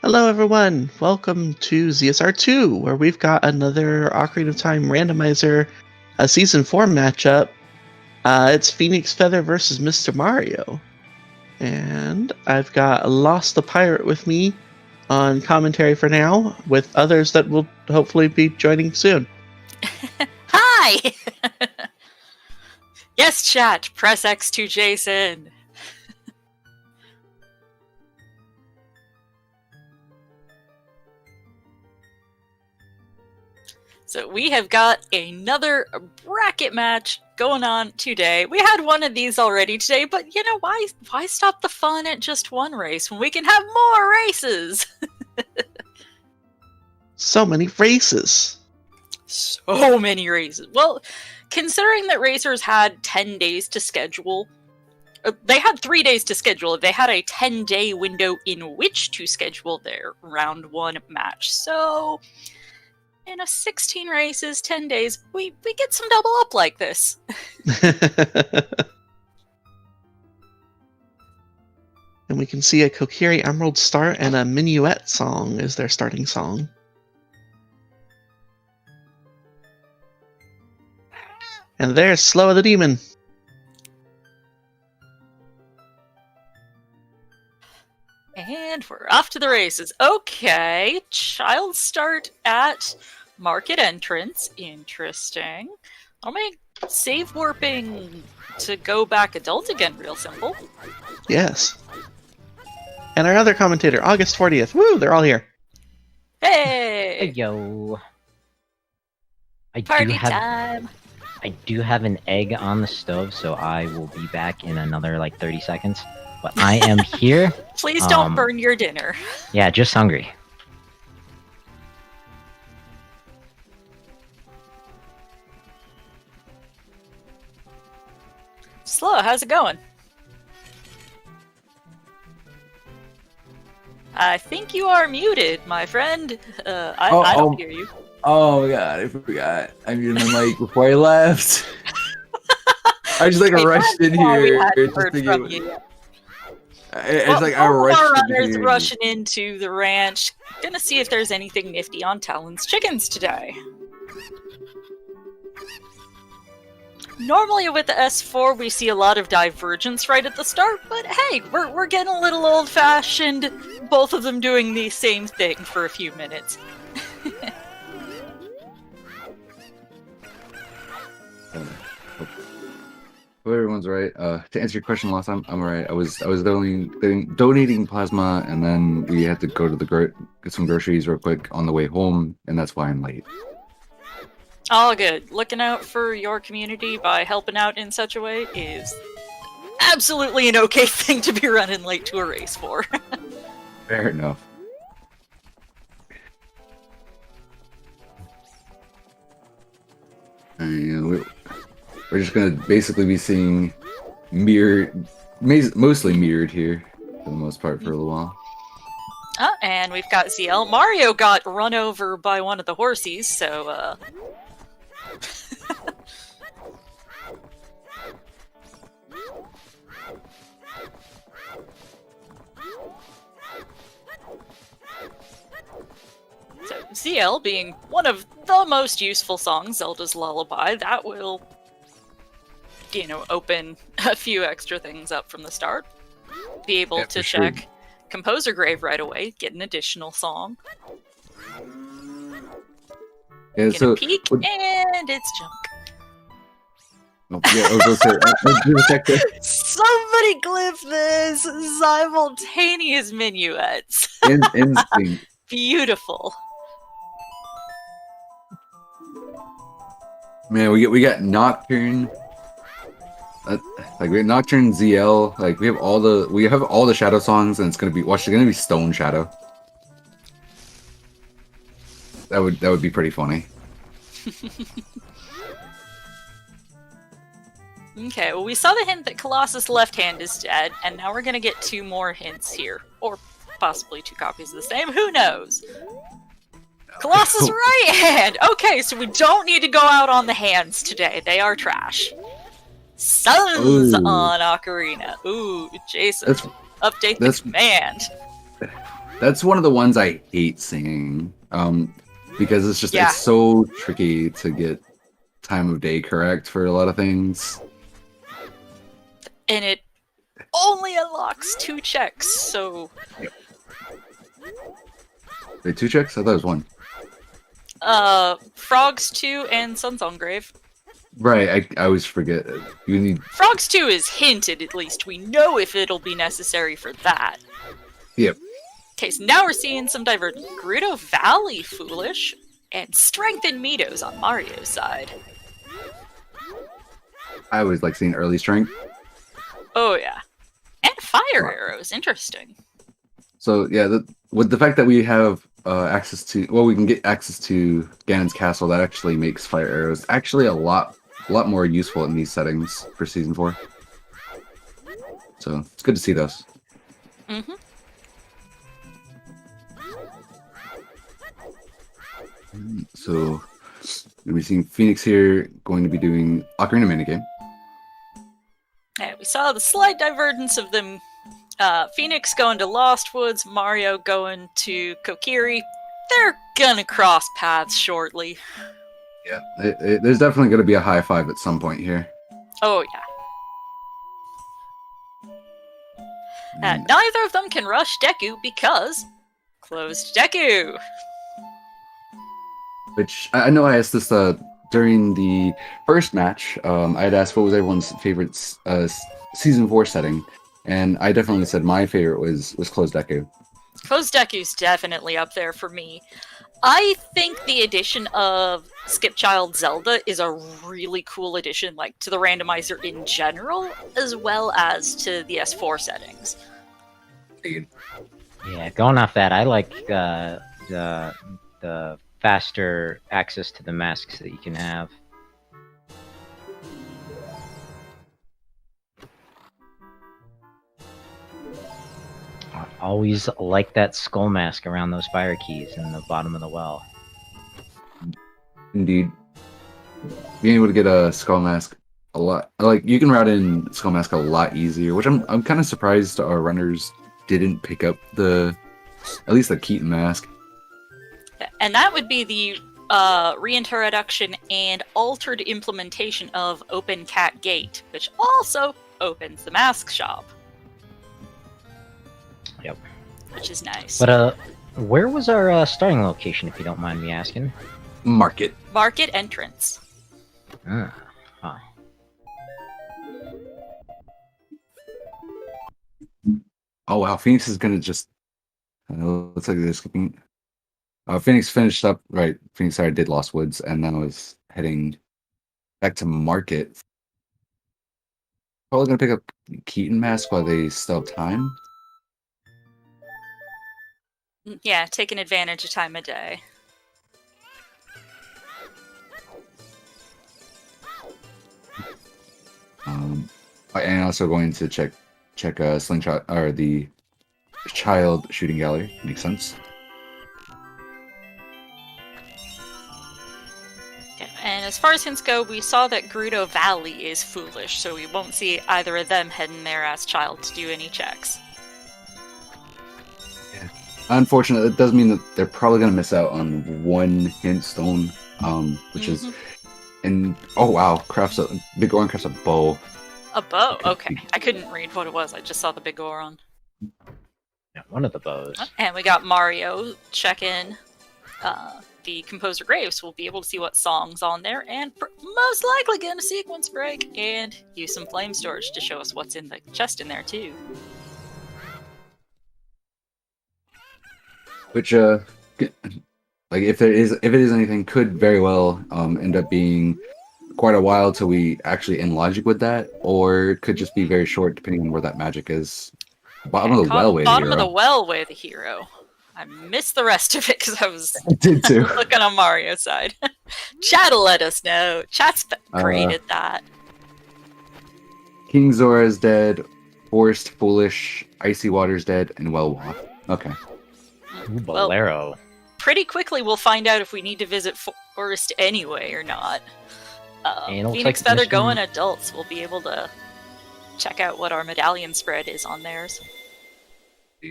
Hello, everyone. Welcome to ZSR2, where we've got another Ocarina of Time Randomizer Season 4 matchup. It's PhoenixFeather versus MrMario. And I've got Lost the Pirate with me on commentary for now, with others that will hopefully be joining soon. Hi! Yes, chat. Press X to Jason. So we have got another bracket match going on today. We had one of these already today, but you know, why stop the fun at just one race when we can have more races? So many races. So many races. Well, considering that racers had 10 days to schedule, they had 3 days to schedule. They had a 10-day window in which to schedule their round 1 match. So in 16 races, 10 days, we get some double up like this. And we can see a Kokiri Emerald start and a Minuet song is their starting song. And there's Slow the Demon. And we're off to the races. Okay, child start at market entrance. Interesting. I'll make save warping to go back adult again real simple. Yes. And our other commentator, August 40th. Woo, they're all here. Hey! Hey, yo. Party time! I do have an egg on the stove, so I will be back in another, 30 seconds. But I am here. Please don't burn your dinner. Yeah, just hungry. Slow, how's it going? I think you are muted, my friend. I don't hear you. Oh my god, I forgot. I muted my mic before I left. I just rushed in here. It's I rushed in here. Rushing into the ranch. Gonna see if there's anything nifty on Talon's chickens today. Normally with the S4 we see a lot of divergence right at the start, but hey, we're getting a little old-fashioned, both of them doing the same thing for a few minutes. Everyone's right. To answer your question last time, I'm alright. I was donating plasma, and then we had to go to get some groceries real quick on the way home, and that's why I'm late. All good. Looking out for your community by helping out in such a way is absolutely an okay thing to be running late to a race for. Fair enough. And we're just gonna basically be seeing mostly mirrored here for the most part for a little while. And we've got ZL. Mario got run over by one of the horsies, so So ZL being one of the most useful songs, Zelda's Lullaby, that will, open a few extra things up from the start. Be able to check Composer Grave right away, get an additional song. Yeah, get a peek, and it's junk. Oh, yeah, Somebody clip this! Simultaneous minuets! Instinct. Beautiful. Man, we got Nocturne. We have Nocturne, ZL. We have all the Shadow songs, and it's gonna be Stone Shadow. That would be pretty funny. Okay, well we saw the hint that Colossus' left hand is dead, and now we're gonna get 2 more hints here. Or possibly 2 copies of the same, who knows? Colossus' right hand! Okay, so we don't need to go out on the hands today. They are trash. Suns on Ocarina. Ooh, Jason. Update the command. That's one of the ones I hate singing. Because it's just Yeah. it's so tricky to get time of day correct for a lot of things. And it only unlocks 2 checks, so... Wait, 2 checks? I thought it was 1. Frogs 2 and Sun's Grave. Right, I always forget. You need... Frogs 2 is hinted, at least. We know if it'll be necessary for that. Yep. Okay, so now we're seeing some Diverging. Gerudo Valley Foolish, and Strengthened Meadows on Mario's side. I always like seeing early strength. Oh yeah. And Fire Arrows, interesting. So yeah, with the fact that we have access to... Well, we can get access to Ganon's Castle, that actually makes Fire Arrows actually a lot more useful in these settings for Season 4. So it's good to see those. Mm-hmm. So, we're seeing Phoenix here going to be doing Ocarina minigame. Yeah, we saw the slight divergence of them. Phoenix going to Lost Woods, Mario going to Kokiri. They're gonna cross paths shortly. Yeah, there's definitely going to be a high five at some point here. Oh yeah. Neither of them can rush Deku because closed Deku. Which I know I asked this during the first match. I had asked what was everyone's favorite Season 4 setting, and I definitely said my favorite was Closed Deku. Closed Deku's definitely up there for me. I think the addition of Skipchild Zelda is a really cool addition, like to the randomizer in general, as well as to the S4 settings. Yeah, going off that, I like the faster access to the masks that you can have. I always like that skull mask around those fire keys in the bottom of the well. Indeed. Being able to get a skull mask a lot, like you can route in skull mask a lot easier, which I'm kind of surprised our runners didn't pick up at least the Keaton mask. And that would be the reintroduction and altered implementation of Open Cat Gate, which also opens the mask shop. Yep. Which is nice. But where was our starting location, if you don't mind me asking? Market. Market entrance. Huh. Oh wow, Phoenix is gonna just... looks like they're skipping... Phoenix finished up, right, Phoenix already did Lost Woods, and then was heading back to Market. Probably gonna pick up Keaton mask while they still have time. Yeah, taking advantage of time of day. And also going to check Slingshot, or the child shooting gallery. Makes sense. Yeah, and as far as hints go, we saw that Gerudo Valley is foolish, so we won't see either of them heading there as child to do any checks. Yeah. Unfortunately, it does mean that they're probably going to miss out on one hint stone, which is... And, oh wow, Big Oran crafts a bow. A bow? Okay. I couldn't read what it was, I just saw the big Oran. Yeah, one of the bows. And we got Mario check in the Composer Graves. We'll be able to see what song's on there, and most likely get a sequence break, and use some flame storage to show us what's in the chest in there too. Which, like if it is anything, could very well end up being quite a while till we actually end logic with that, or it could just be very short depending on where that magic is. Bottom of the well way. Bottom of the well way, the hero. I missed the rest of it because I was did too. looking on Mario's side. Chat'll let us know. Chat's created that. King Zora is dead. Forest Foolish, Icy Water's dead, and Well Okay. Ooh, Bolero. Well, pretty quickly we'll find out if we need to visit Forest anyway or not. PhoenixFeather going adults. We'll be able to check out what our medallion spread is on theirs.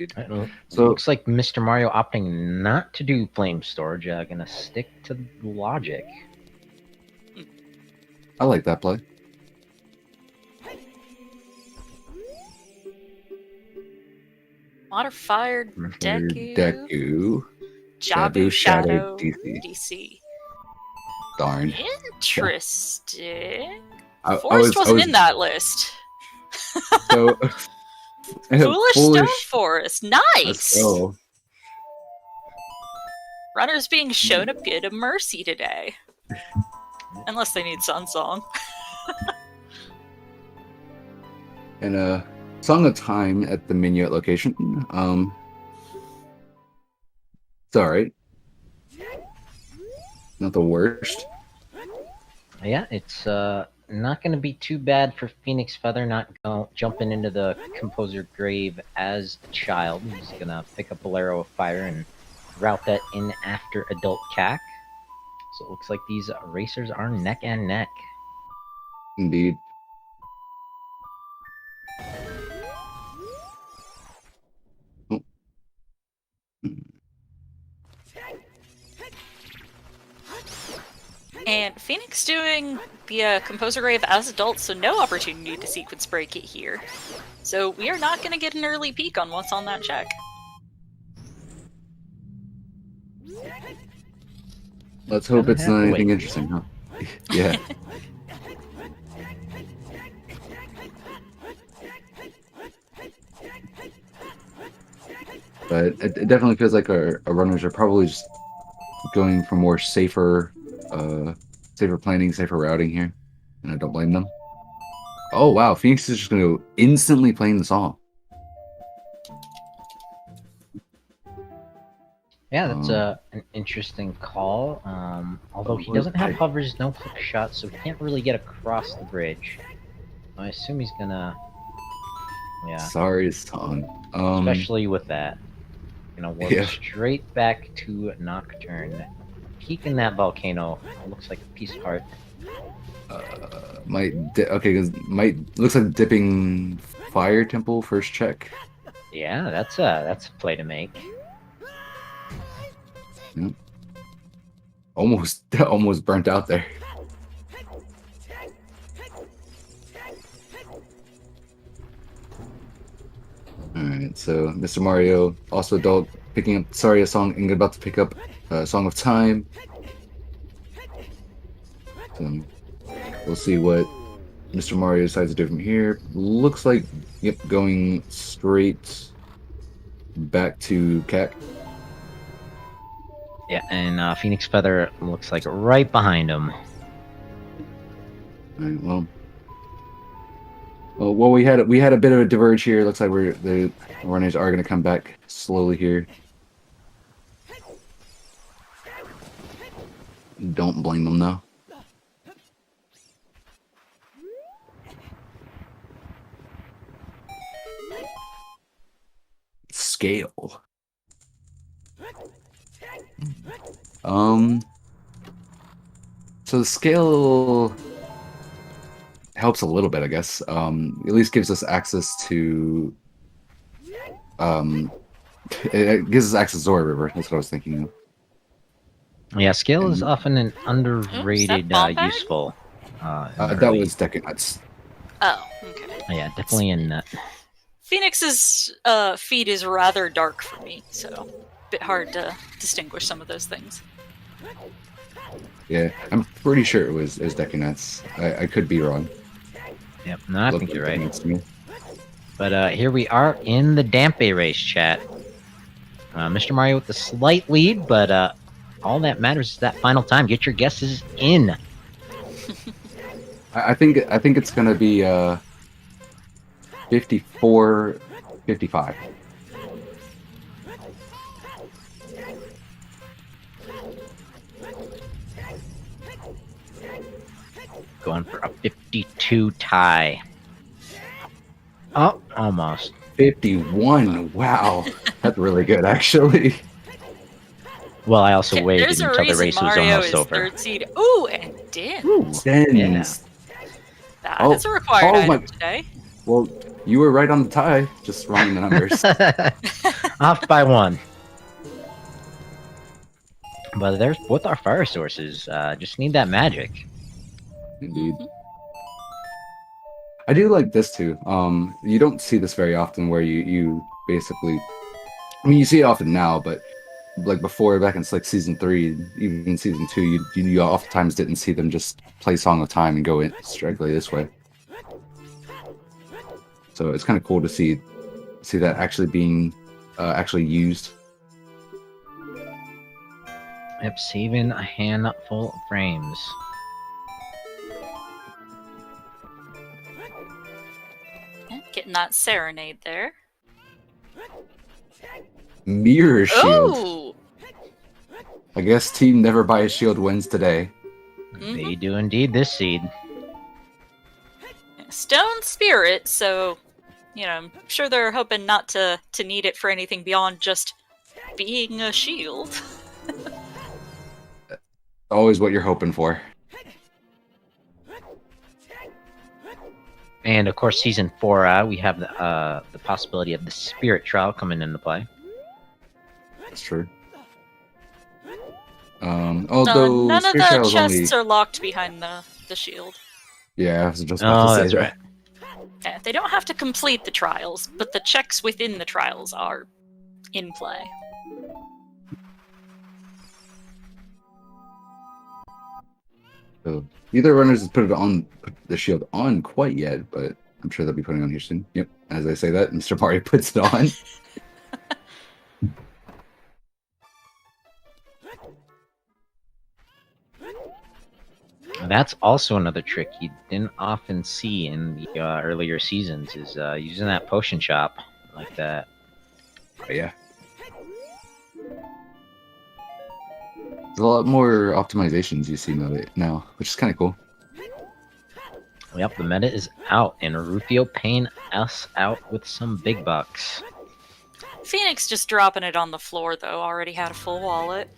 Indeed. So it looks like Mr. Mario opting not to do flame storage. Gonna stick to logic. I like that play. Modified Deku. Deku. Jabu Shadow DC. DC. Darn. Interesting. I Forest wasn't was- in that list. So Foolish Stone Forest. Let's Nice. go. Runners being shown a bit of mercy today. Unless they need Sun Song. And Song of Time at the Minuet location. It's alright. Not the worst. Yeah, it's not going to be too bad for PhoenixFeather not jumping into the composer grave as a child. He's going to pick up Bolero of Fire and route that in after Adult Cac. So it looks like these racers are neck and neck. Indeed. Oh. And Phoenix doing the composer grave as adults, so no opportunity to sequence break it here. So we are not going to get an early peek on what's on that check. Let's hope it's not Wait. anything interesting, huh? Yeah. But it definitely feels like our runners are probably just going for more safer planning, safer routing here. And I don't blame them. Oh wow, Phoenix is just gonna go instantly playing the song. Yeah, that's an interesting call. Although he doesn't have hovers, no hook shots, so he can't really get across the bridge. I assume he's gonna... Yeah, Sorry, song. especially with that. Work Yeah. straight back to Nocturne. Peek in that volcano. Looks like a piece of heart. Looks like dipping fire temple first check. Yeah, that's a play to make. Almost burnt out there. Alright, so Mr. Mario, also adult, picking up a song and about to pick up Song of Time. So we'll see what Mr. Mario decides to do from here. Looks like, yep, going straight back to Cac. Yeah, and PhoenixFeather looks like right behind him. Alright, well, we had a bit of a diverge here. Looks like the runners are going to come back slowly here. Don't blame them though. Scale. So the scale helps a little bit, I guess. At least gives us access to it gives us access to Zora River. That's what I was thinking of. Yeah, scale is often an underrated bomb bag? useful. That was Decanuts. Oh, okay. Yeah, definitely a nut. Phoenix's feed is rather dark for me, so a bit hard to distinguish some of those things. Yeah, I'm pretty sure it was Decanuts. I could be wrong. Yep, no, I think Looked you're like right. Decanuts to me. But here we are in the Dampe race chat. Mr. Mario with a slight lead, but all that matters is that final time. Get your guesses in. I think it's gonna be 54-55. Going for a 52 tie. Oh, almost. 51. Wow, that's really good, actually. Well, I also Okay, waited there's a until the reason race was Mario almost is over. third seed. Ooh, and Din. Then, Yeah. That is a required oh item my- today. well, You were right on the tie, just wrong in the numbers. Off by 1. But there's both our fire sources. Just need that magic. Indeed. I do like this too. You don't see this very often where you basically, I mean, you see it often now, but like before, back in like season 3, even in season 2, you oftentimes didn't see them just play Song of Time and go in strictly this way. So it's kind of cool to see that actually being actually used. Yep, saving a handful of frames. Yeah, getting that serenade there. Mirror shield. Ooh! I guess Team Never Buy a Shield wins today. They do indeed this seed. Stone spirit, so I'm sure they're hoping not to need it for anything beyond just being a shield. Always what you're hoping for. And of course, season 4, we have the possibility of the spirit trial coming into play. That's true. Although none of Spirit the Trial is chests only... are locked behind the shield. Yeah, I was just about to say that's that. right. Yeah, they don't have to complete the trials, but the checks within the trials are in play. So neither runners has put the shield on quite yet, but I'm sure they'll be putting it on here soon. Yep, as I say that, Mr. Mario puts it on. That's also another trick you didn't often see in the earlier seasons, is using that potion shop like that. Oh, yeah. There's a lot more optimizations you see now, which is kind of cool. Yep, the meta is out, and Rufio paying us out with some big bucks. Phoenix just dropping it on the floor, though. Already had a full wallet.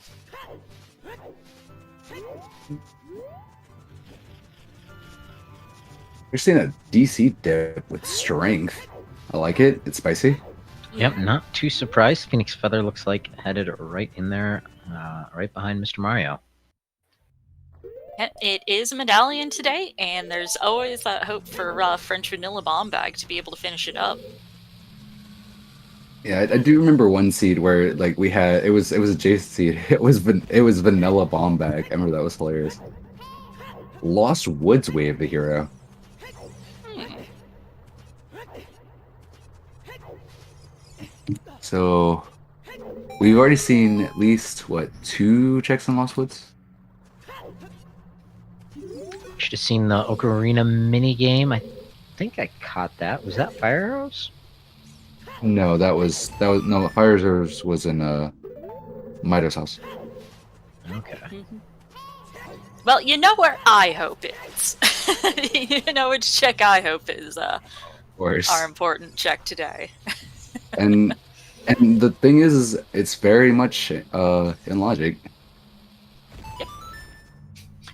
You're seeing a DC dip with strength. I like it. It's spicy. Yep, not too surprised. PhoenixFeather looks like headed right in there, right behind Mr. Mario. It is a medallion today, and there's always that hope for French Vanilla Bomb Bag to be able to finish it up. Yeah, I do remember one seed where like we had it was a Jason seed. It was Vanilla Bomb Bag. I remember that was hilarious. Lost Woods Wave, the hero. So we've already seen at least what 2 checks on Lost Woods. Should have seen the Ocarina minigame. I think I caught that. Was that Fire Arrows? No, that was no. Fire Reserves was in Mido's house. Okay. Well, you know where I hope is. You know which check I hope is Of course. our important check today. and the thing is it's very much in logic.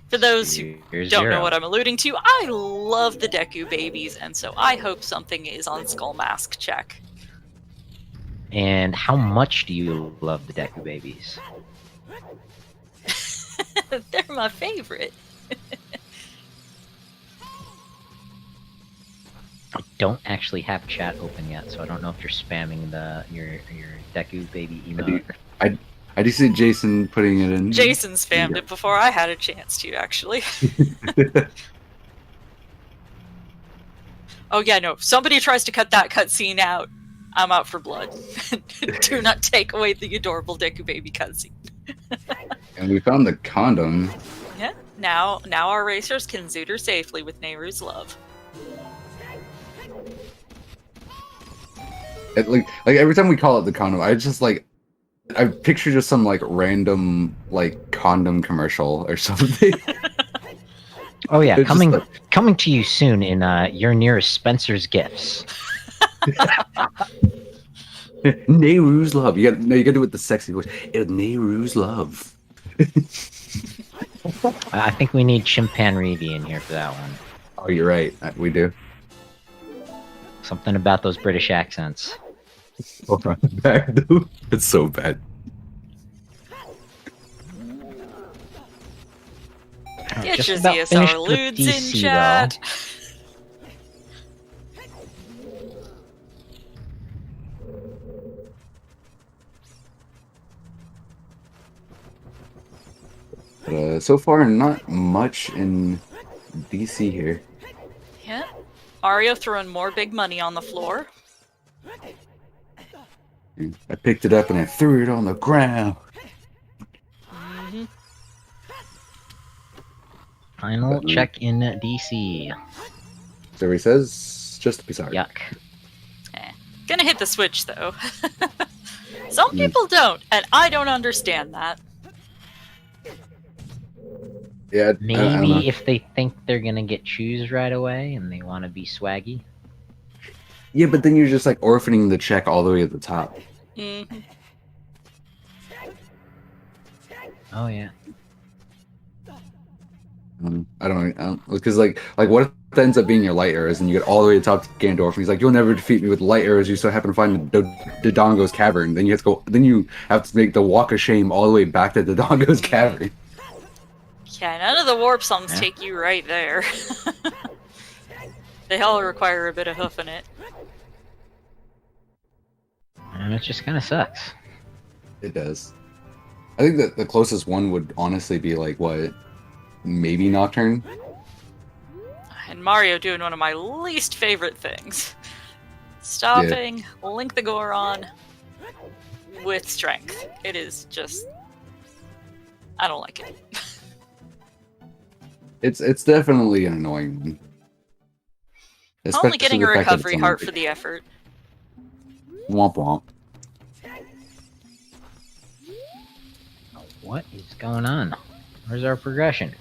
For those who Here's don't Zero. know what I'm alluding to, I love the Deku babies, and so I hope something is on Skull Mask check. And how much do you love the Deku babies? They're my favorite. I don't actually have chat open yet, so I don't know if you're spamming your Deku baby emote. I do see Jason putting it in. Jason spammed it before I had a chance to, actually. Oh yeah, no. If somebody tries to cut that cutscene out, I'm out for blood. Do not take away the adorable Deku baby cutscene. And we found the condom. Yeah. Now our racers can zooter safely with Nehru's love. Like every time we call it the condom, I picture just some like random like condom commercial or something. Oh yeah, It's coming just coming to you soon in your nearest Spencer's Gifts. Nehru's love. You gotta do it with the sexy voice. Nehru's love. I think we need Chimpan Reevy in here for that one. Oh, you're right. We do. Something about those British accents. Oh, back, dude. It's so bad. Get Just your about ZSR finished with ludes in DC, chat. But, so far, not much in DC here. Yeah. Mario throwing more big money on the floor. I picked it up and I threw it on the ground. Mm-hmm. Final check in DC. So he says, just to be sorry. Yuck. Gonna hit the switch though. Some people don't, and I don't understand that. Yeah, I don't know. Maybe if they think they're gonna get shoes right away and they want to be swaggy. Yeah, but then you're just like orphaning the check all the way at the top. Mm-hmm. Oh yeah. I don't know, because like what if that ends up being your light arrows and you get all the way to the top to Ganondorf and he's like, you'll never defeat me with light arrows. You so happen to find the Dodongo's cavern. Then you have to go. Then you have to make the walk of shame all the way back to the Dodongo's cavern. Yeah, none of the warp songs take you right there. They all require a bit of hoofing it. And it just kind of sucks. It does. I think that the closest one would honestly be like what, maybe Nocturne. And Mario doing one of my least favorite things. Stopping Link the Goron with strength. It is just... I don't like it. It's definitely an annoying one. Only getting a the fact that it's recovery on heart the- for the effort. Womp womp. What is going on? Where's our progression?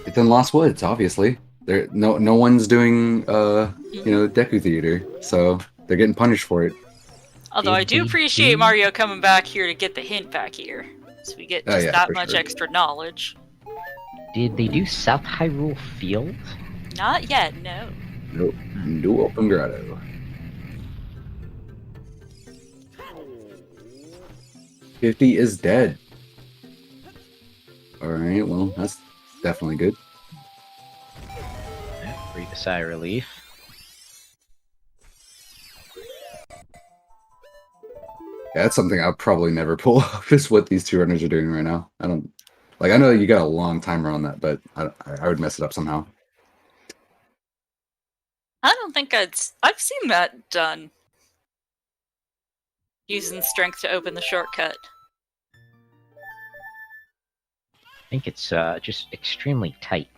It's in Lost Woods, obviously. No one's doing Deku Theater, so they're getting punished for it. Although I do appreciate Mario coming back here to get the hint back here. So we get just that much extra knowledge. Did they do South Hyrule Field? Not yet, no. Nope. No open grotto. 50 is dead. Alright, well, that's definitely good. Yeah, breathe a sigh of relief. Yeah, that's something I'll probably never pull off, is what these two runners are doing right now. I don't... Like, I know you got a long timer on that, but I would mess it up somehow. I don't think I've seen that done. Using strength to open the shortcut. I think it's just extremely tight.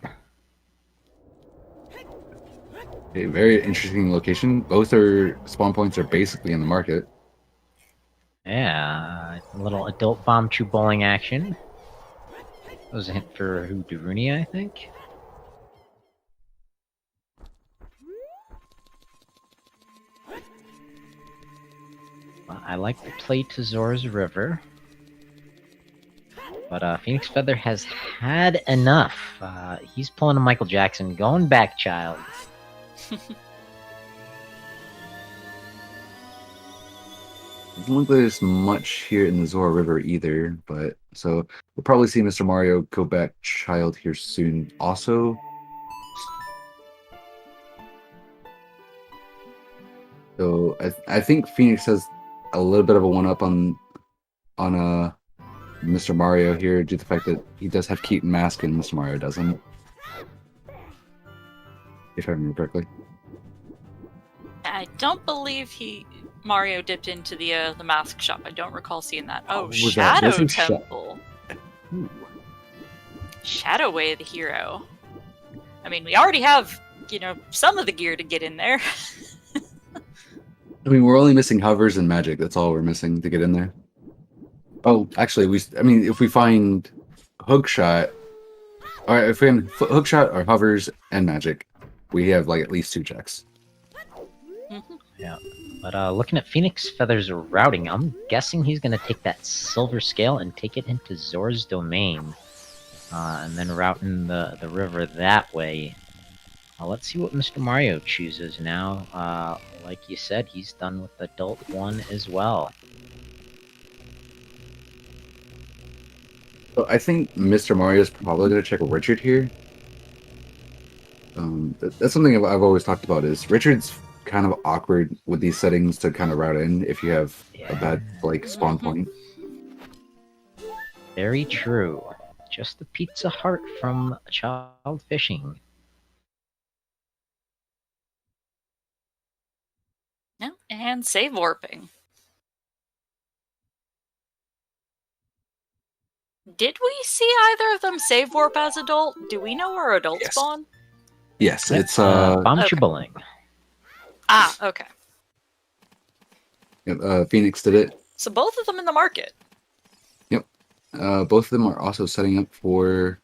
A very interesting location. Both are spawn points are basically in the market. Yeah, a little adult bomb chew bowling action. That was a hint for who? Daruni, I think? Well, I like to play to Zora's River. But PhoenixFeather has had enough. He's pulling a Michael Jackson. Going back, child. Doesn't look like there's much here in the Zora River either, but so we'll probably see Mr. Mario go back child here soon. Also, so I think Phoenix has a little bit of a one-up on Mr. Mario here due to the fact that he does have Keaton Mask and Mr. Mario doesn't, if I remember correctly. I don't believe Mario dipped into the mask shop. I don't recall seeing that. Oh, was that? Shadow This is Temple. Shadow Way of the Hero. I mean, we already have, some of the gear to get in there. I mean, we're only missing hovers and magic. That's all we're missing to get in there. Oh, actually, if we find hookshot, or if we find hookshot or hovers and magic, we have like at least 2 checks. Yeah. But looking at PhoenixFeather's routing, I'm guessing he's going to take that silver scale and take it into Zora's domain. And then route in the river that way. Well, let's see what Mr. Mario chooses now. Like you said, he's done with Adult 1 as well. So I think Mr. Mario is probably going to check Richard here. That's something I've always talked about. Is Richard's kind of awkward with these settings to kind of route in if you have a bad spawn point. Very true. Just the pizza heart from Child Fishing. Yeah, and save warping. Did we see either of them save warp as adult? Do we know where adults spawn? Yes, it's Bomb Chubaling. Ah, okay. Phoenix did it. So both of them in the market. Yep. Both of them are also setting up for.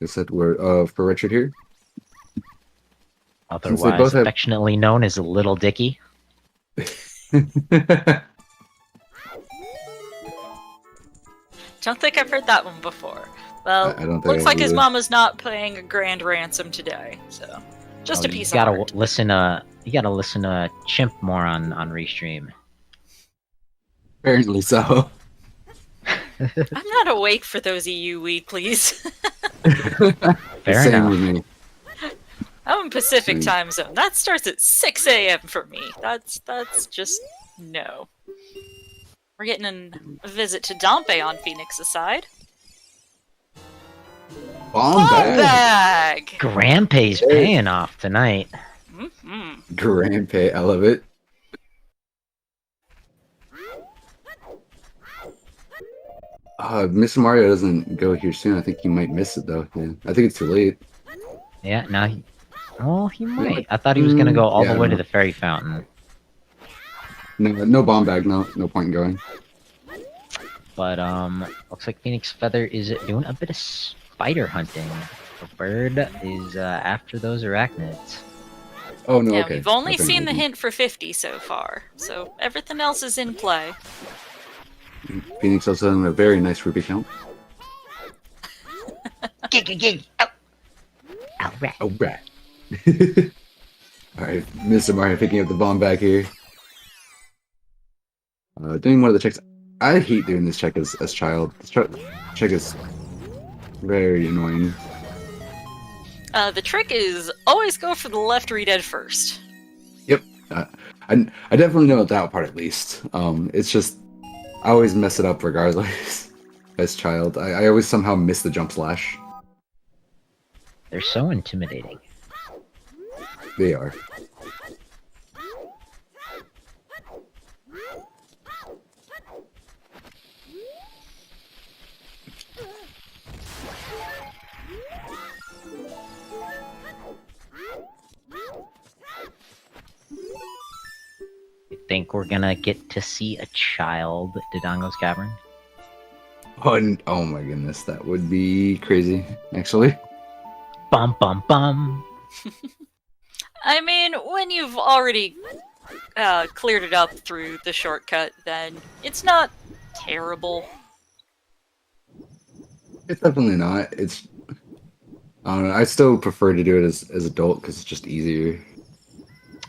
I said we're for Richard here. Otherwise affectionately known as Little Dicky. Don't think I've heard that one before. Well, I don't think looks like his either. mama's not paying a grand ransom today, so just a piece of You art. gotta listen to Chimp more on Restream. Apparently so. I'm not awake for those EU weeklies. Fair Same enough. with me. I'm in Pacific Same. time zone. That starts at 6 a.m. for me. That's just no. We're getting a visit to Dompe on Phoenix's side. Bomb bag. Bag! Grandpa's paying off tonight. Mm-hmm. Grandpa, I love it. Mr. Mario doesn't go here soon. I think he might miss it though. Yeah. I think it's too late. Yeah, now he might. I thought he was gonna go all the way to no. the fairy fountain. No bomb bag. No point in going. But looks like PhoenixFeather is doing a bit of spider hunting. The bird is after those arachnids. Oh no. Yeah, Okay. we've only Okay, seen the okay. hint for 50 so far, so everything else is in play. Phoenix also done a very nice Ruby count. Alright. Oh, right. Alright, Mr. Mario picking up the bomb back here. Doing one of the checks. I hate doing this check as child. This check is very annoying. The trick is always go for the left read edge first. Yep. I definitely know that part at least. It's just I always mess it up regardless. As child, I always somehow miss the jump slash. They're so intimidating. They are. You think we're gonna get to see a child Dodongo's Cavern? Oh my goodness, that would be crazy. Actually. Bum bum bum. I mean, when you've already cleared it up through the shortcut, then it's not terrible. It's definitely not. It's. I don't know. I still prefer to do it as adult because it's just easier.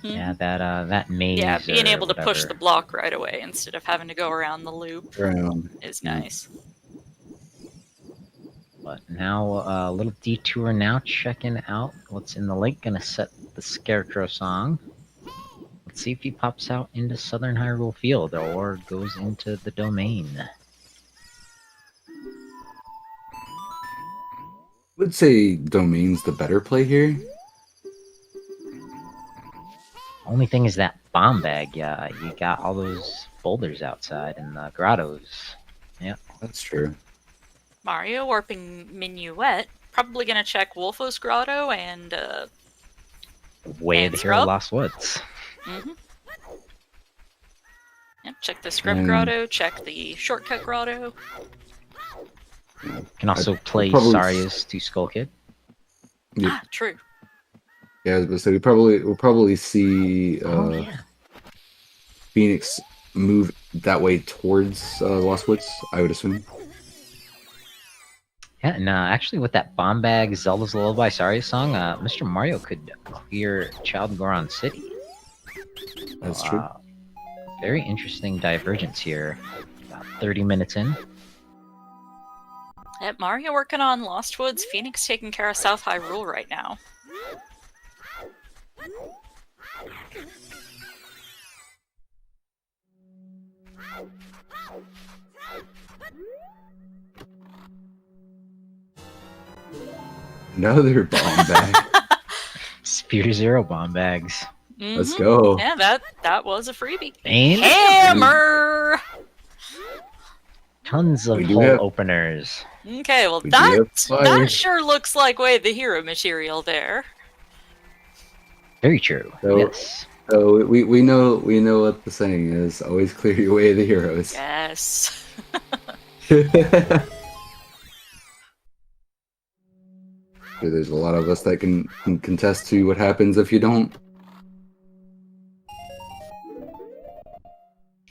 Yeah, that maze. Yeah, being or able to push the whatever. block right away instead of having to go around the loop is nice. But now a little detour now, checking out what's in the lake. Gonna set the Scarecrow song. Let's see if he pops out into Southern Hyrule Field or goes into the domain. I would say Domain's the better play here. Only thing is that bomb bag. Yeah, you got all those boulders outside and the grottos. Yep. That's true. Mario warping Minuet. Probably gonna check Wolfo's Grotto and Way And of the Hero Scrub? Lost Woods. Yep, check the Scrub And- Grotto, check the Shortcut Grotto. Can also play probably- Saria's to Skull Kid. Yeah, Ah, true. I was gonna say we'll probably see Phoenix move that way towards Lost Woods, I would assume. Yeah, and actually with that Bomb Bag Zelda's Lullaby Sorry song, Mr. Mario could clear Child Goron City. That's true. Very interesting divergence here. About 30 minutes in. Yep, Mario working on Lost Woods, Phoenix taking care of South Hyrule right now. Another bomb bag. Sphere Zero Bomb Bags. Let's go. Yeah, that was a freebie. And Hammer! tons of We do hole have- openers. Okay, well We do have fire. that sure looks like Way of the Hero material there. Very true. So- Yes. So we know what the saying is. Always clear your way of the heroes. Yes. There's a lot of us that can contest to what happens if you don't.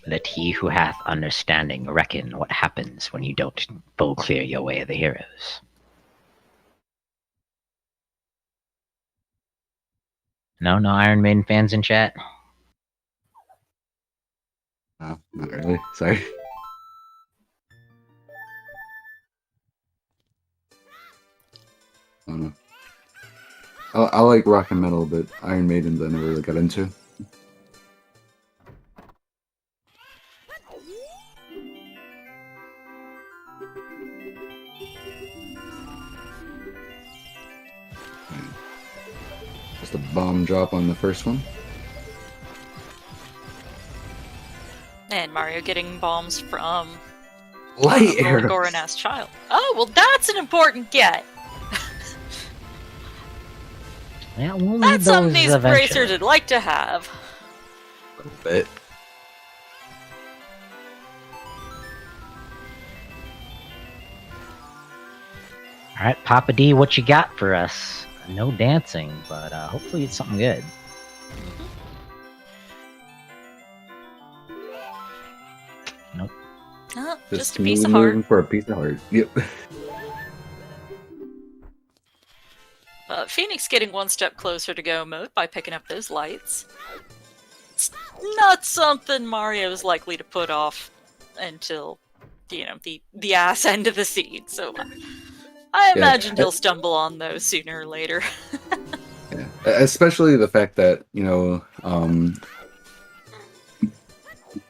Let he who hath understanding reckon what happens when you don't full clear your way of the heroes. No Iron Maiden fans in chat? No, not really. Sorry. I don't know. I like rock and metal, but Iron Maidens I never really got into. Just a bomb drop on the first one. And Mario getting bombs from Light little arrows. Goron-ass child. Oh, well that's an important get. Yeah, we'll need That's something those these eventually. racers would like to have. A little bit. Alright, Papa D, what you got for us? No dancing, but hopefully it's something good. Nope. Oh, just a piece of smooth moving heart. for a piece of heart. Yep. Phoenix getting one step closer to go mode by picking up those lights. It's not something Mario's likely to put off until, you know, the ass end of the seed. So I imagine he'll stumble on those sooner or later. Yeah. Especially the fact that, yeah,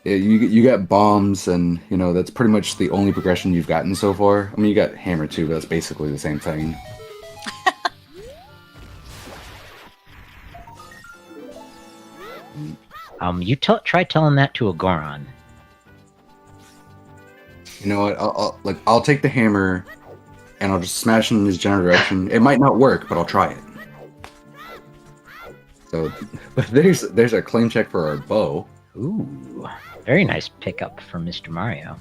you got bombs, and that's pretty much the only progression you've gotten so far. I mean, you got hammer too, but that's basically the same thing. You try telling that to a Goron. You know what? I'll take the hammer, and I'll just smash in his general direction. It might not work, but I'll try it. So, but there's a claim check for our bow. Ooh, very nice pickup from Mr. Mario.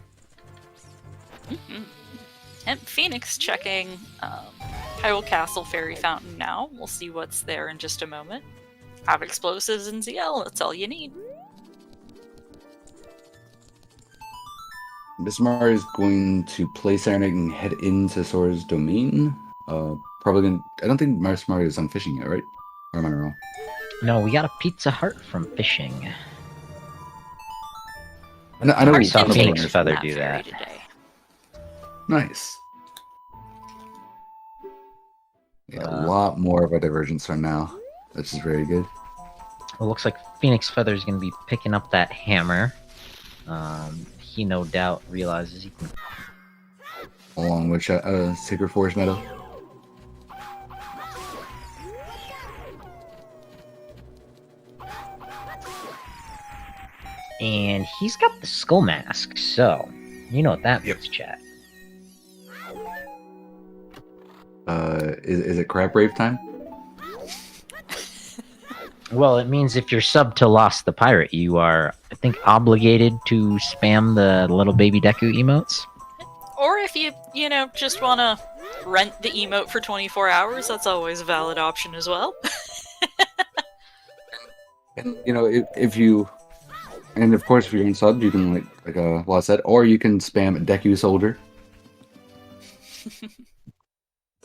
And Phoenix checking Hyrule Castle Fairy Fountain now. We'll see what's there in just a moment. Have explosives in ZL, that's all you need. Mr. Mario is going to play Serenade and head into Sora's domain. Probably gonna. I don't think Mr. Mario is on fishing yet, right? Or am I wrong? No, we got a Pizza Heart from fishing. I know Already we saw found Phoenix one. Feather That do fairy that. today. Nice. Yeah, a Uh, lot more of a divergence right now. Which is very good. Well, looks like Phoenix Feather is going to be picking up that hammer. He no doubt realizes he can. Along with Sacred Forest Meadow. And he's got the skull mask, so you know what that Yep. means, chat. Is it Crab Rave time? Well, it means if you're sub to Lost the Pirate, you are, I think, obligated to spam the little baby Deku emotes. Or if you just want to rent the emote for 24 hours, that's always a valid option as well. And if you, and of course if you're in sub, you can like Law said, or you can spam Deku Soldier.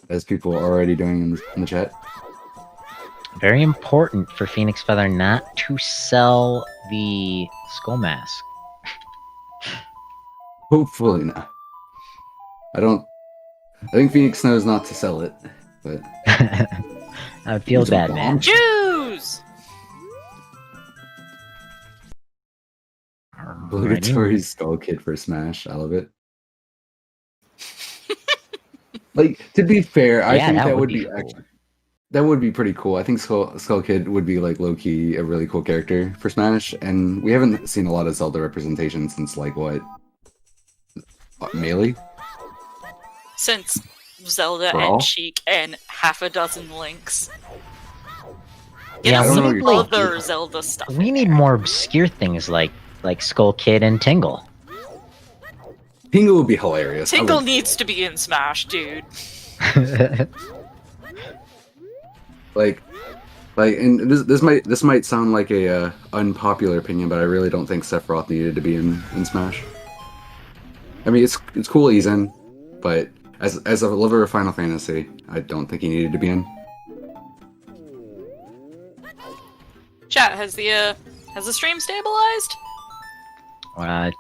as people are already doing in the chat. Very important for PhoenixFeather not to sell the skull mask. Hopefully not. I think Phoenix knows not to sell it, but I feel It's a bad, bomb. man. Jews! obligatory Skull Kid for Smash. I love it. Like, to be fair, I Yeah, think that that would would be be cool. actually that would be pretty cool. I think Skull Kid would be like low key a really cool character for Smash, and we haven't seen a lot of Zelda representation since like what Melee? Since Zelda Brawl? and Sheik and half a dozen Links. Get Yeah, us I don't know some what you're other Zelda stuff. We need more obscure things like Skull Kid and Tingle. Tingle would be hilarious. I Tingle would- needs to be in Smash, dude. like, and this might sound like a unpopular opinion, but I really don't think Sephiroth needed to be in Smash. I mean, it's cool he's in, but as a lover of Final Fantasy, I don't think he needed to be in. Chat, has the stream stabilized?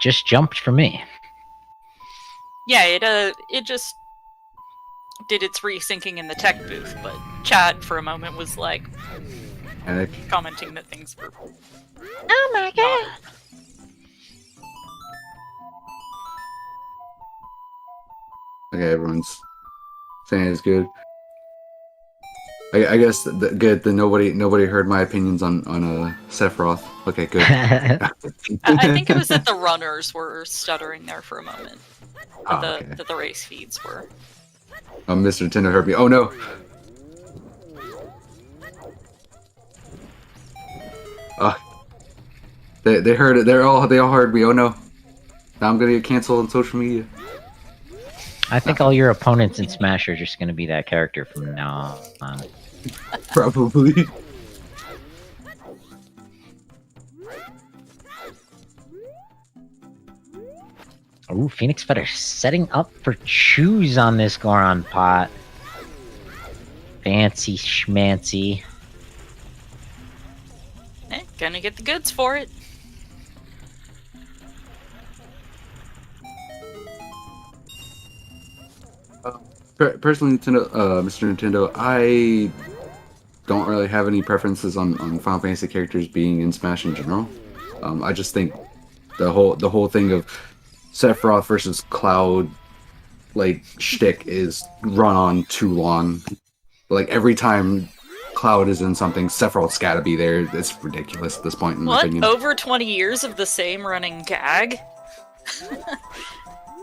Just jumped for me. Yeah, it just did its resyncing in the tech booth, but chat for a moment was like And commenting that things were. Oh my god! okay, everyone's saying it's good. I guess good that nobody heard my opinions on Sephiroth. Okay, good. I think it was that the runners were stuttering there for a moment. Oh, That okay. the race feeds were. Mr. Nintendo heard me. Oh no! They heard it. They all heard me. Oh no! Now I'm gonna get canceled on social media. I think all your opponents in Smash are just going to be that character from now on. Probably. Ooh, PhoenixFeather setting up for choose on this Goron pot. Fancy schmancy. Gonna get the goods for it. Personally, Nintendo, Mr. Nintendo, I don't really have any preferences on Final Fantasy characters being in Smash in general. I just think the whole thing of Sephiroth versus Cloud, like, shtick is run on too long. Like, every time Cloud is in something, Sephiroth's gotta be there. It's ridiculous at this point, in my What? opinion. Over 20 years of the same running gag?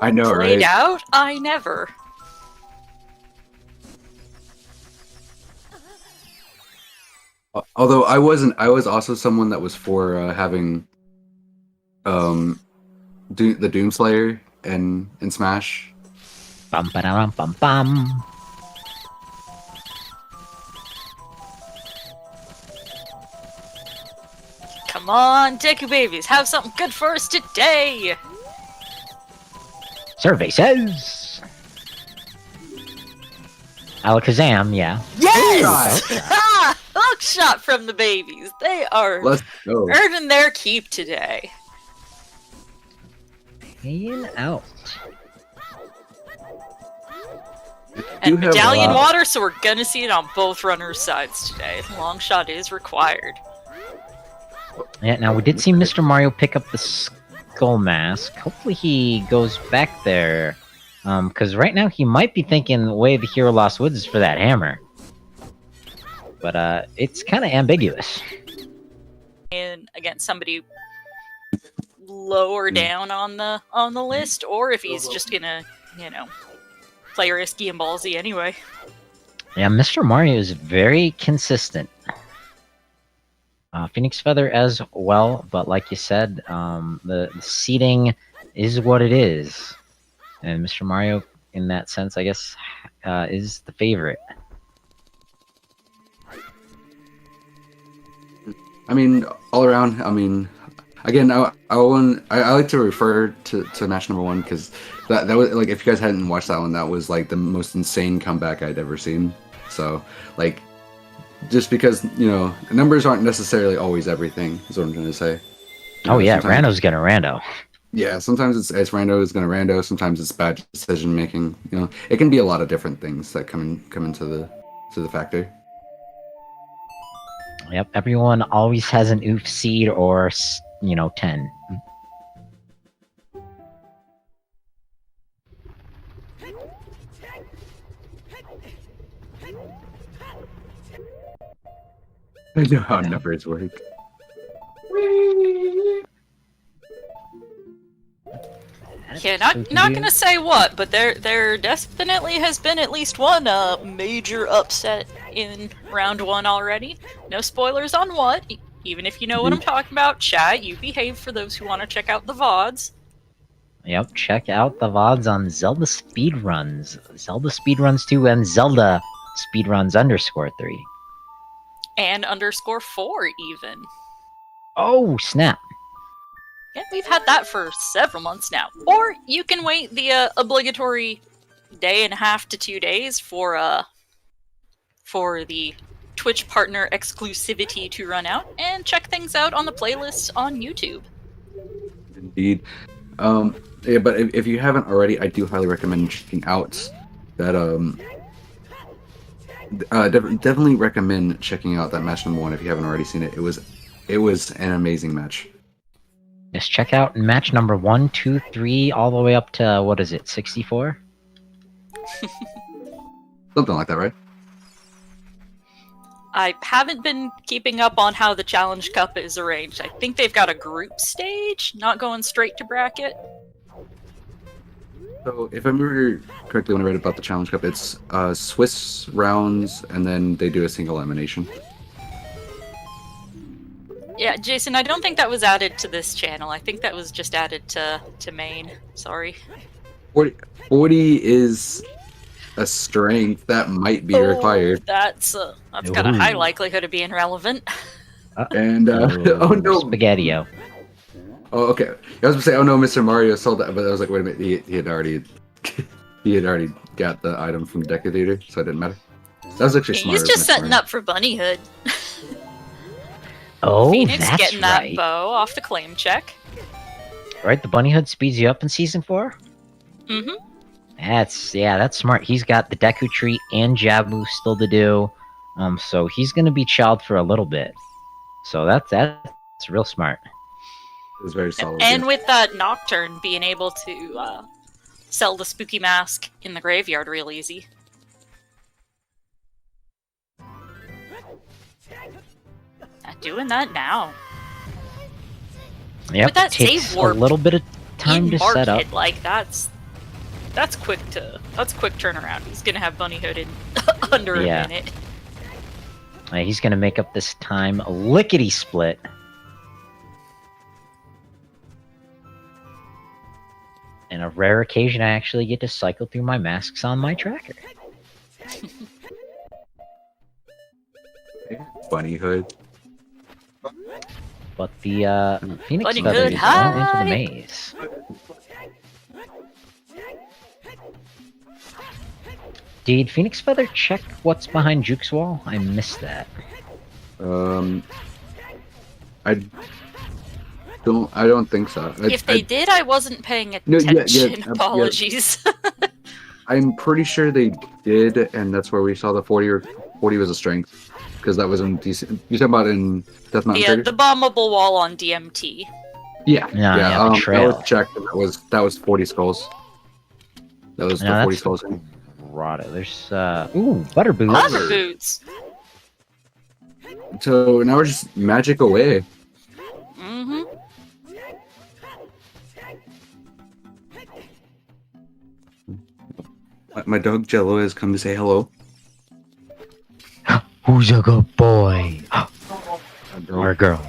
I know, Played right? out? I never. Although I wasn't, I was also someone that was for having the Doomslayer in Smash. Bum ba da bum bum. Come on, Deku babies, have something good for us today! Survey says. Alakazam, yeah. Yes! Ha! Hook shot from the babies. They are Let's go. earning their keep today. Paying out. And You have, medallion water, so we're gonna see it on both runners' sides today. Long shot is required. Yeah, now we did see Mr. Mario pick up the skull mask. Hopefully he goes back there. Because right now he might be thinking the way the hero lost woods is for that hammer. But it's kind of ambiguous. And against somebody lower down on the list, or if he's just gonna, play risky and ballsy anyway. Yeah, Mr. Mario is very consistent. PhoenixFeather as well, but like you said, the seating is what it is. And Mr. Mario, in that sense, I guess, is the favorite. I mean, all around, I mean, Again, I like to refer to match number 1 because that was like, if you guys hadn't watched that one, that was like the most insane comeback I'd ever seen. So like, just because numbers aren't necessarily always everything is what I'm trying to say. Oh yeah, Rando's gonna rando. Yeah, sometimes it's rando is gonna rando. Sometimes it's bad decision making. It can be a lot of different things that come into the factor. Yep, everyone always has an oof seed or 10. I know how numbers work. Yeah, not gonna say what, but there definitely has been at least one major upset in round 1 already. No spoilers on what, even if you know what I'm talking about. Chat, you behave for those who want to check out the VODs. Yep, check out the VODs on Zelda Speedruns, Zelda Speedruns 2, and Zelda Speedruns _3. And _4 even. Oh, snap. Yeah, we've had that for several months now. Or you can wait the obligatory 1.5 to 2 days for the Twitch partner exclusivity to run out, and check things out on the playlists on YouTube. Indeed. Yeah, but if you haven't already, I do highly recommend checking out that definitely recommend checking out that match number 1 if you haven't already seen it. It was an amazing match. Just check out match number 1, 2, 3, all the way up to, what is it, 64? Something like that, right? I haven't been keeping up on how the Challenge Cup is arranged. I think they've got a group stage, not going straight to bracket. So, if I remember correctly when I read about the Challenge Cup, it's Swiss rounds, and then they do a single elimination. Yeah, Jason, I don't think that was added to this channel. I think that was just added to main. Sorry. 40 is a strength that might be required. That's got a high likelihood of being relevant. And oh no, Spaghetti-O. Oh, okay. I was gonna say, oh no, Mr. Mario sold that, but I was like, wait a minute, he had already got the item from Deca Theater, so it didn't matter. That was actually smart. He's just setting up for Bunnyhood. Oh, Phoenix that's getting that bow off the claim check. Right, the Bunnyhood speeds you up in Season 4? Mm-hmm. That's smart. He's got the Deku Tree and Jabu still to do. So he's gonna be chilled for a little bit. So that's real smart. It was very solid. And with that Nocturne being able to sell the spooky mask in the graveyard real easy. Not doing that now. Yep, with that takes save warp a little bit of time to set up. Like that's quick turnaround. He's gonna have Bunnyhood in under a minute. He's gonna make up this time lickety split. And a rare occasion, I actually get to cycle through my masks on my tracker. Bunnyhood. But the Phoenix Bunnyhood Feather is now into the maze. Did Phoenix Feather check what's behind Juke's wall? I missed that. I don't think so. If they did, I wasn't paying attention. Apologies. I'm pretty sure they did, and that's where we saw the 40 was a strength. Because that was in DC. You talking about in Death Mountain? Yeah, the bombable wall on DMT. Yeah, the trail. That was checked, and that was 40 skulls. That was the 40 skulls. Rada. There's butter boots. Butter boots. So now we're just magic away. Mm-hmm. My dog Jello has come to say hello. Who's a good boy? Or a girl?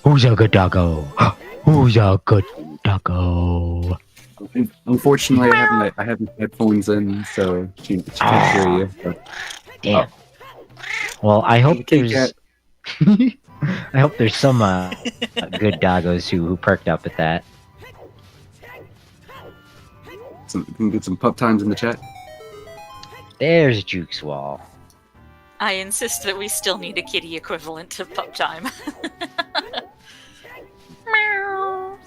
Who's a good doggo? Who's a good doggo? Unfortunately, I have my headphones in, so she can't hear you. But... Damn. Well, I hope there's... I hope there's some good doggos who perked up at that. Can we get some pup times in the chat? There's Juke's Wall. I insist that we still need a kitty equivalent to pup time. Meow.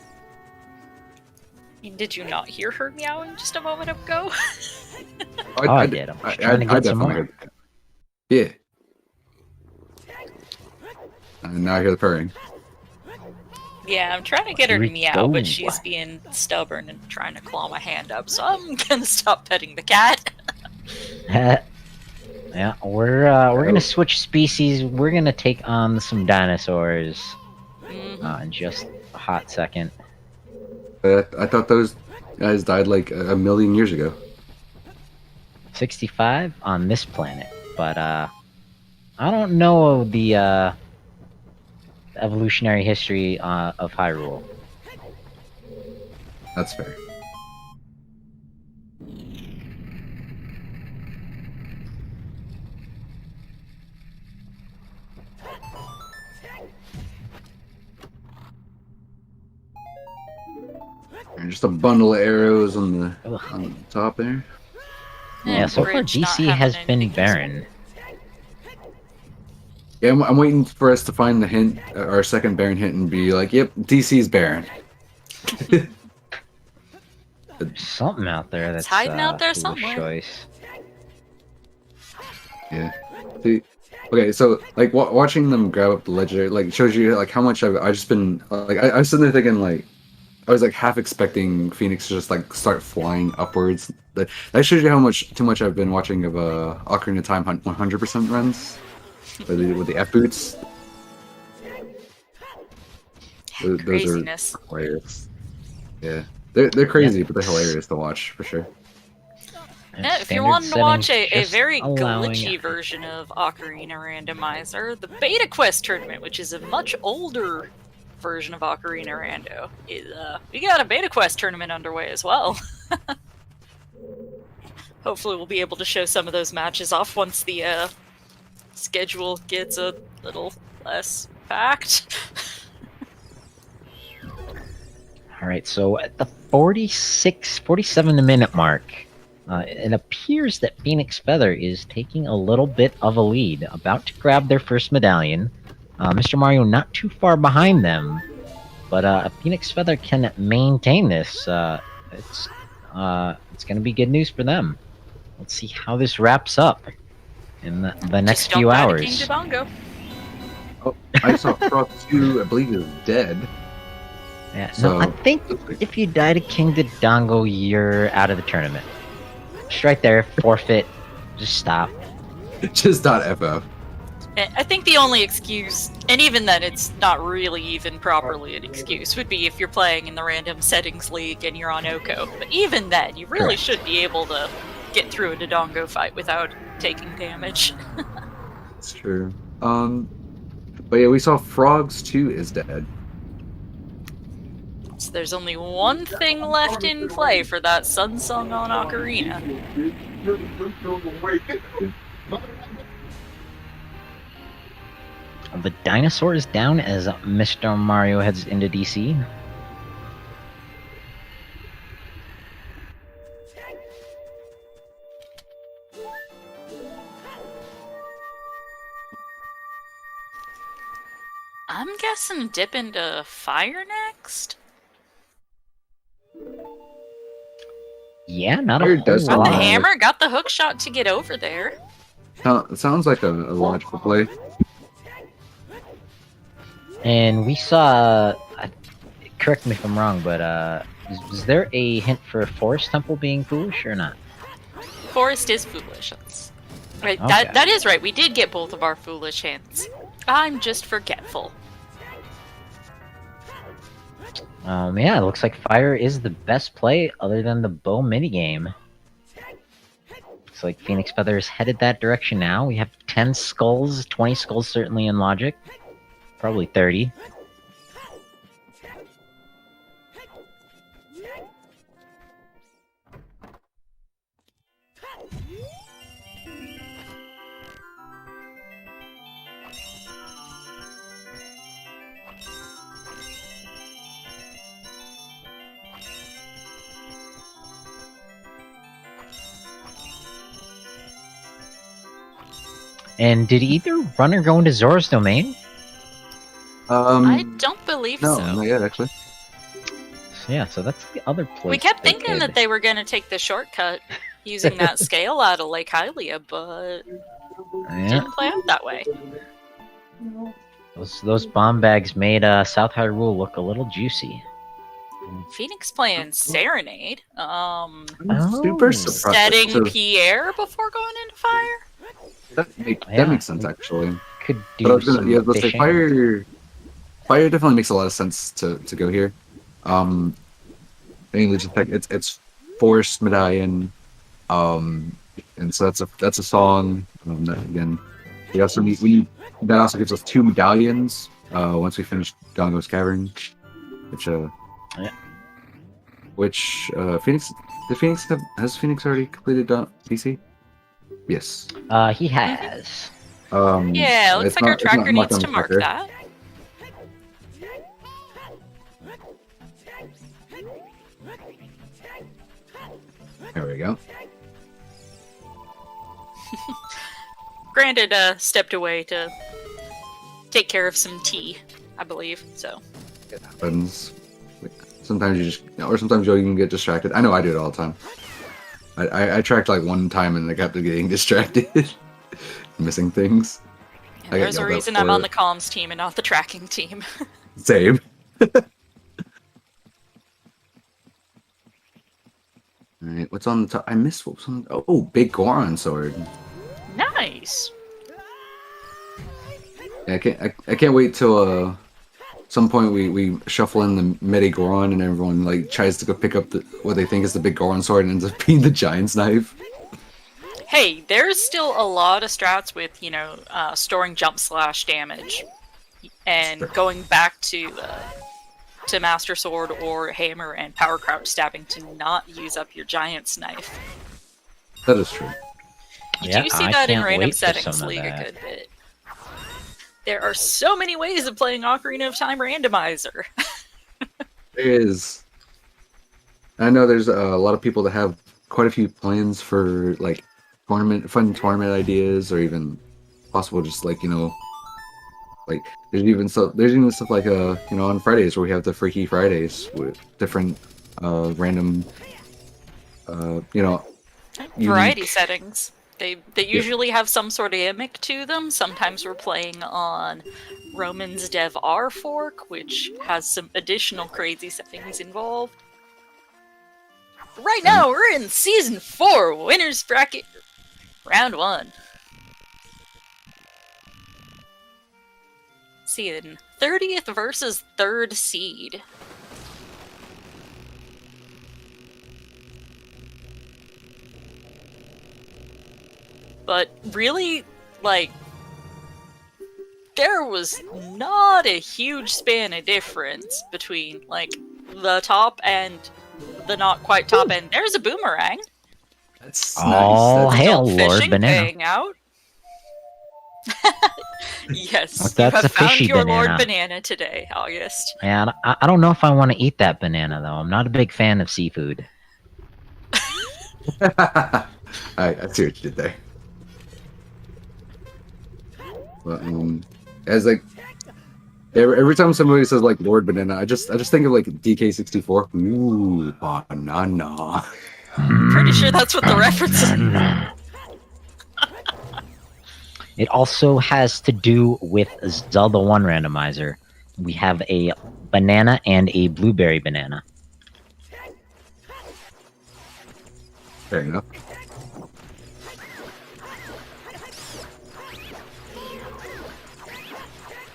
Did you not hear her meowing just a moment ago? I did. I'm just trying to get some more. Heard that. Yeah. And now I hear the purring. Yeah, I'm trying to get her to Here we meow, go. but she's being stubborn and trying to claw my hand up, so I'm gonna stop petting the cat. Yeah, we're gonna switch species. We're gonna take on some dinosaurs in just a hot second. I thought those guys died like a million years ago. 65 on this planet, but I don't know the evolutionary history of Hyrule. That's fair. And just a bundle of arrows on the top there. Yeah, so far Bridge not DC having has been anything barren. Yeah, I'm waiting for us to find the hint, our second Baron hint, and be like, "Yep, DC's Baron." There's something out there that's hiding out there foolish somewhere. choice. Yeah. See, okay, so like watching them grab up the legendary, like shows you like how much I've just been like I was sitting there thinking like I was like half expecting Phoenix to just like start flying upwards. That shows you how too much I've been watching of Ocarina of Time 100% runs with the F boots. Those Craziness. are hilarious. Yeah, they're crazy, but they're hilarious to watch for sure. Yeah, if you Standard wanted to watch settings a just very allowing glitchy it. version of Ocarina Randomizer, the Beta Quest tournament, which is a much older version of Ocarina Rando, is we got a Beta Quest tournament underway as well. Hopefully we'll be able to show some of those matches off once the schedule gets a little less packed. Alright, so at the 47 minute mark, it appears that PhoenixFeather is taking a little bit of a lead, about to grab their first medallion. Mr. Mario not too far behind them, but if PhoenixFeather can maintain this, it's going to be good news for them. Let's see how this wraps up in the next Just few don't die to hours. King Dodongo. Oh, I saw Frog 2, I believe, is dead. Yeah, So- no, I think if you die to King Dodongo, you're out of the tournament. Just right there, forfeit, just stop. Just not FF. I think the only excuse, and even then it's not really even properly an excuse, would be if you're playing in the random settings league and you're on Oko. But even then, you really Correct. should be able to get through a Dodongo fight without taking damage. It's true. But yeah, we saw Frogs 2 is dead. So there's only one thing left in play for that Sun Song on Ocarina. The dinosaur is down as Mr. Mario heads into DC. I'm guessing dip into fire next? Yeah, not a Fire whole does Got sound the lot. like- hammer, got the hook shot to get over there. It sounds like a logical play. And we saw, correct me if I'm wrong, but was there a hint for Forest Temple being foolish or not? Forest is foolish. Right, Okay. that is right. We did get both of our foolish hints. I'm just forgetful. Yeah, it looks like fire is the best play other than the bow minigame. Looks like PhoenixFeather is headed that direction now. We have 10 skulls, 20 skulls certainly in logic. Probably 30. And did either runner go into Zora's domain? I don't believe no, so. not yet actually. Yeah, so that's the other place. We kept thinking that they were going to take the shortcut using that scale out of Lake Hylia, but didn't play out that way. Those bomb bags made South Hyrule look a little juicy. Phoenix playing Serenade. Oh. Super surprised. Setting So Pierre before going into fire? that makes sense actually. Could But I do was gonna, some yeah, let's say fishing. fire definitely makes a lot of sense to go here. Mainly just like it's forest medallion, and so that's a song. That, again, we also need that also gives us 2 medallions. Once we finish Gongo's Cavern, which Yeah. Phoenix has Phoenix already completed DC? Yes. He has. Yeah, looks it's like our not- it's not tracker marked needs on to the mark tracker. that. There we go. Granted, stepped away to take care of some tea, I believe, so. It happens. Sometimes you just, or sometimes you can get distracted. I know I do it all the time. I tracked like one time and I kept getting distracted, missing things. And I got there's a yelled at reason for I'm on it. the comms team and not the tracking team. Same. Alright, what's on the top? I missed what was on. Oh, big Goron sword. Nice! Yeah, I can't wait till some point we shuffle in the Medi Goron and everyone like tries to go pick up what they think is the big Goron sword and ends up being the Giant's knife. Hey, there's still a lot of strats with, storing jump slash damage. And Sure. going back to Master Sword or Hammer and Power Crouch stabbing to not use up your Giant's knife. That is true. You Yeah, do see I that in can't random wait for settings some of league a that. good bit. There are so many ways of playing Ocarina of Time Randomizer. There is. I know there's a lot of people that have quite a few plans for like fun tournament ideas, or even possible just like like there's even stuff like on Fridays where we have the Freaky Fridays with different random Variety settings. They usually have some sort of gimmick to them. Sometimes we're playing on Roman's Dev R fork, which has some additional crazy settings involved. Right now, we're in Season 4, Winners Bracket, Round 1. Seeing 30th versus 3rd seed. But really, there was not a huge span of difference between, the top and the not quite top end. There's a boomerang. That's Oh, nice. hail, Adult Lord fishing Banana. paying out. Yes, Well, you that's have a found fishy your banana. Lord Banana today, August. Man, I don't know if I want to eat that banana though. I'm not a big fan of seafood. I see what you did there. But, as like every time somebody says like Lord Banana, I just think of like DK64. Ooh, banana. Pretty sure that's what the reference is. It also has to do with Zelda 1 randomizer. We have a banana and a blueberry banana. Fair enough.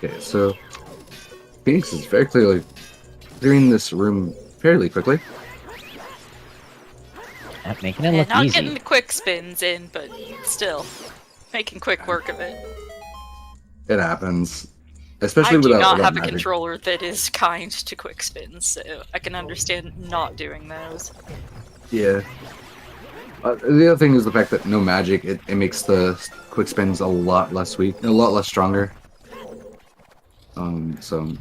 Okay, so Phoenix is very clearly clearing this room fairly quickly. Making it Yeah, look not easy. getting the quick spins in, but still making quick work of it. It happens, I especially do without, not without have a magic. controller that is kind to quick spins, so I can understand not doing those. Yeah. The other thing is the fact that no magic, it makes the quick spins a lot less weak, a lot less stronger. So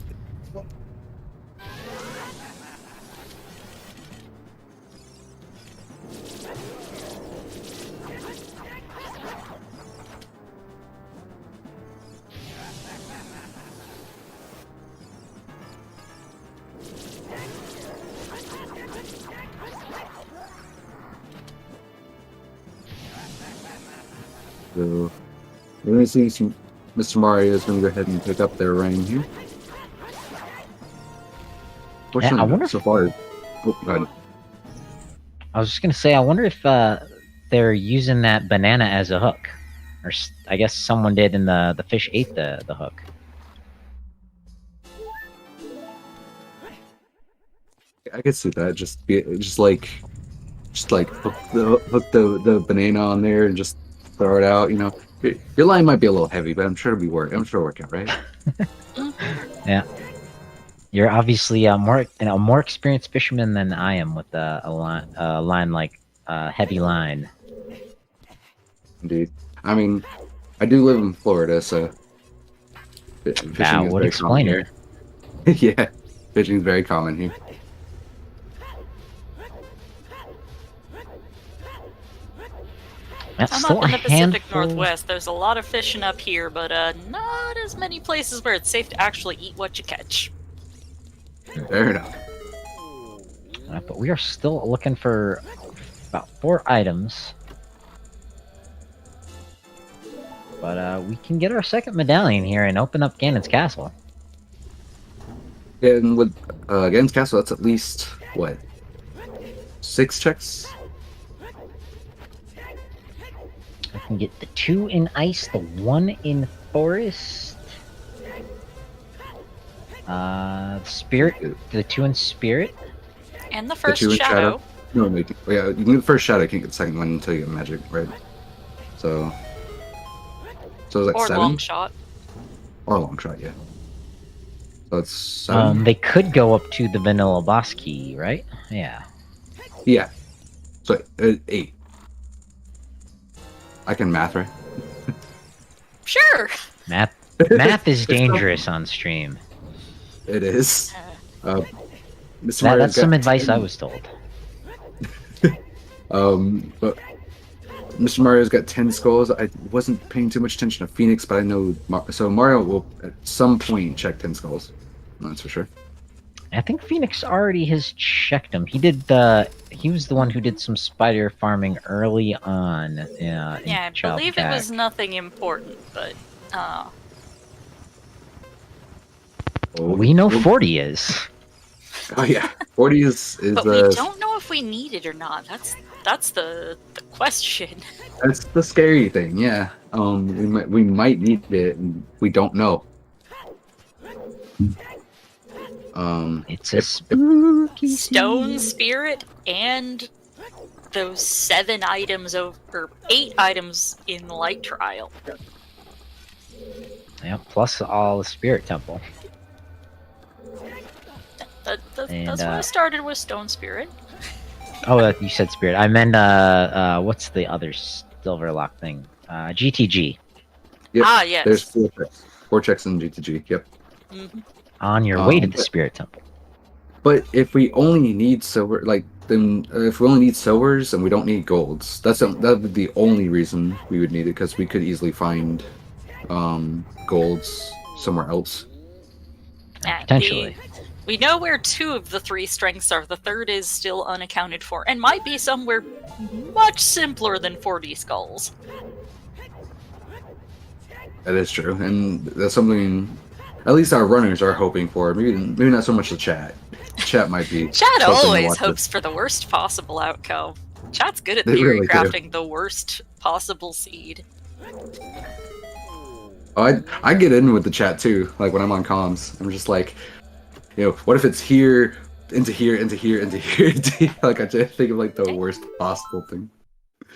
So we're going to see some. Mr. Mario is going to go ahead and pick up their reign here. Yeah, I wonder so far. Oh, go ahead. I was just gonna say, I wonder if they're using that banana as a hook, or I guess someone did, and the fish ate the hook. I could see that. Just like hook the banana on there and just throw it out. You know, your line might be a little heavy, but I'm sure it'll work out, right? Yeah. You're obviously a more experienced fisherman than I am with a line like heavy line. Indeed. I mean, I do live in Florida, so fishing That is would very explain common it. here. Yeah, fishing is very common here. That's I'm still up in a the Pacific handful. Northwest. There's a lot of fishing up here, but not as many places where it's safe to actually eat what you catch. Fair enough. But we are still looking for about 4 items. But we can get our second medallion here and open up Ganon's castle. And with Ganon's Castle, that's at least what, 6 checks? I can get the 2 in ice, the 1 in forest. Spirit, the 2 in spirit. And the first 2 in shadow. No, yeah, you can get the first shadow. You can't get the second one until you get magic, right? So it's like Or 7? long shot. Or long shot, yeah. So it's 7. They could go up to the vanilla boss key, right? Yeah. Yeah. So 8. I can math, right? Sure. Math is dangerous on stream. It is. Mr. Mario's That's some got advice 10. I was told. But Mr. Mario's got 10 skulls. I wasn't paying too much attention to Phoenix, but I know so Mario will at some point check 10 skulls. That's for sure. I think Phoenix already has checked him. He was the one who did some spider farming early on. Yeah, I Child believe Attack. it was nothing important, but We know 40 is. Oh yeah, 40 is but we don't know if we need it or not. That's the question. That's the scary thing. Yeah, we might need it, and we don't know. It's a spooky Stone Spirit and those 7 items or 8 items in the Light Trial. Yeah, plus all the Spirit Temple. That's why I started with Stone Spirit. Oh, you said Spirit. I meant, what's the other silver lock thing? GTG. Yep. Ah, yes. There's 4 checks. 4 checks in GTG. Yep. Mm-hmm. On your way to the Spirit Temple. But if we only need silver, if we only need silvers and we don't need golds, that would be the only reason we would need it, because we could easily find golds somewhere else. Potentially. We know where 2 of the 3 strengths are. The third is still unaccounted for, and might be somewhere much simpler than 40 skulls. That is true, and that's something at least our runners are hoping for. Maybe not so much the chat. Chat might be. Chat something to always watch hopes with. for the worst possible outcome. Chat's good at They theory really do. crafting the worst possible seed. Oh, I get in with the chat too. Like when I'm on comms, I'm just like, what if it's here, into here, into here, into here, into here? Like I just think of like the worst possible thing.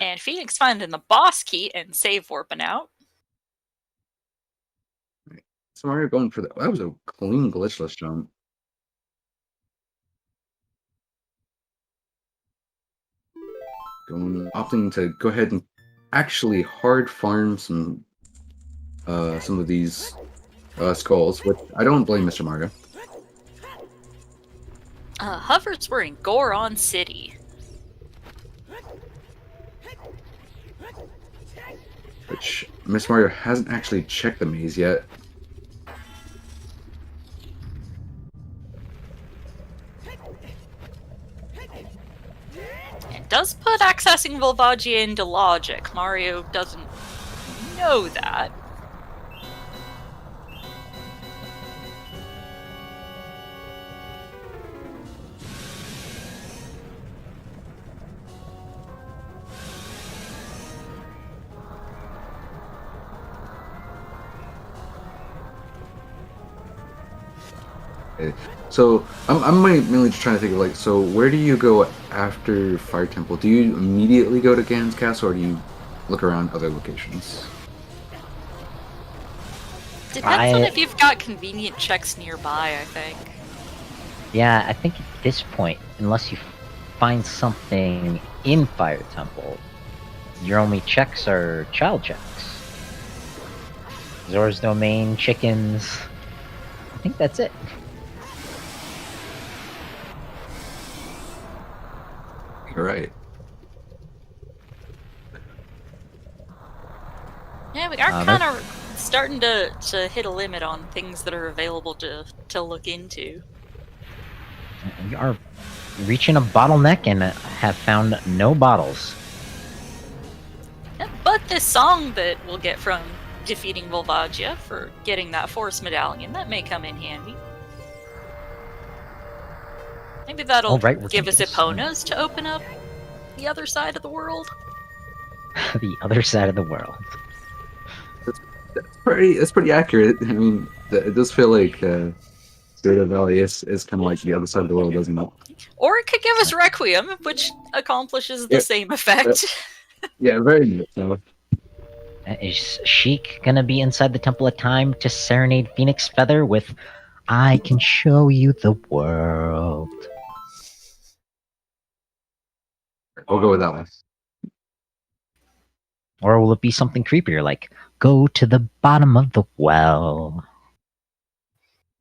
And Phoenix finding the boss key and save warping out. So Mario going for that. That was a clean glitchless jump. Opting to go ahead and actually hard farm some of these skulls, which I don't blame Mr. Mario. Hovers were in Goron City. Which Mr. Mario hasn't actually checked the maze yet. It does put accessing Volvagia into logic. Mario doesn't know that. So I'm mainly just trying to think of like, so where do you go after Fire Temple? Do you immediately go to Ganon's Castle, or do you look around other locations? Depends on if you've got convenient checks nearby, I think. Yeah, I think at this point, unless you find something in Fire Temple, your only checks are child checks. Zora's Domain, chickens. I think that's it. You're right. Yeah, we are kind of starting to hit a limit on things that are available to look into. We are reaching a bottleneck and have found no bottles. Yeah, but this song that we'll get from defeating Volvagia for getting that Force Medallion, that may come in handy. Maybe that'll give us Eponas to open up the other side of the world. The other side of the world. That's pretty accurate. I mean, it does feel like Zelda Valley is kind of like the other side of the world, doesn't it? Or it could give us Requiem, which accomplishes the same effect. Yeah, very good. So. Is Sheik gonna be inside the Temple of Time to serenade PhoenixFeather with "I can show you the world"? We'll go with that one. Or will it be something creepier like "Go to the bottom of the well"?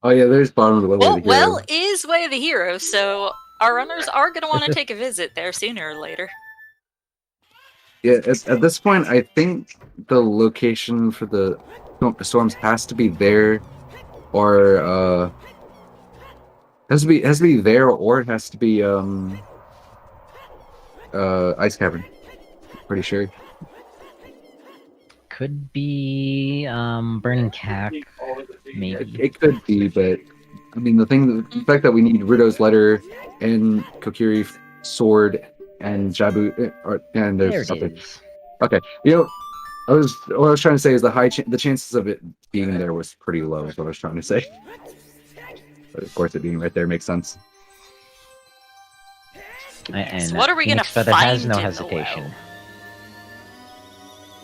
Oh yeah, there's bottom of the well. Well, well is Way of the Hero, so our runners are going to want to take a visit there sooner or later. Yeah, at this point, I think the location for the storms has to be there, or has to be there, or it has to be Ice Cavern. Pretty sure. Could be Burning Cack, maybe. It could be, but I mean the fact that we need Rudo's letter and Kokiri's sword and Jabu, and there's something. Okay, you know, what I was trying to say is the chances of it being there was pretty low. Is what I was trying to say. But of course, it being right there makes sense. And so what are we going to find? Has no hesitation.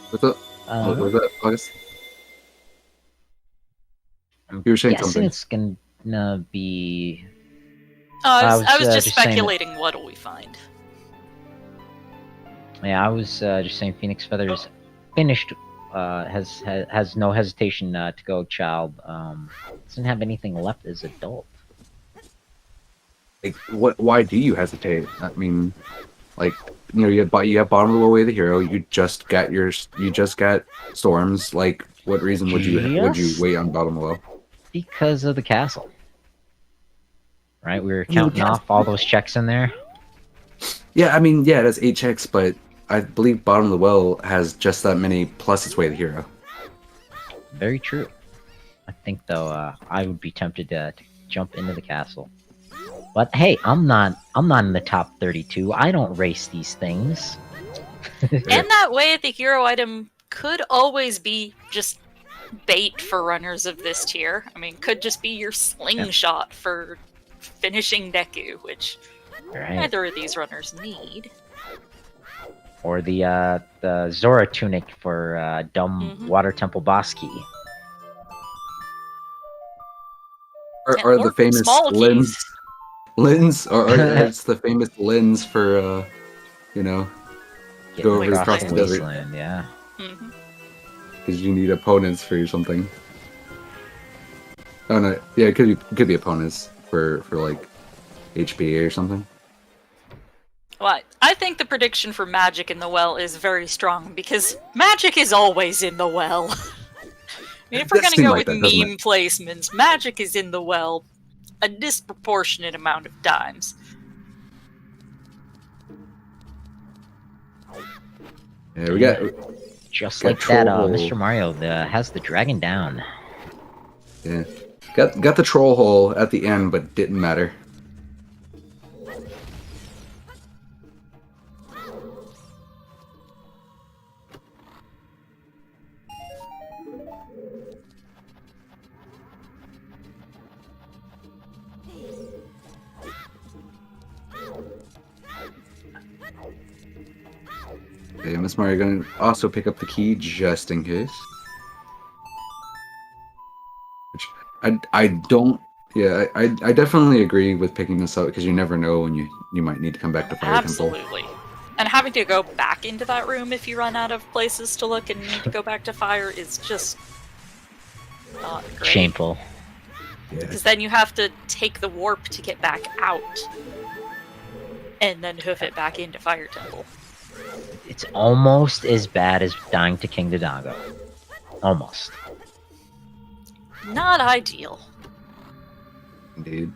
What's up? What was that, August? You were saying something. It's gonna be. I was just speculating. What will we find? Yeah, I was just saying PhoenixFeather's finished. Has no hesitation to go child. Doesn't have anything left as adult. Like, why do you hesitate? I mean, like, you know, you have bottom of the way of the hero. You just got storms. Like, what reason would you wait on bottom low? Because of the castle, right? We were counting off all those checks in there. Yeah, I mean, yeah, that's 8 checks, but I believe bottom of the well has just that many plus its way of the hero. Very true. I think though, I would be tempted to jump into the castle. But hey, I'm not in the top 32. I don't race these things. And that way at the hero item could always be just bait for runners of this tier. I mean, could just be your slingshot for finishing Deku, which neither of these runners need. Or the Zora tunic for dumb Water Temple boss key. Or the famous lens, or it's the famous lens for, you know, go over across the desert. Yeah. Because you need opponents for something. Oh no, yeah, it could be opponents for like HP or something. Well, I think the prediction for magic in the well is very strong because magic is always in the well. I mean, if we're gonna go with meme placements, magic is in the well a disproportionate amount of times. Yeah, we got Just Got like that, troll. Mr. Mario has the dragon down. Yeah. Got the troll hole at the end, but didn't matter. Okay, Miss Mario gonna also pick up the key just in case. Which I don't. Yeah, I definitely agree with picking this up because you never know when you might need to come back to Fire Temple. Absolutely. And having to go back into that room if you run out of places to look and need to go back to Fire is just not great. Shameful. Yeah. Because then you have to take the warp to get back out. And then hoof it back into Fire Temple. It's almost as bad as dying to King Dodongo. Almost. Not ideal. Indeed.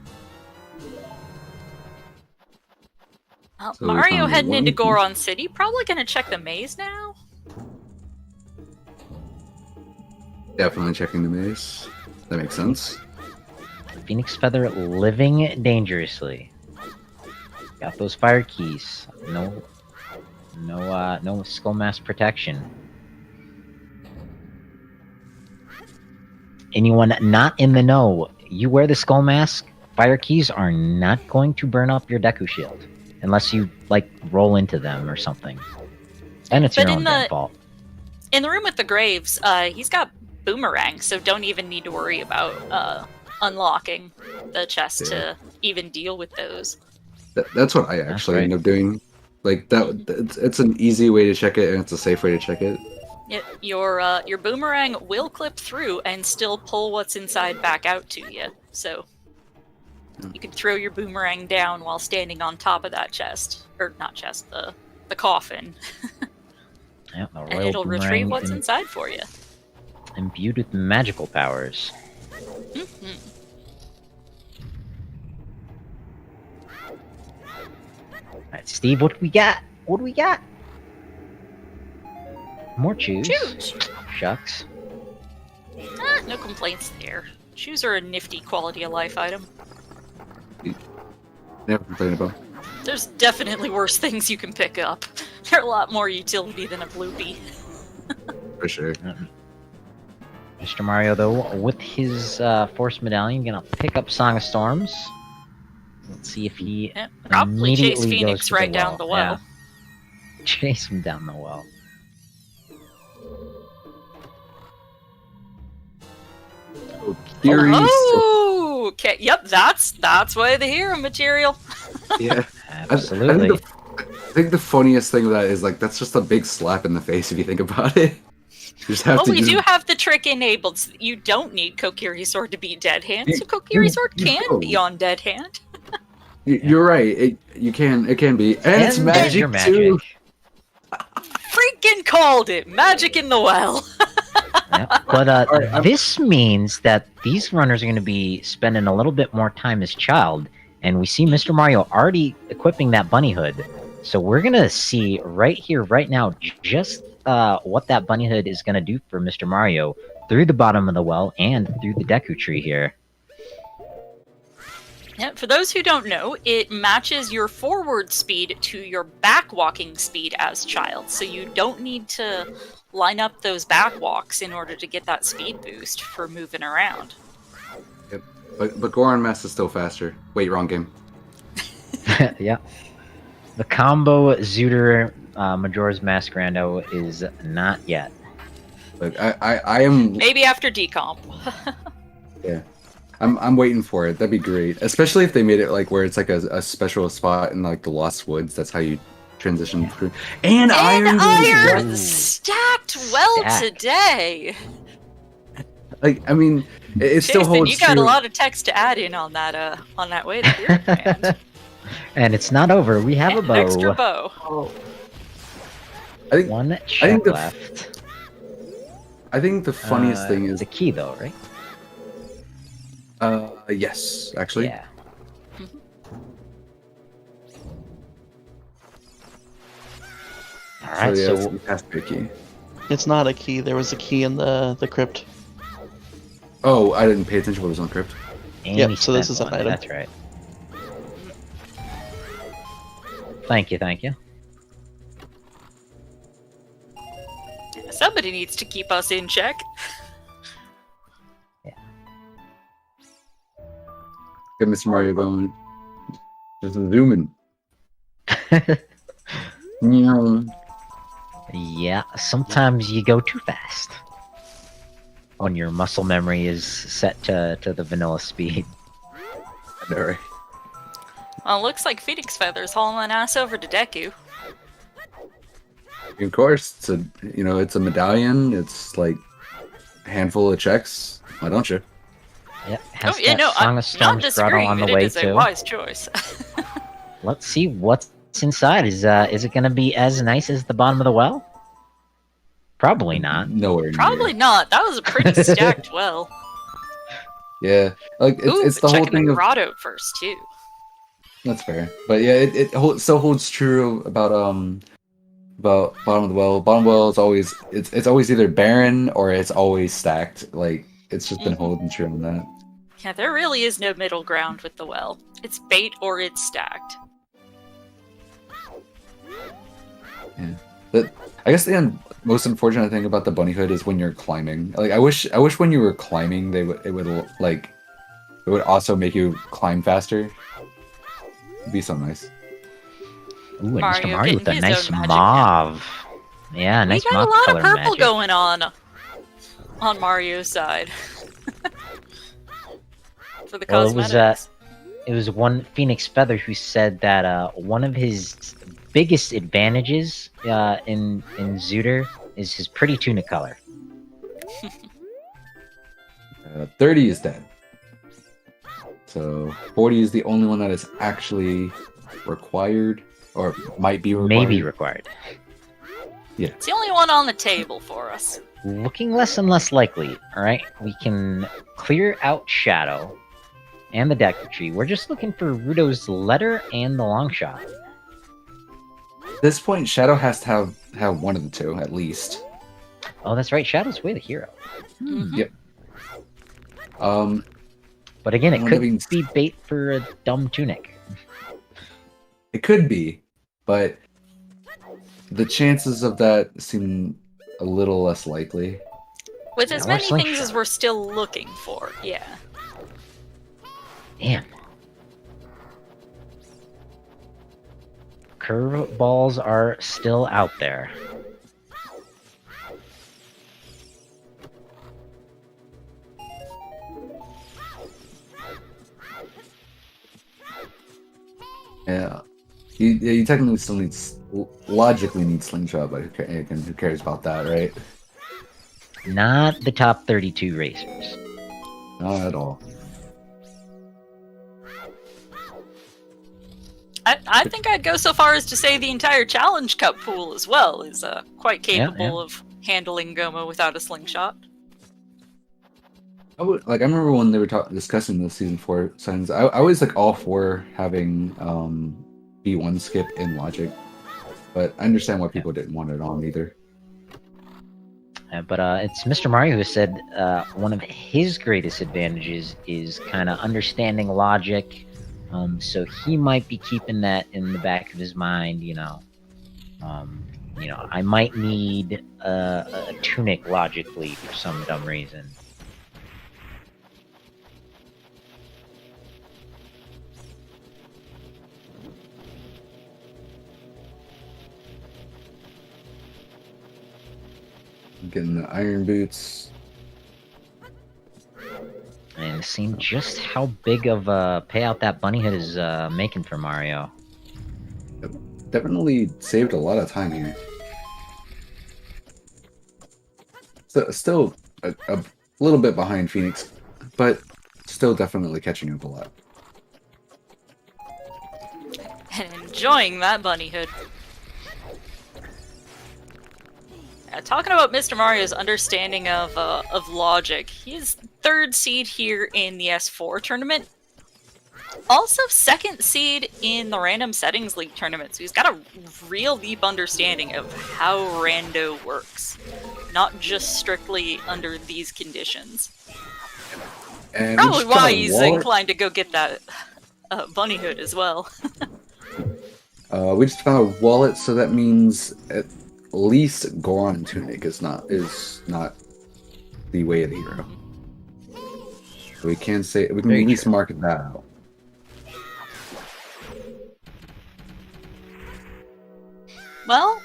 Well, So we Mario found heading one into key. Goron City, probably gonna check the maze now? Definitely checking the maze. That makes sense. PhoenixFeather living dangerously. Got those fire keys. No skull mask protection. Anyone not in the know, you wear the skull mask, fire keys are not going to burn up your Deku shield. Unless you, like, roll into them or something. Then it's But your in own the- damn fault. In the room with the graves, he's got boomerang, so don't even need to worry about unlocking the chest to even deal with those. That's what I actually right. end up doing. Like it's an easy way to check it, and it's a safe way to check it. Your boomerang will clip through and still pull what's inside back out to you. So you can throw your boomerang down while standing on top of that chest, or not chest, the coffin, Yeah, the and royal it'll boomerang retrieve what's inside for you. imbued with magical powers. Mhm. Alright, Steve, what do we got? What do we got? More shoes. Shoes. Shucks. No complaints there. Shoes are a nifty quality of life item. Never complain about. There's definitely worse things you can pick up. They're a lot more utility than a bloopy. For sure. Mr. Mario, though, with his Force Medallion, gonna pick up Song of Storms. Let's see if he Yeah, probably chase immediately Phoenix goes to right down the well. Yeah. Chase him down the well. Theory. Oh, okay. Yep, that's why the hero material. Yeah. Absolutely. I think the funniest thing of that is like that's just a big slap in the face if you think about it. You just have Well, to we use- do have the trick enabled. So you don't need Kokiri Sword to beat Dead Hand, so Kokiri you- Sword you can don't. be on Dead Hand. You're right. It can be, and it's there's your magic too. Freaking called it! Magic in the well. Yeah. But Alright, this means that these runners are going to be spending a little bit more time as Child, and we see Mr. Mario already equipping that bunny hood. So we're going to see right here, right now, just what that bunny hood is going to do for Mr. Mario through the bottom of the well and through the Deku tree here. Yeah, for those who don't know, it matches your forward speed to your back walking speed as Child, so you don't need to line up those back walks in order to get that speed boost for moving around. Yep. But Goron Mass is still faster. Wait, wrong game. Yeah. The combo Zooter Majora's Mask Rando is not yet. But I am. Maybe after decomp. Yeah. I'm waiting for it. That'd be great, especially if they made it like where it's like a special spot in like the Lost Woods. That's how you transition through. And iron. iron stacked well Stacked. today. Like I mean, it still Jason, holds you got true. a lot of text to add in on that way to Beard Command. And it's not over. We have a An bow. extra bow. I think One think check the- left. I think the funniest thing is the key, though, right? yes, actually. Yeah. All right, yeah, so it's past the key. It's not a key. There was a key in the crypt. Oh, I didn't pay attention what was on crypt. And Yep, he so this spent is an one, item. That's right. Thank you, thank you. Somebody needs to keep us in check. Get Mr. Mario going. Just zooming. Meow. Yeah, sometimes you go too fast. When your muscle memory is set to the vanilla speed. I know, right? Well, looks like PhoenixFeather's hauling ass over to Deku. Of course, it's a medallion. It's like a handful of checks. Why don't you? Yep, has Oh, yeah, that no, Song I'm of not Storms grotto disagreeing on the that way it is a too. wise choice. Let's see what's inside. Is it gonna be as nice as the bottom of the well? Probably not. Nowhere near. Probably not. That was a pretty stacked well. Yeah, like it's Ooh, the whole checking thing the of. grotto first, too. That's fair, but yeah, it still holds true about bottom of the well. Bottom well is always it's always either barren or it's always stacked. Like it's just been holding true on that. Yeah, there really is no middle ground with the well. It's bait or it's stacked. Yeah, but I guess the most unfortunate thing about the bunny hood is when you're climbing. Like I wish when you were climbing, it would also make you climb faster. It'd be so nice. Ooh, and Mario Mr. Mario with a getting his nice own magic mauve. Yeah, nice We got mauve a lot color of purple magic. going on Mario's side. For the Well, cosmetics. it was one PhoenixFeather who said that one of his biggest advantages in Zooter is his pretty tunic color. 30 is dead. So 40 is the only one that is actually required, or might be required. Maybe required. It's the only one on the table for us. Looking less and less likely. All right, we can clear out Shadow and the Deku Tree. We're just looking for Rudo's letter and the long shot. At this point, Shadow has to have one of the two at least. Oh, that's right. Shadow's way the hero. Yep. But again, it One could of these- be bait for a dumb tunic. It could be, but the chances of that seem a little less likely. With as Yeah, or many things slingshot. as we're still looking for, yeah. Damn. Curveballs are still out there. Yeah. You technically still logically need slingshot, but who cares about that, right? Not the top 32 racers. Not at all. I think I'd go so far as to say the entire Challenge Cup pool as well is quite capable of handling Goma without a slingshot. I remember when they were discussing the season 4 settings. I was like all for having B1 skip in logic, but I understand why people didn't want it on either. But it's Mr. Mario who said one of his greatest advantages is kind of understanding logic. So he might be keeping that in the back of his mind, I might need a tunic logically for some dumb reason. Getting the iron boots. And seeing just how big of a payout that bunny hood is making for Mario. Definitely saved a lot of time here. So, still a little bit behind Phoenix, but still definitely catching up a lot. And enjoying that bunny hood. Talking about Mr. Mario's understanding of logic, he's 3rd seed here in the S4 tournament. Also 2nd seed in the Random Settings League tournament, so he's got a real deep understanding of how rando works. not just strictly under these conditions. And we Probably just why found a he's wallet. inclined to go get that bunny hood as well. We just found a wallet, so that means at least Goron Tunic is not the way of the hero. So we can say we can Very at least true. mark that out. Well,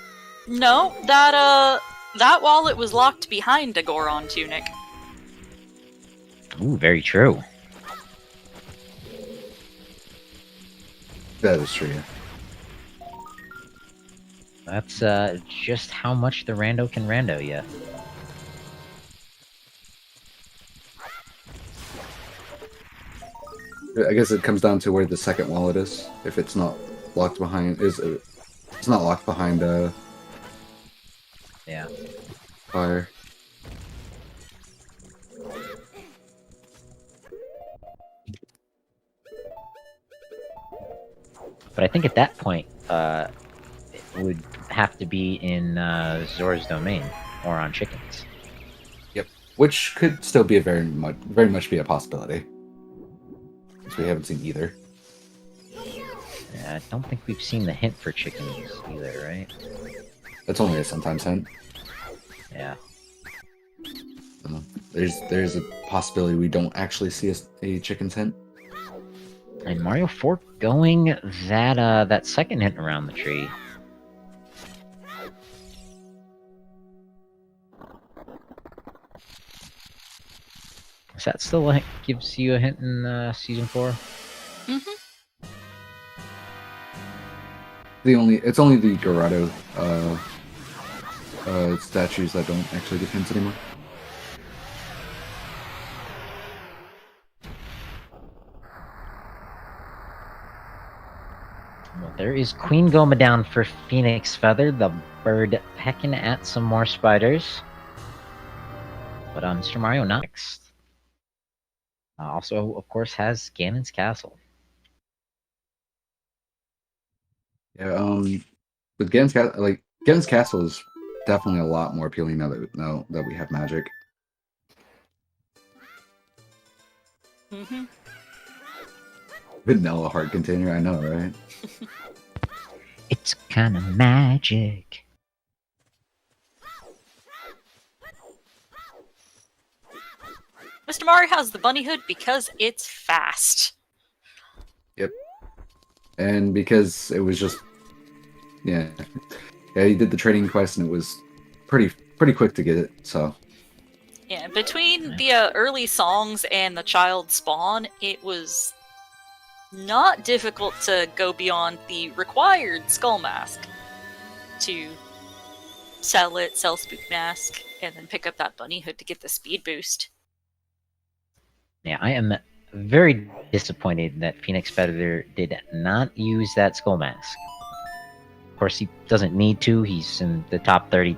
no, that wallet was locked behind a Goron tunic. Ooh, very true. That is true. That's just how much the rando can rando you. I guess it comes down to where the second wallet is. If it's not locked behind, it's not locked behind Yeah. fire. But I think at that point, it would have to be in Zora's domain or on chickens. Which could still be a very much be a possibility. Since we haven't seen either. Yeah, I don't think we've seen the hint for chickens either, right? That's only a sometimes hint. Yeah. There's a possibility we don't actually see a chicken's hint. And Mario foregoing that second hint around the tree. Is that still gives you a hint in season 4? Mm-hmm. It's only the Dorado statues that don't actually give hints anymore. Well, there is Queen Goma down for PhoenixFeather, the bird pecking at some more spiders. But Mr. Mario not next. Also, of course, has Ganon's castle. Yeah, with Gen's castle is definitely a lot more appealing now that we have magic. Mm-hmm. Vanilla heart container, I know, right? It's kind of magic. Mr. Mario has the bunny hood because it's fast. Yep. And because it was just, yeah, he did the trading quest and it was pretty quick to get it. So Yeah, between the early songs and the child spawn, it was not difficult to go beyond the required skull mask to sell Spook Mask, and then pick up that bunny hood to get the speed boost. Yeah, I am very disappointed that PhoenixFeather did not use that skull mask. Of course, he doesn't need to. He's in the top 30,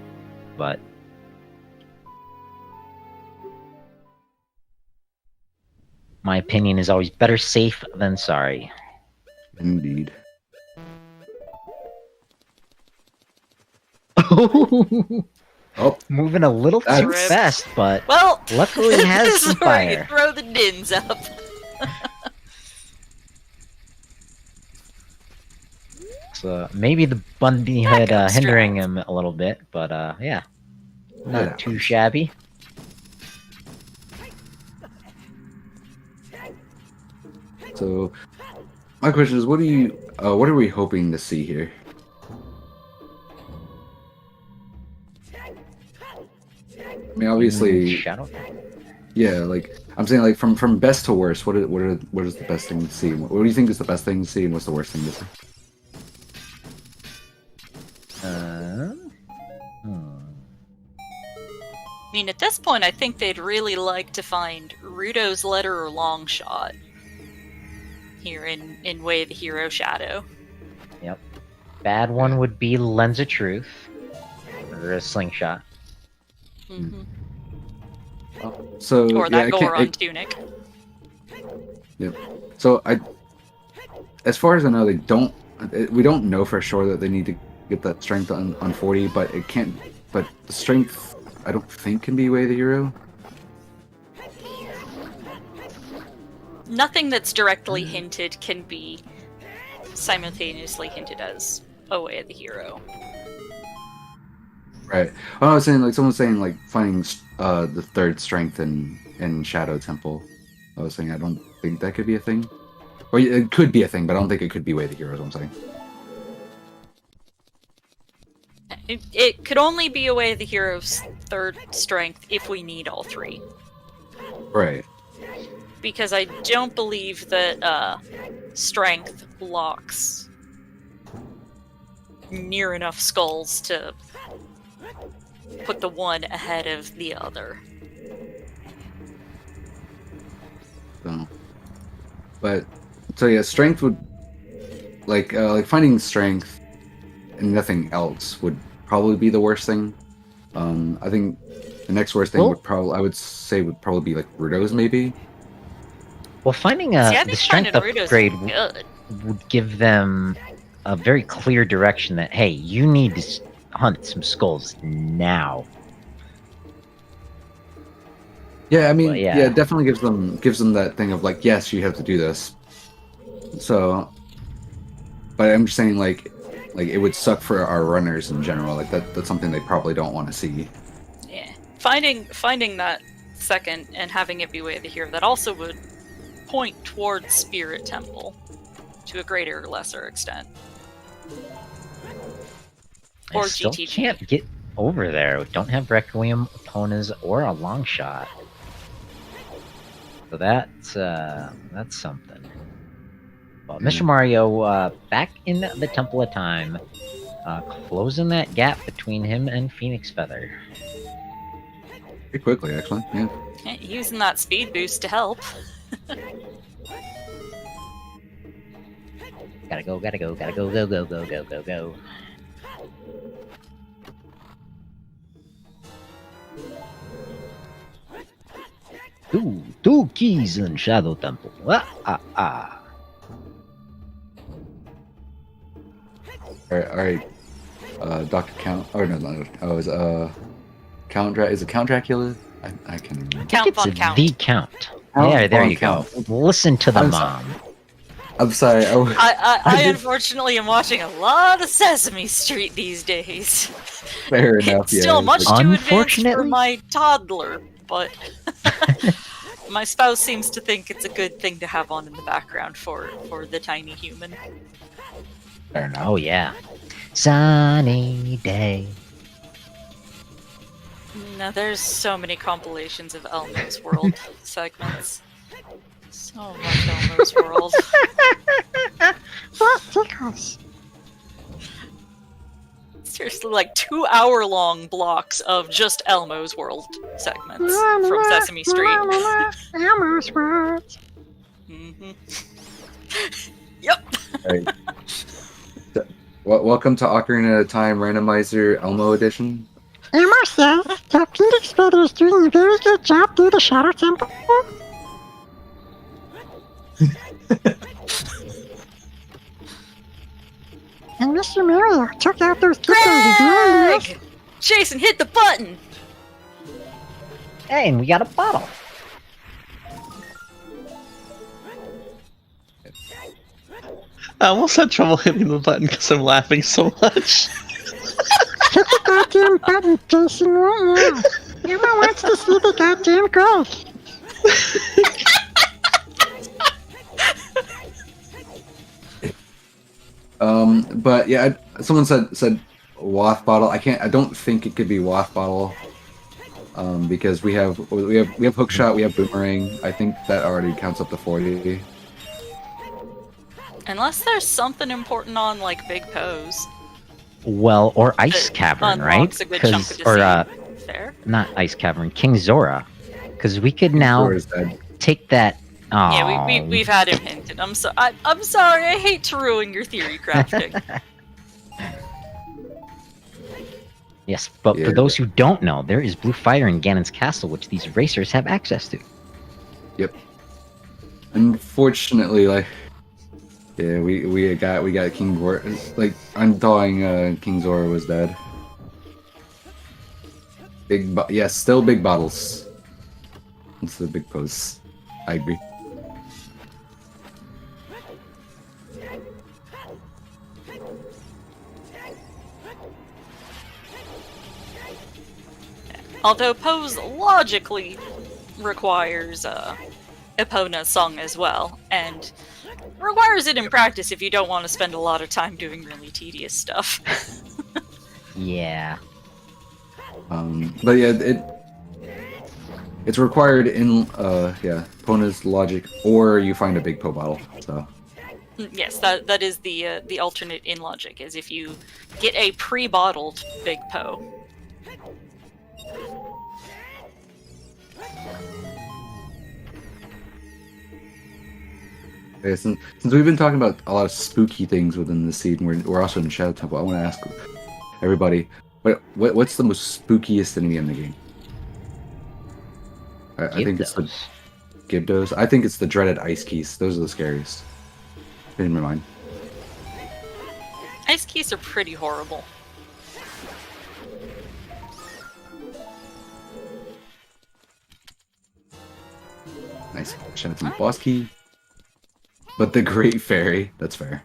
but my opinion is always better safe than sorry. indeed. Oh, Moving a little too That's- fast, but Well, luckily it has this some is where you fire. throw the dins up. So maybe the bunny hood comes hindering Strats. him a little bit, but yeah, Yeah. not too shabby. So my question is, what are we hoping to see here? I mean, obviously, Shadow. yeah. Like I'm saying, like from best to worst, what is the best thing to see? What do you think is the best thing to see, and what's the worst thing to see? I mean, at this point, I think they'd really like to find Rudo's letter or long shot here in Way of the Hero Shadow. Yep. Bad one would be Lens of Truth or a slingshot. Mm-hmm. So Or that yeah, Goron tunic. So as far as I know, we don't know for sure that they need to get that strength on 40, but it can't. But the strength, I don't think can be Way of the Hero. Nothing that's directly hinted can be simultaneously hinted as a Way of the Hero. Right. Well, I was saying, like, someone's saying, like, finding the third strength in Shadow Temple. I was saying I don't think that could be a thing. Or it could be a thing, but I don't think it could be Way of the Hero, is what I'm saying. It could only be a Way of the Hero's third strength if we need all three. Right. Because I don't believe that strength blocks near enough skulls to put the one ahead of the other. So yeah, strength would like finding strength and nothing else would probably be the worst thing. I think the next worst thing would probably be like Rudo's maybe. Well, finding the strength upgrade would give them a very clear direction that, hey, you need to hunt some skulls now. Yeah, I mean, yeah, it definitely gives them that thing of like, yes, you have to do this. So, but I'm just saying, like it would suck for our runners in general. Like that's something they probably don't want to see. Yeah, finding that second and having it be Way of the Hero, that also would point towards Spirit Temple to a greater or lesser extent. Or I still GTG. can't get over there. Don't have Requiem, Oponas, or a long shot. So that's something. Well, Mr. Mario, back in the Temple of Time, closing that gap between him and PhoenixFeather. Pretty quickly, actually. Yeah. Using that speed boost to help. Gotta go, go. Two keys in Shadow Temple. Alright. Dr. Count. Oh, no. Oh, is Count is it Count Dracula? I can't remember. Count Von Count. The Count. There you go. Listen to the mom. I'm sorry. I unfortunately am watching a lot of Sesame Street these days. Fair enough. Yeah. Still much too advanced for my toddler, but my spouse seems to think it's a good thing to have on in the background for the tiny human. Fair enough. Oh yeah. Sunny day. No, there's so many compilations of Elmo's World segments. So much Elmo's World. Seriously, like 2-hour-long blocks of just Elmo's World segments from Sesame Street. Elmo's World. Yep. Right. Welcome to Ocarina of Time Randomizer Elmo Edition. Elmo says that PhoenixFeather is doing a very good job through the Shadow Temple. And Mr. Mario took out those kittens. Greg! Jason, hit the button! Hey, and we got a bottle. I almost had trouble hitting the button because I'm laughing so much. Hit the goddamn button, Jason, right now. Everyone wants to see the goddamn Greg. But yeah, someone said Wath bottle. I don't think it could be Wath bottle. Because we have hookshot, we have boomerang. I think that already counts up to 40. Unless there's something important on, like, Big Pose. Well, or Ice Cavern, right? Unlocks a good chunk of deceit. Fair? Not Ice Cavern, King Zora. Because we could now take that. Oh. Yeah, we've had him hinted. I'm sorry. I hate to ruin your theory crafting. Yes, but for those who don't know, there is blue fire in Ganon's castle, which these racers have access to. Yep. Unfortunately, like, yeah, we got King Zora. Like, I'm thought King Zora was dead. Yes, still big bottles. It's the big pose. I agree. Although pose logically requires Epona's song as well, and requires it in practice if you don't want to spend a lot of time doing really tedious stuff. Yeah. But yeah, it's required in Pona's logic, or you find a big po bottle. So Yes, that is the alternate in logic, is if you get a pre-bottled Big Po. okay, since we've been talking about a lot of spooky things within the scene, we're also in Shadow Temple. I want to ask everybody, what's the most spookiest enemy in the game? I think it's the Gibdos. I think it's the dreaded ice keys. Those are the scariest. In my mind. Ice keys are pretty horrible. Nice. Shout out to the boss key. But the Great Fairy, that's fair.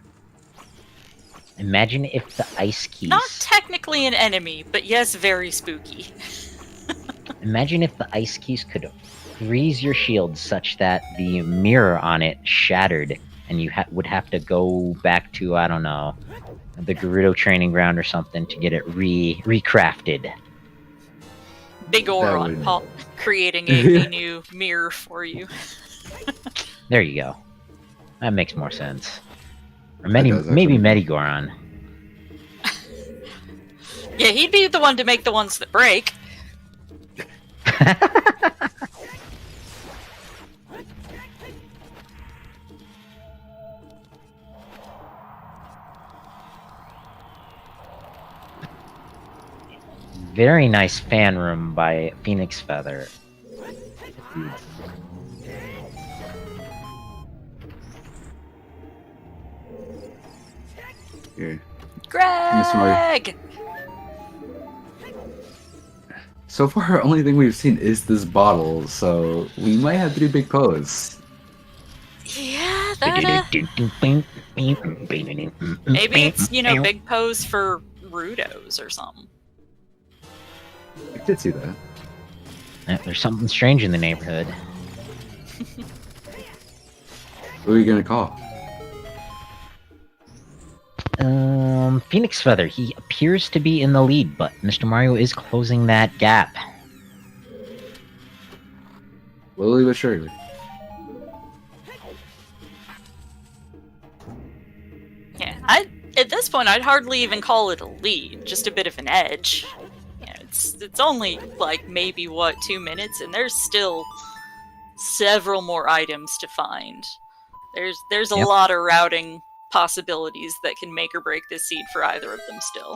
Imagine if the ice keys... Not technically an enemy, but yes, very spooky. Imagine if the ice keys could freeze your shield such that the mirror on it shattered, and you would have to go back to, I don't know, the Gerudo training ground or something to get it recrafted. Big Oron creating a new mirror for you. There you go. That makes more sense. Or maybe Medigoron. Yeah, he'd be the one to make the ones that break. Very nice fan room by PhoenixFeather. Here. Greg! So far, only thing we've seen is this bottle, so we might have to do big pose. Yeah, that maybe it's, big pose for Rudos or something. I did see that. There's something strange in the neighborhood. Who are you gonna call? PhoenixFeather. He appears to be in the lead, but Mr. Mario is closing that gap. Slowly but surely. Yeah, at this point, I'd hardly even call it a lead, just a bit of an edge. It's only like maybe 2 minutes, and there's still several more items to find. There's a lot of routing possibilities that can make or break this seed for either of them still.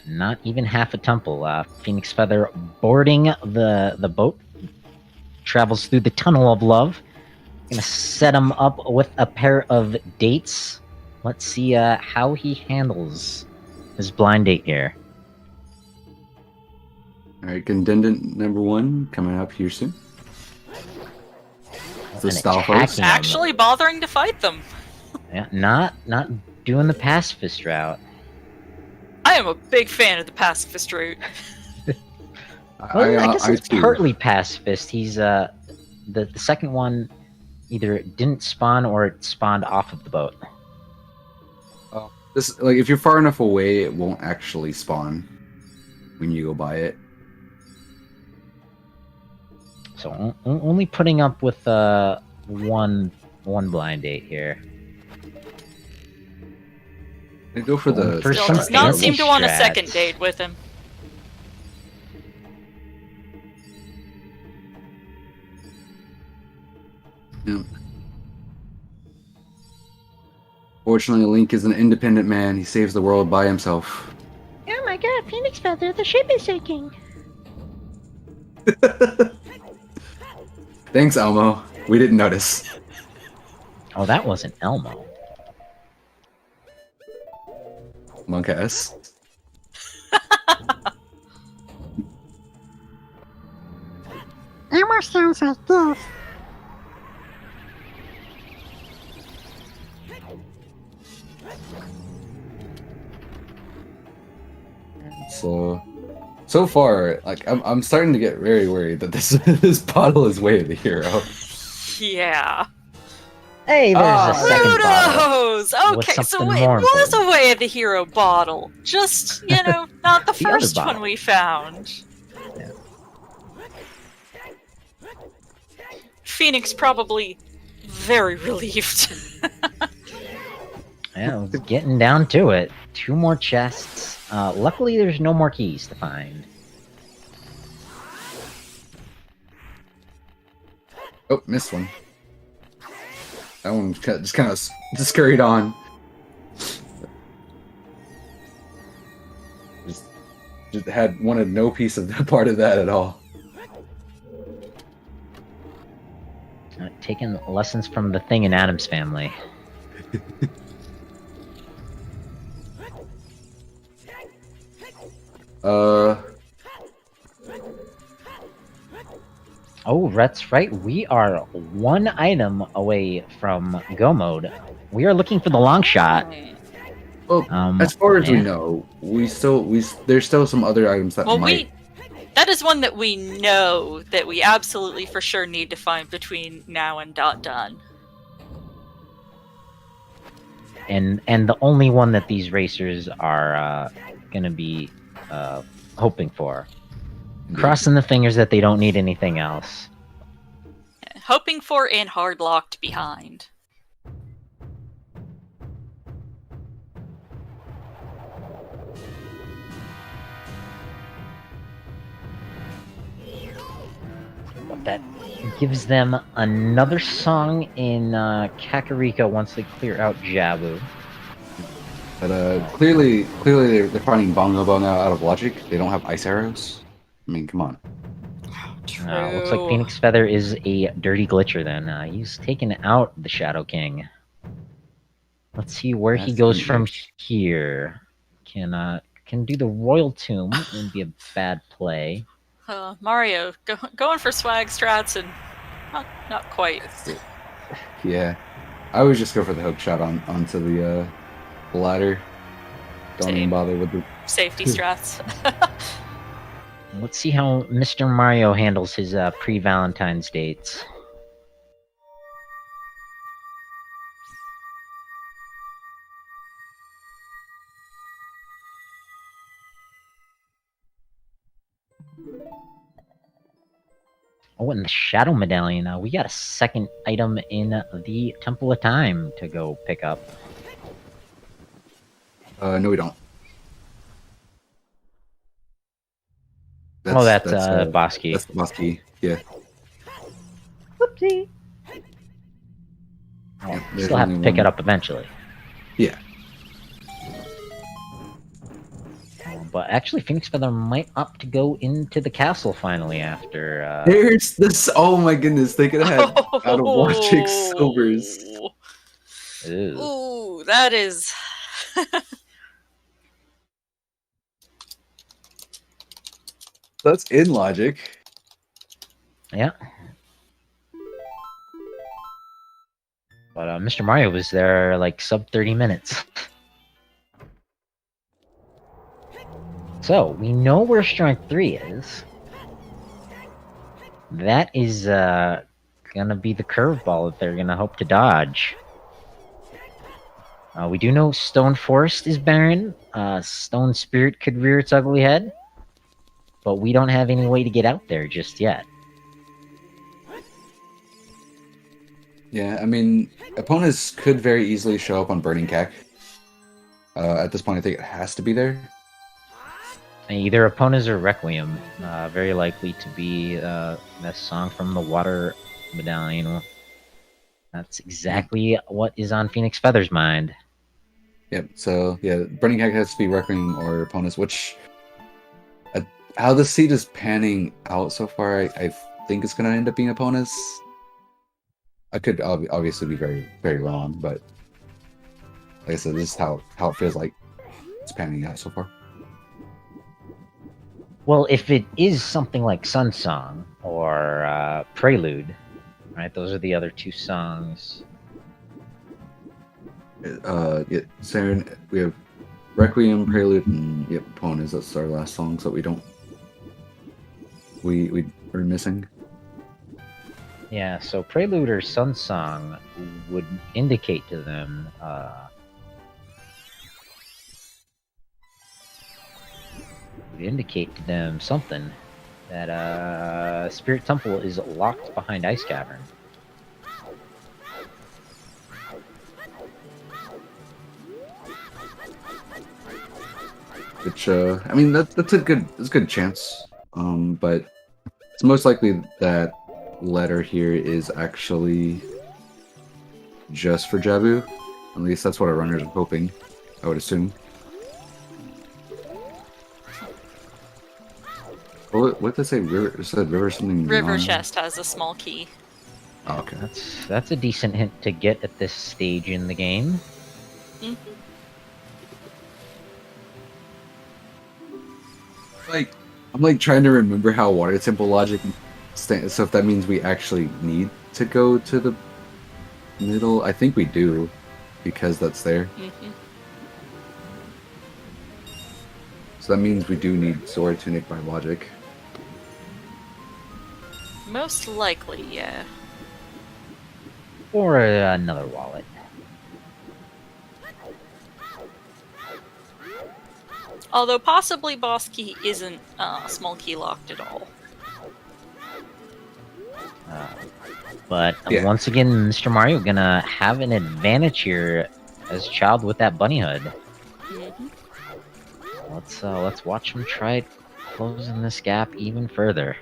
Not even half a temple. PhoenixFeather boarding the boat, travels through the tunnel of love. Gonna set him up with a pair of dates. Let's see how he handles his blind date here. Alright, Contendant number 1 coming up here soon. It's the Stalfos. Actually bothering to fight them. Yeah, not doing the pacifist route. I am a big fan of the pacifist route. Well, I guess it's partly pacifist. He's the second one either didn't spawn or it spawned off of the boat. This, like, if you're far enough away, it won't actually spawn when you go by it. So only putting up with one blind date here. I go for the first. Still does not seem to want a second date with him. Yeah. Fortunately, Link is an independent man. He saves the world by himself. Oh my god, PhoenixFeather, the ship is sinking. Thanks, Elmo. We didn't notice. Oh, that wasn't Elmo. Monk S. almost sounds like this. So far, like I'm starting to get very worried that this this bottle is way of the hero. Yeah. Hey, there's a Who second bottle. knows? With Okay, so something it more was important. a Way of the Hero bottle. Just, not the The other first one bottle. we found. Yeah. Phoenix probably very relieved. Yeah, it was getting down to it. 2 more chests. Luckily, there's no more keys to find. Oh, missed one. That one just kind of scurried on. Just wanted no piece of that part of that at all. Taking lessons from the Thing in Adam's Family. Oh, that's right. We are 1 item away from Go Mode. We are looking for the long shot. Well, as far as we yeah. know, there's still some other items that Well, might. that is one that we know that we absolutely for sure need to find between now and done. And the only one that these racers are gonna be hoping for. Crossing the fingers that they don't need anything else. Hoping for and hard locked behind. That gives them another song in Kakariko once they clear out Jabu. But clearly they're finding Bongo Bo now out of logic. They don't have ice arrows. I mean, come on. True. Looks like PhoenixFeather is a dirty glitcher then. He's taken out the Shadow King. Let's see where he That's goes neat. from here. Can do the Royal Tomb. Wouldn't be a bad play. Mario, going for swag strats and not quite. Yeah, I always just go for the hook shot onto the ladder. Don't even Same. bother with the. Safety strats. Let's see how Mr. Mario handles his pre-Valentine's dates. Oh, and the Shadow Medallion. We got a second item in the Temple of Time to go pick up. No, we don't. That's boss key. That's the boss key. Yeah. Whoopsie. Yeah, You still have to pick it up eventually. Yeah. But actually, PhoenixFeather might opt to go into the castle finally after. There's this. Oh my goodness! They could have had out of logic silvers. Ew. Ooh, that is. That's in logic. Yeah. But Mr. Mario was there like sub 30 minutes. So, we know where Strength 3 is. That is gonna be the curveball that they're gonna hope to dodge. We do know Stone Forest is barren. Stone Spirit could rear its ugly head. But we don't have any way to get out there just yet. Yeah, I mean, opponents could very easily show up on Burning Cack. At this point, I think it has to be there. Either Opponents or Requiem. Very likely to be that song from the Water Medallion. That's exactly what is on PhoenixFeather's mind. Yep, so, yeah, Burning Cack has to be Requiem or opponents, which... how the seed is panning out so far, I think it's going to end up being opponents. I could obviously be very, very wrong, but... like I said, this is how it feels like it's panning out so far. Well, if it is something like Sun Song or Prelude, right? Those are the other two songs. Yeah, Saren, we have Requiem, Prelude, and yep, Ponies. That's our last songs that we don't. We are missing. Yeah, so Prelude or Sun Song would indicate to them something that Spirit Temple is locked behind Ice Cavern. Which I mean that's a good chance. But it's most likely that letter here is actually just for Jabu. At least that's what our runners are hoping, I would assume. What did they say? River, it said river something. River chest has a small key. Oh, okay. That's a decent hint to get at this stage in the game. Mhm. I'm like trying to remember how Water Temple logic stands. So if that means we actually need to go to the middle, I think we do, because that's there. Mhm. So that means we do need Zora Tunic by logic. Most likely, yeah. Or another wallet. Although possibly boss key isn't small key locked at all. But Yeah. once again, Mr. Mario gonna have an advantage here as a child with that bunny hood. Mhm. Let's watch him try closing this gap even further.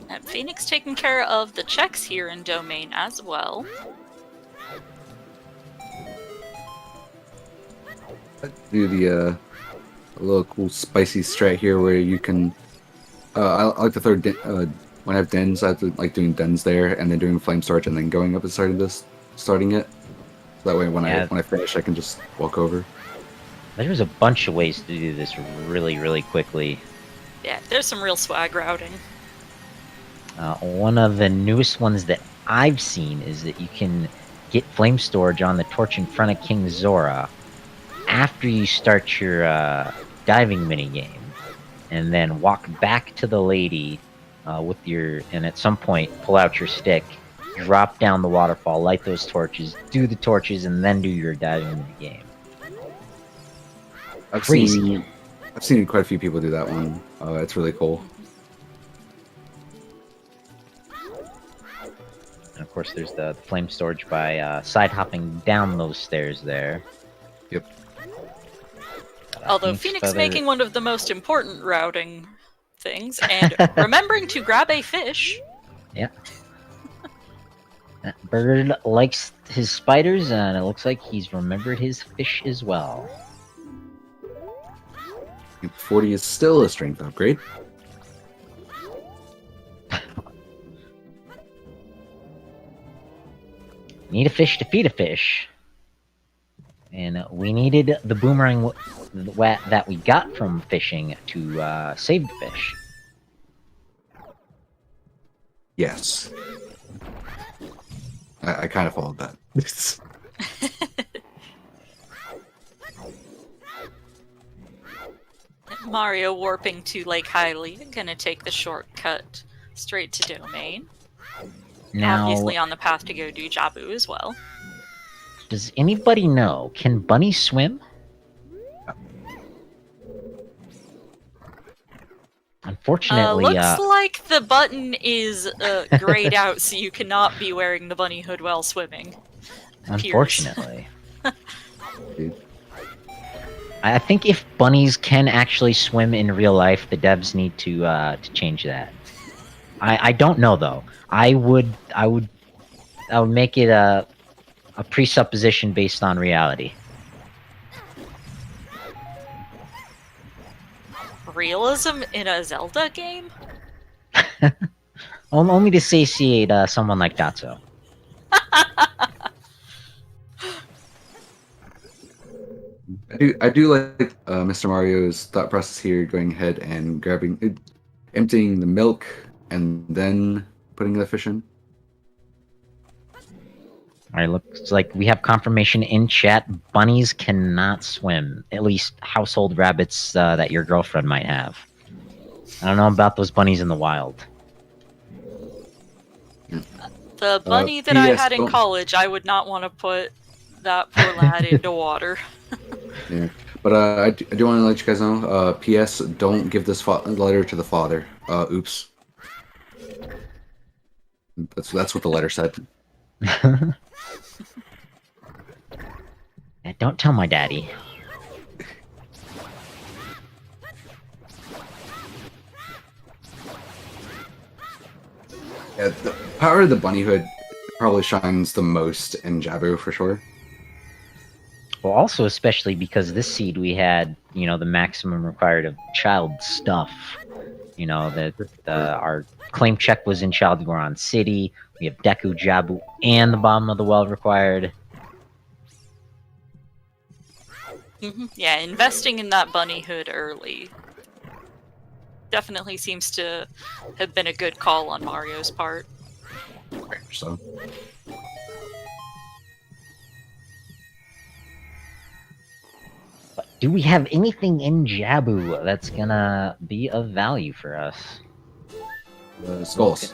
And Phoenix taking care of the checks here in Domain as well. Do the little cool spicy strat here where you can. I like to throw when I have dens. I like doing dens there and then doing flame storage and then going up and starting it. So that way when I finish, I can just walk over. There's a bunch of ways to do this really quickly. Yeah, there's some real swag routing. One of the newest ones that I've seen is that you can get flame storage on the torch in front of King Zora after you start your diving minigame, and then walk back to the lady and at some point pull out your stick, drop down the waterfall, light those torches, do the torches, and then do your diving minigame. I've seen quite a few people do that one. It's really cool. And of course, there's the flame storage by side hopping down those stairs there. Yep. Although Phoenix making one of the most important routing things, and remembering to grab a fish. Yeah. That bird likes his spiders, and it looks like he's remembered his fish as well. 40 is still a strength upgrade. Need a fish to feed a fish. And we needed the boomerang that we got from fishing to save the fish. Yes. I kind of followed that. Mario warping to Lake Hylia, gonna take the shortcut straight to Domain. Now, Obviously on the path to go do Jabu as well. does anybody know, can bunnies swim? Unfortunately, looks like the button is grayed out, so you cannot be wearing the bunny hood while swimming. unfortunately. I think if bunnies can actually swim in real life, the devs need to change that. I don't know though. I would make it a presupposition based on reality. Realism in a Zelda game? Only to satiate someone like Datso. I do like Mr. Mario's thought process here, going ahead and emptying the milk and then putting the fish in. Alright, looks like we have confirmation in chat. Bunnies cannot swim. At least household rabbits that your girlfriend might have. I don't know about those bunnies in the wild. The bunny that I P.S. had in don't- college, I would not want to put that poor lad into water. Yeah, but I do want to let you guys know. P.S. Don't give this letter to the father. Oops. That's what the letter said. Yeah, don't tell my daddy. Yeah, the power of the bunny hood probably shines the most in Jabu for sure. Well, also especially because this seed we had, you know, the maximum required of child stuff. You know, that our claim check was in Child Goron City. We have Deku, Jabu, and the bottom of the well required. Yeah, investing in that bunny hood early definitely seems to have been a good call on Mario's part. Right, so. But do we have anything in Jabu that's gonna be of value for us? Skulls.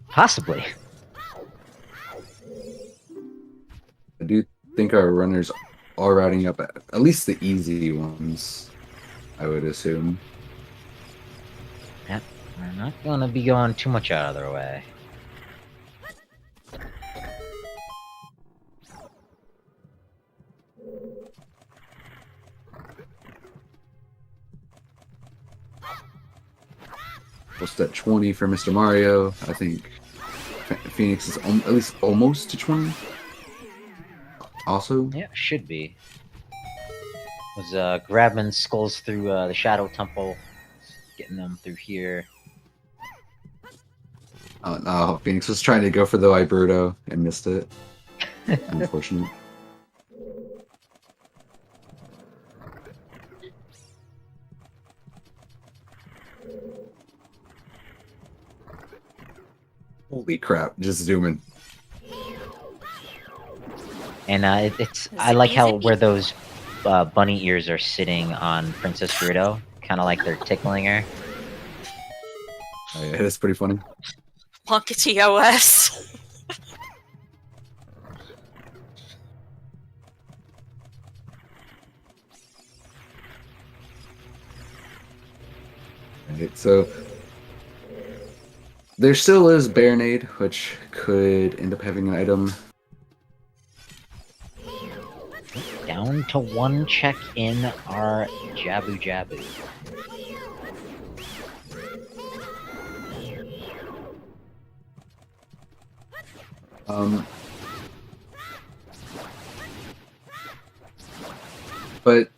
Possibly. I do think our runners are routing up at least the easy ones, I would assume. Yep, we're not gonna be going too much out of their way. What's that, 20 for Mr. Mario? I think Phoenix is at least almost to 20. Also, Yeah, should be. Was grabbing skulls through the Shadow Temple, getting them through here. no, Phoenix was trying to go for the Ibruto and missed it. Unfortunate. Holy crap, just zooming. And I like how where those bunny ears are sitting on Princess Gerudo, kind of like they're tickling her. Oh, yeah, that's pretty funny. Plunkety OS. Right, so there still is Baronade, which could end up having an item. Down to one check in our Jabu Jabu. But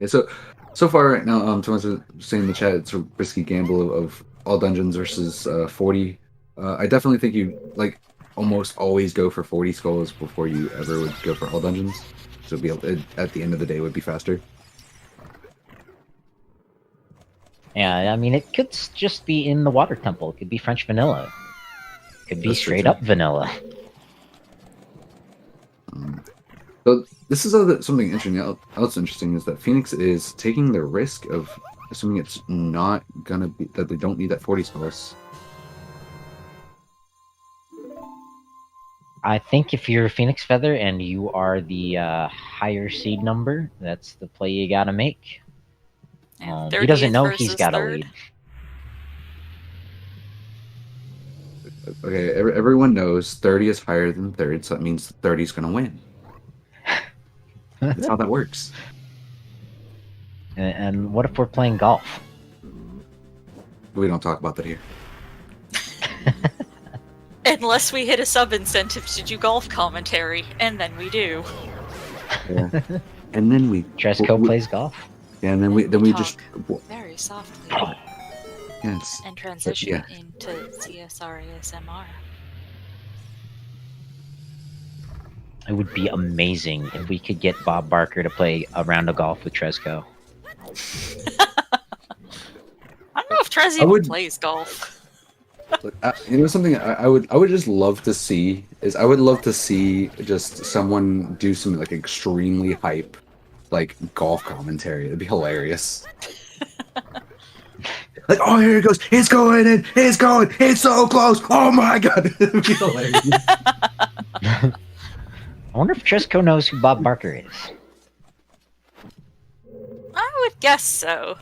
yeah, so far right now, someone's saying in the chat it's a risky gamble of all dungeons versus 40. I definitely think you like almost always go for 40 skulls before you ever would go for all dungeons. So at the end of the day would be faster. Yeah, I mean, it could just be in the Water Temple. It could be French vanilla. It could be That's true, straight too. up vanilla. So this is something interesting. Else interesting is that Phoenix is taking the risk of assuming it's not gonna be that they don't need that 40 skulls. I think if you're PhoenixFeather and you are the higher seed number, that's the play you gotta make. He doesn't 30th know he's versus got a third. lead. Okay, everyone knows 30 is higher than third, so that means 30 is gonna win. That's how that works. And what if we're playing golf? We don't talk about that here. Unless we hit a sub incentive to do golf commentary, and then we do. Yeah. And then we Tresco plays golf. Yeah, and then we just Very softly yes. and transition yeah. into CSR ASMR. It would be amazing if we could get Bob Barker to play a round of golf with Tresco. I don't know if Trez even plays golf. You know something I would just love to see is I would love to see just someone do some like extremely hype like golf commentary. It'd be hilarious. Like, oh, here it goes, it's going in, it's so close. Oh my god, it'd be hilarious. I wonder if Tresco knows who Bob Barker is. I would guess so.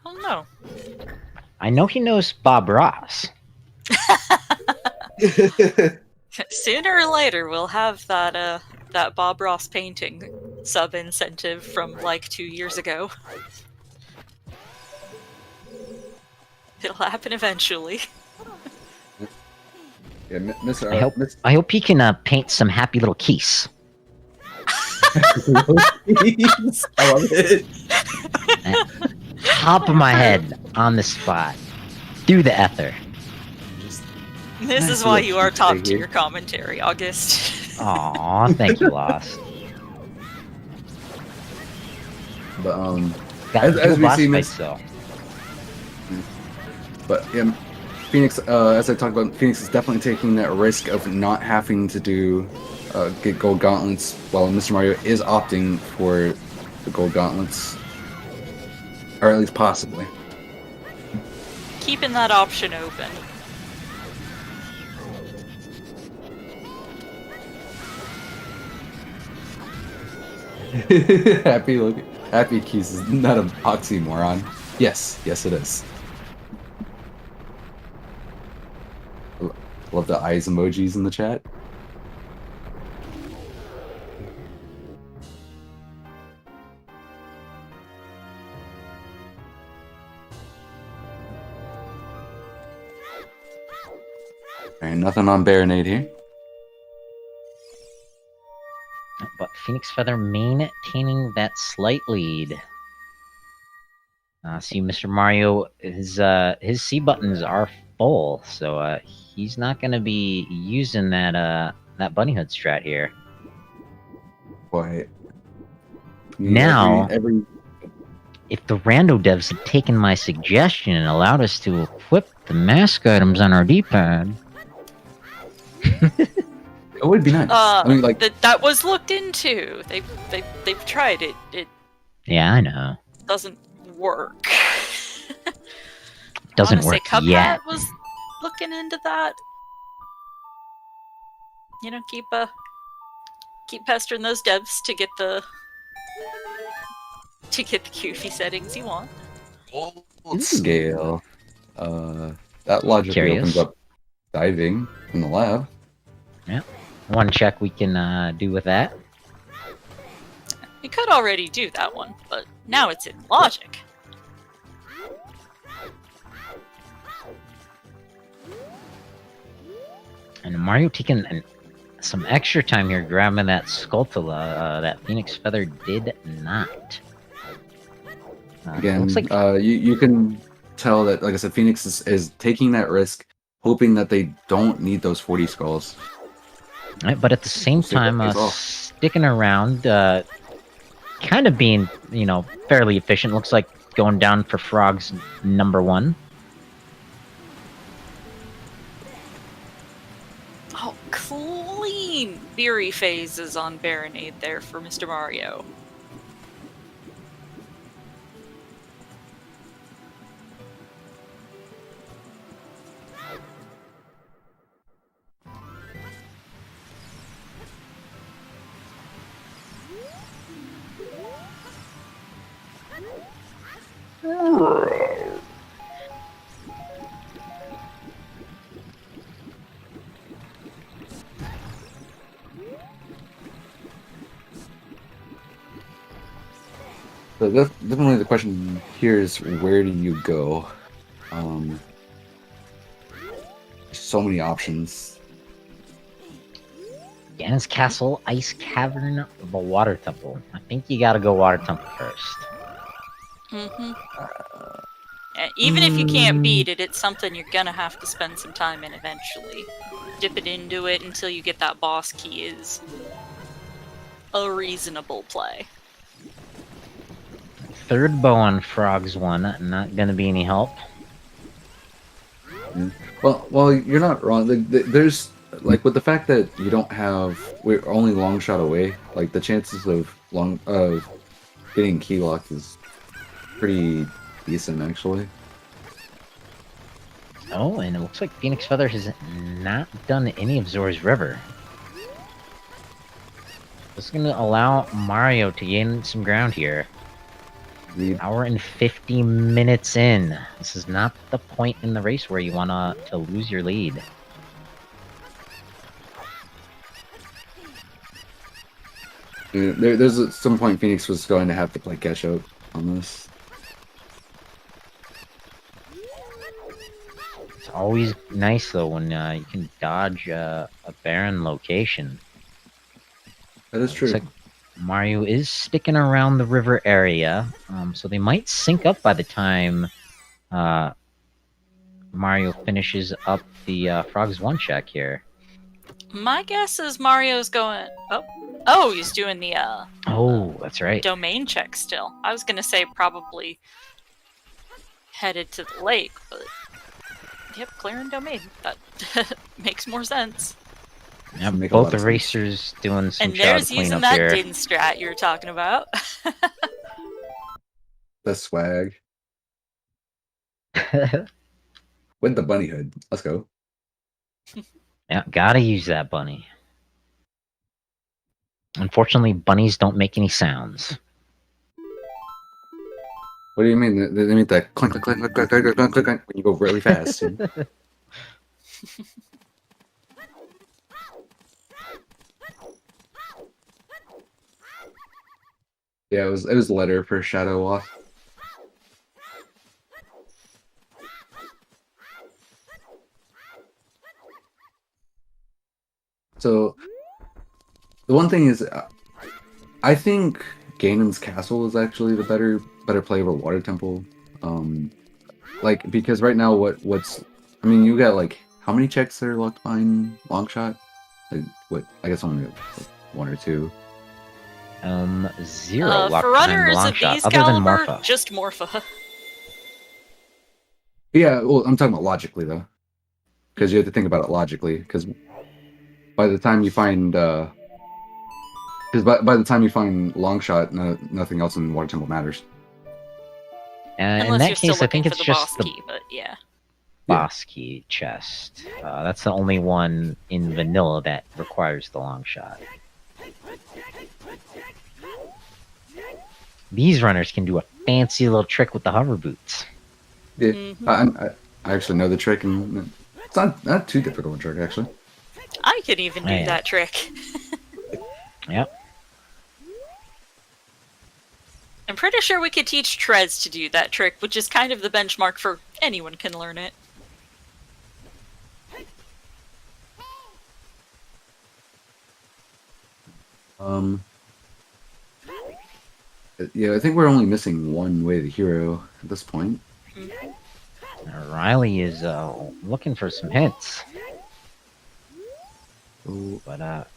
I don't know. I know he knows Bob Ross. Sooner or later, we'll have that that Bob Ross painting sub incentive from like 2 years ago. It'll happen eventually. Yeah, Mr. I hope he can paint some happy little keys. I love it. Top of my head on the spot. Do the ether. This is why you are top tier commentary, August. Aw, thank you, Lost. But as we see, but yeah, Phoenix. As I talked about, Phoenix is definitely taking that risk of not having to do get gold gauntlets, while Mr. Mario is opting for the gold gauntlets, or at least possibly Keeping that option open. Happy keys is not an oxymoron. Yes, it is. Love the eyes emojis in the chat. Alright, nothing on Baronade here. But PhoenixFeather maintaining that slight lead. See, Mr. Mario, his C buttons are full, so he's not going to be using that bunny hood strat here. Boy. Now, if the rando devs had taken my suggestion and allowed us to equip the mask items on our D-pad. It would be nice. I mean, like that was looked into. They've tried it. It yeah, I know. Doesn't work. Doesn't work Cuphead yet. was looking into that. You know, keep pestering those devs to get the goofy settings you want. Scale. That logically opens up diving in the lab. Yeah. One check we can do with that. We could already do that one, but now it's in logic. And Mario taking some extra time here grabbing that Skulltula that PhoenixFeather did not. Again, looks like you can tell that, like I said, Phoenix is taking that risk, hoping that they don't need those 40 skulls. Right, but at the same time, sticking around, kind of being, fairly efficient. Looks like going down for Frog's #1. Oh, clean Beery phases on Baronade there for Mr. Mario. So definitely the question here is, where do you go? So many options. Ganon's Castle, Ice Cavern, the Water Temple. I think you gotta go Water Temple first. Mm-hmm. Even if you can't beat it, it's something you're gonna have to spend some time in eventually. Dip it into it until you get that boss key is a reasonable play. Third bow on Frog's one, not gonna be any help. Well, you're not wrong. There's like with the fact that you don't have, we're only long shot away. Like the chances of getting key locked is pretty decent actually. Oh, and it looks like PhoenixFeather has not done any of Zora's River. This is gonna allow Mario to gain some ground here. Hour and 50 minutes in. This is not the point in the race where you wanna to lose your lead. There's some point Phoenix was going to have to play catch up on this. It's always nice though when you can dodge a barren location. That is true. Looks like Mario is sticking around the river area, so they might sync up by the time Mario finishes up the Frog's one check here. My guess is Mario's going... Oh, he's doing the Oh, that's right. domain check still. I was gonna say probably headed to the lake, but... Yep, clearing domain. That makes more sense. Yeah, Make a both lot the of sense. racers doing some And child there's using cleanup that here. din strat you were talking about. The swag with the bunny hood. Let's go. Yeah, gotta use that bunny. Unfortunately, bunnies don't make any sounds. What do you mean? They mean that clink, clink, clink, clink, clink, clink, clink, clink, clink, when you go really fast. Yeah, it was letter for Shadow Walk. So the one thing is, I think Ganon's castle is actually the better play over Water Temple. Like because right now I mean you got like how many checks are locked behind Longshot? Like, what I guess only like one or two. Zero locked for behind runners long of shot, these other than caliber, Morpha. just Morpha. Yeah, well, I'm talking about logically though, because you have to think about it logically. Because by the time you find, by the time you find Longshot, nothing else in Water Temple matters. In Unless that you're still case, I looking think for it's the just boss the key, but yeah. boss key chest. That's the only one in vanilla that requires the long shot. These runners can do a fancy little trick with the hover boots. Yeah, Mhm. I actually know the trick, and it's not too difficult a trick actually. I could even do Yeah. that trick. Yep. I'm pretty sure we could teach Trez to do that trick, which is kind of the benchmark for anyone can learn it. Yeah, I think we're only missing one way to hero at this point. Riley is looking for some hints. Oh, But,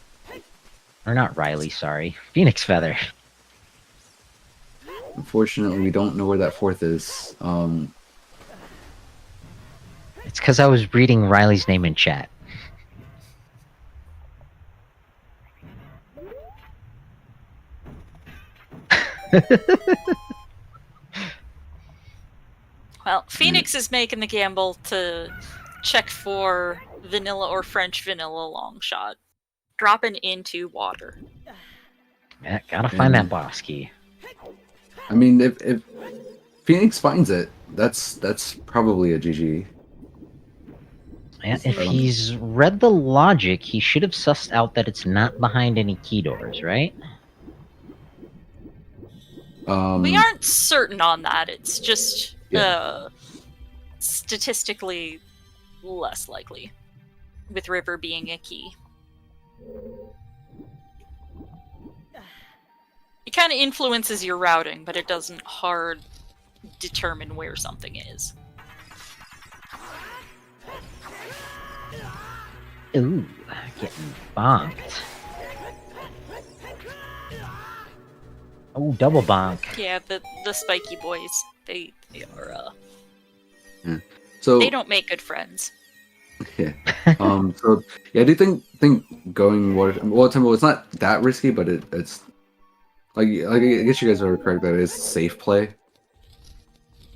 or not Riley, sorry. PhoenixFeather. unfortunately, we don't know where that fourth is. It's because I was reading Riley's name in chat. Well, Phoenix is making the gamble to check for vanilla or French vanilla long shot. Dropping into water. Yeah, gotta find that boss key. I mean, if Phoenix finds it, that's probably a GG. Yeah, if he's read the logic, he should have sussed out that it's not behind any key doors, right? We aren't certain on that. It's just Yeah. statistically less likely, with River being a key. It kind of influences your routing, but it doesn't hard determine where something is. Ooh, getting bonked. Oh, double bonk. Yeah, the spiky boys, they are So they don't make good friends. yeah. So yeah, I do think going water. Well, temple. It's not that risky, but it's like I guess you guys are correct that it is safe play.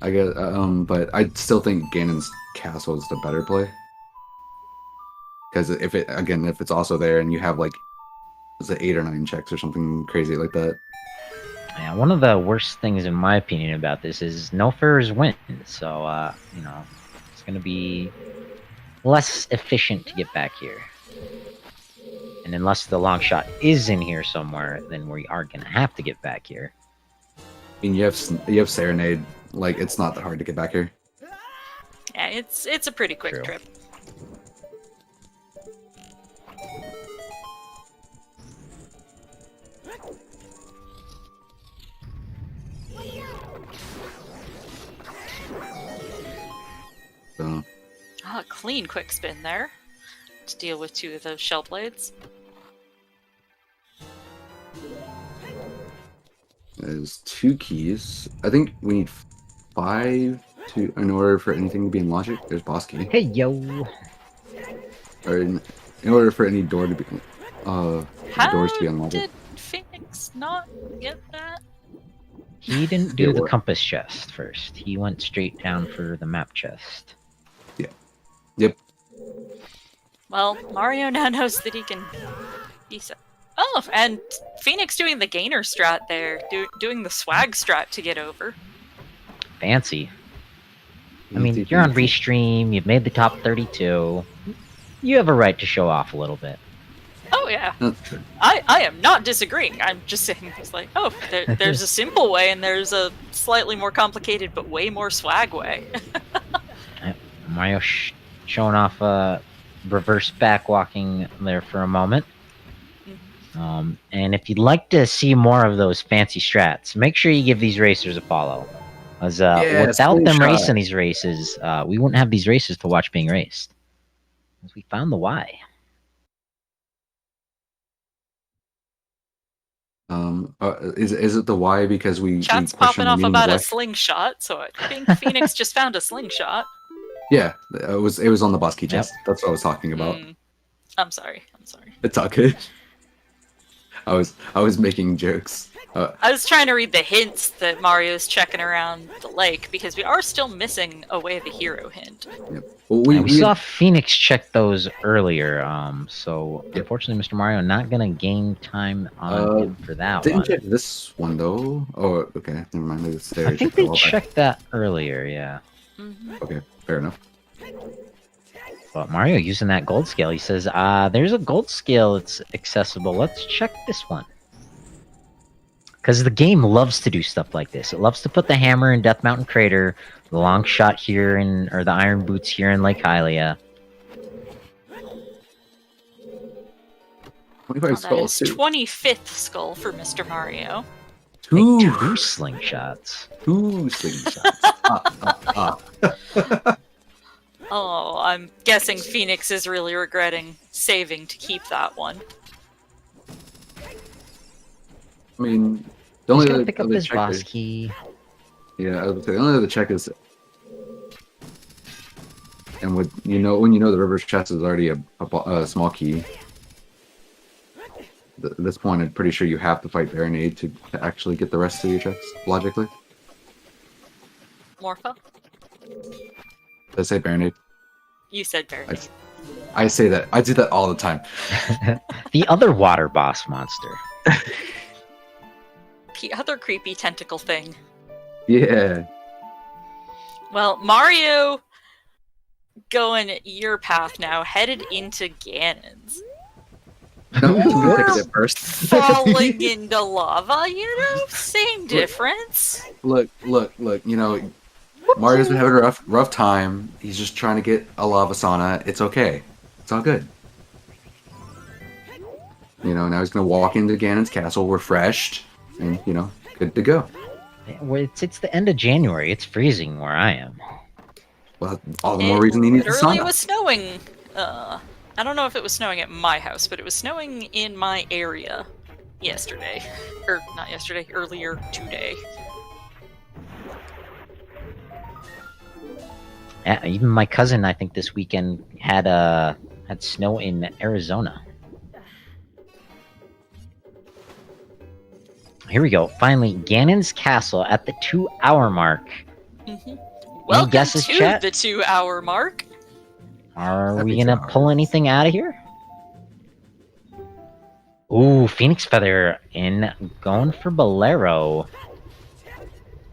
I guess. But I still think Ganon's castle is the better play. Because if it's also there and you have like, is it 8 or 9 checks or something crazy like that? Yeah, one of the worst things in my opinion about this is no fairs win. So you know, it's gonna be less efficient to get back here. And unless the long shot is in here somewhere, then we are gonna have to get back here. I mean, you have Serenade. Like, it's not that hard to get back here. Yeah, it's a pretty quick True. trip. So Ah, clean quick spin there to deal with 2 of those shell blades. there's 2 keys. I think we need 5 in order for anything to be in logic. There's boss key. Hey yo! Or in order for any door to be doors to be How unlocked. did Phoenix not get that? He didn't do Yeah, the what? compass chest first. He went straight down for the map chest. Yep. Well, Mario now knows that he can. Oh, and Phoenix doing the gainer strat there, doing the swag strat to get over. Fancy. I mean, you're on Restream, you've made the top 32. You have a right to show off a little bit. Oh yeah, That's true. I am not disagreeing. I'm just saying it's like, oh, there's a simple way and there's a slightly more complicated but way more swag way. Mario showing off reverse backwalking there for a moment. And if you'd like to see more of those fancy strats, make sure you give these racers a follow. As without them racing these races, we wouldn't have these races to watch being raced. As we found the why. Is it the why because we Chat's question popping the off meaning about of a life? slingshot, so I think Phoenix just found a slingshot. Yeah, it was on the boss key chest. That's what I was talking about. I'm sorry. It's all good. I was making jokes. I was trying to read the hints that Mario's checking around the lake because we are still missing a way the hero hint. Yep. Well, we saw Phoenix check those earlier, so Yep. unfortunately Mr. Mario not gonna gain time on him for that didn't one. check this one though. Oh, okay. Never mind. It's there. I think they checked that earlier, yeah. Okay, fair enough. But Mario using that gold scale, he says, there's a gold scale that's accessible. Let's check this one. Because the game loves to do stuff like this. It loves to put the hammer in Death Mountain Crater, the long shot here or the iron boots here in Lake Hylia. 25 That skulls is too. 25th skull for Mr. Mario. Two Two slingshots. slingshots. Oh, I'm guessing Phoenix is really regretting saving to keep that one. I mean, He's the only gonna other, pick up other his check boss is, key. yeah, I would say the only other check is, and when you know the reverse chest is already a small key. At this point, I'm pretty sure you have to fight Baronade to actually get the rest of your checks logically. Morpha? Did I say Baronade? You said Barry. I say that. I do that all the time. The other water boss monster. The other creepy tentacle thing. Yeah. Well, Mario going your path now, headed into Ganon's. No, you picked it first. Falling into lava, same difference. Look. Mario's been having a rough time. He's just trying to get a lava sauna. It's okay. It's all good. Now he's gonna walk into Ganon's castle refreshed and, good to go. Well, it's the end of January. It's freezing where I am. Well, all the more reason he needs the literally sauna. was snowing. I don't know if it was snowing at my house, but it was snowing in my area yesterday. Or, not yesterday, earlier today. Yeah, even my cousin, I think this weekend had snow in Arizona. Here we go. Finally, Ganon's castle at the 2-hour mark. Welcome guesses, to chat? the 2-hour mark. Are That'd we be gonna 2 pull hours. anything out of here? Ooh, PhoenixFeather in going for Bolero.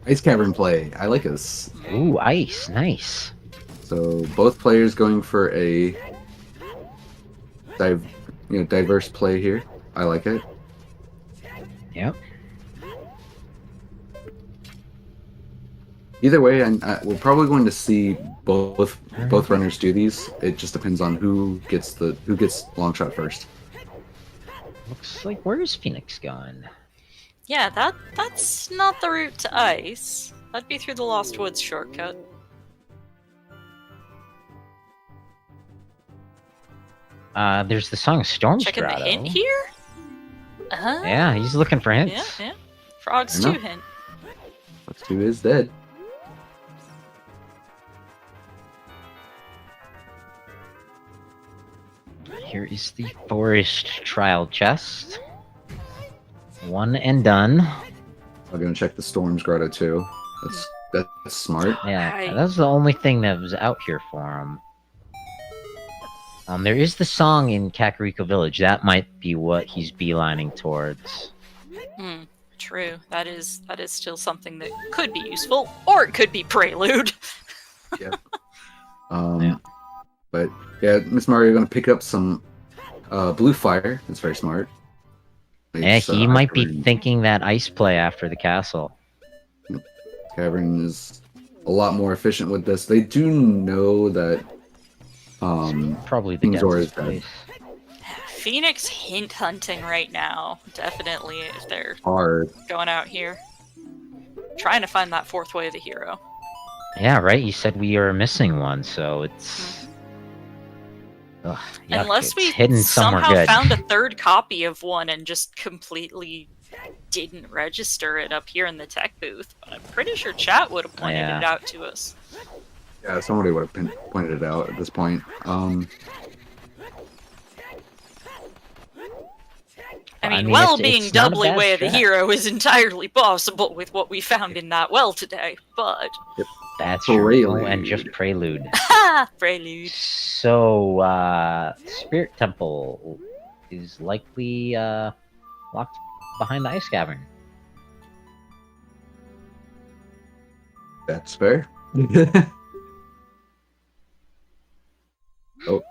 Ice Cavern play. I like this. Ooh, ice, nice. So both players going for a diverse play here. I like it. Yep. Either way, we're probably going to see both runners do these. It just depends on who gets long shot first. Looks like where's Phoenix going? Yeah, that's not the route to ice. That'd be through the Lost Woods shortcut. There's the song Storm Checking the Strato. hint here? Yeah, he's looking for Yeah, hints. yeah. Frogs I 2 know. hint. Let's do his dead. Here is the forest trial chest. One and done. I'm gonna check the Storms Grotto too. That's smart. Yeah, Right. that's the only thing that was out here for him. There is the song in Kakariko Village. That might be what he's beelining towards. True. That is still something that could be useful, or it could be Prelude. Yeah. Yeah. But yeah, Miss Mario gonna pick up some blue fire. That's very smart. Yeah, It's, he might be Cavern- thinking that ice play after the castle. Cavern is a lot more efficient with this. They do know that Probably the King's Aura densest is dead. place. Phoenix hint hunting right now. Definitely, if they're hard. going out here. Trying to find that fourth way of the hero. Yeah, right. You said we are missing one, so it's. Ugh, yuck, Unless it's we hidden somewhere somehow good. found a third copy of one and just completely didn't register it up here in the tech booth. But I'm pretty sure chat would have pointed Yeah. it out to us. Yeah, somebody would have pointed it out at this point. I mean, mean, well, it's being not a doubly bad way of the strat. hero is entirely possible with what we found in that well today, but... That's true. Prelude. Oh, and just prelude. Ha! Prelude. So, Spirit Temple is likely locked behind the ice cavern. That's fair. Oh,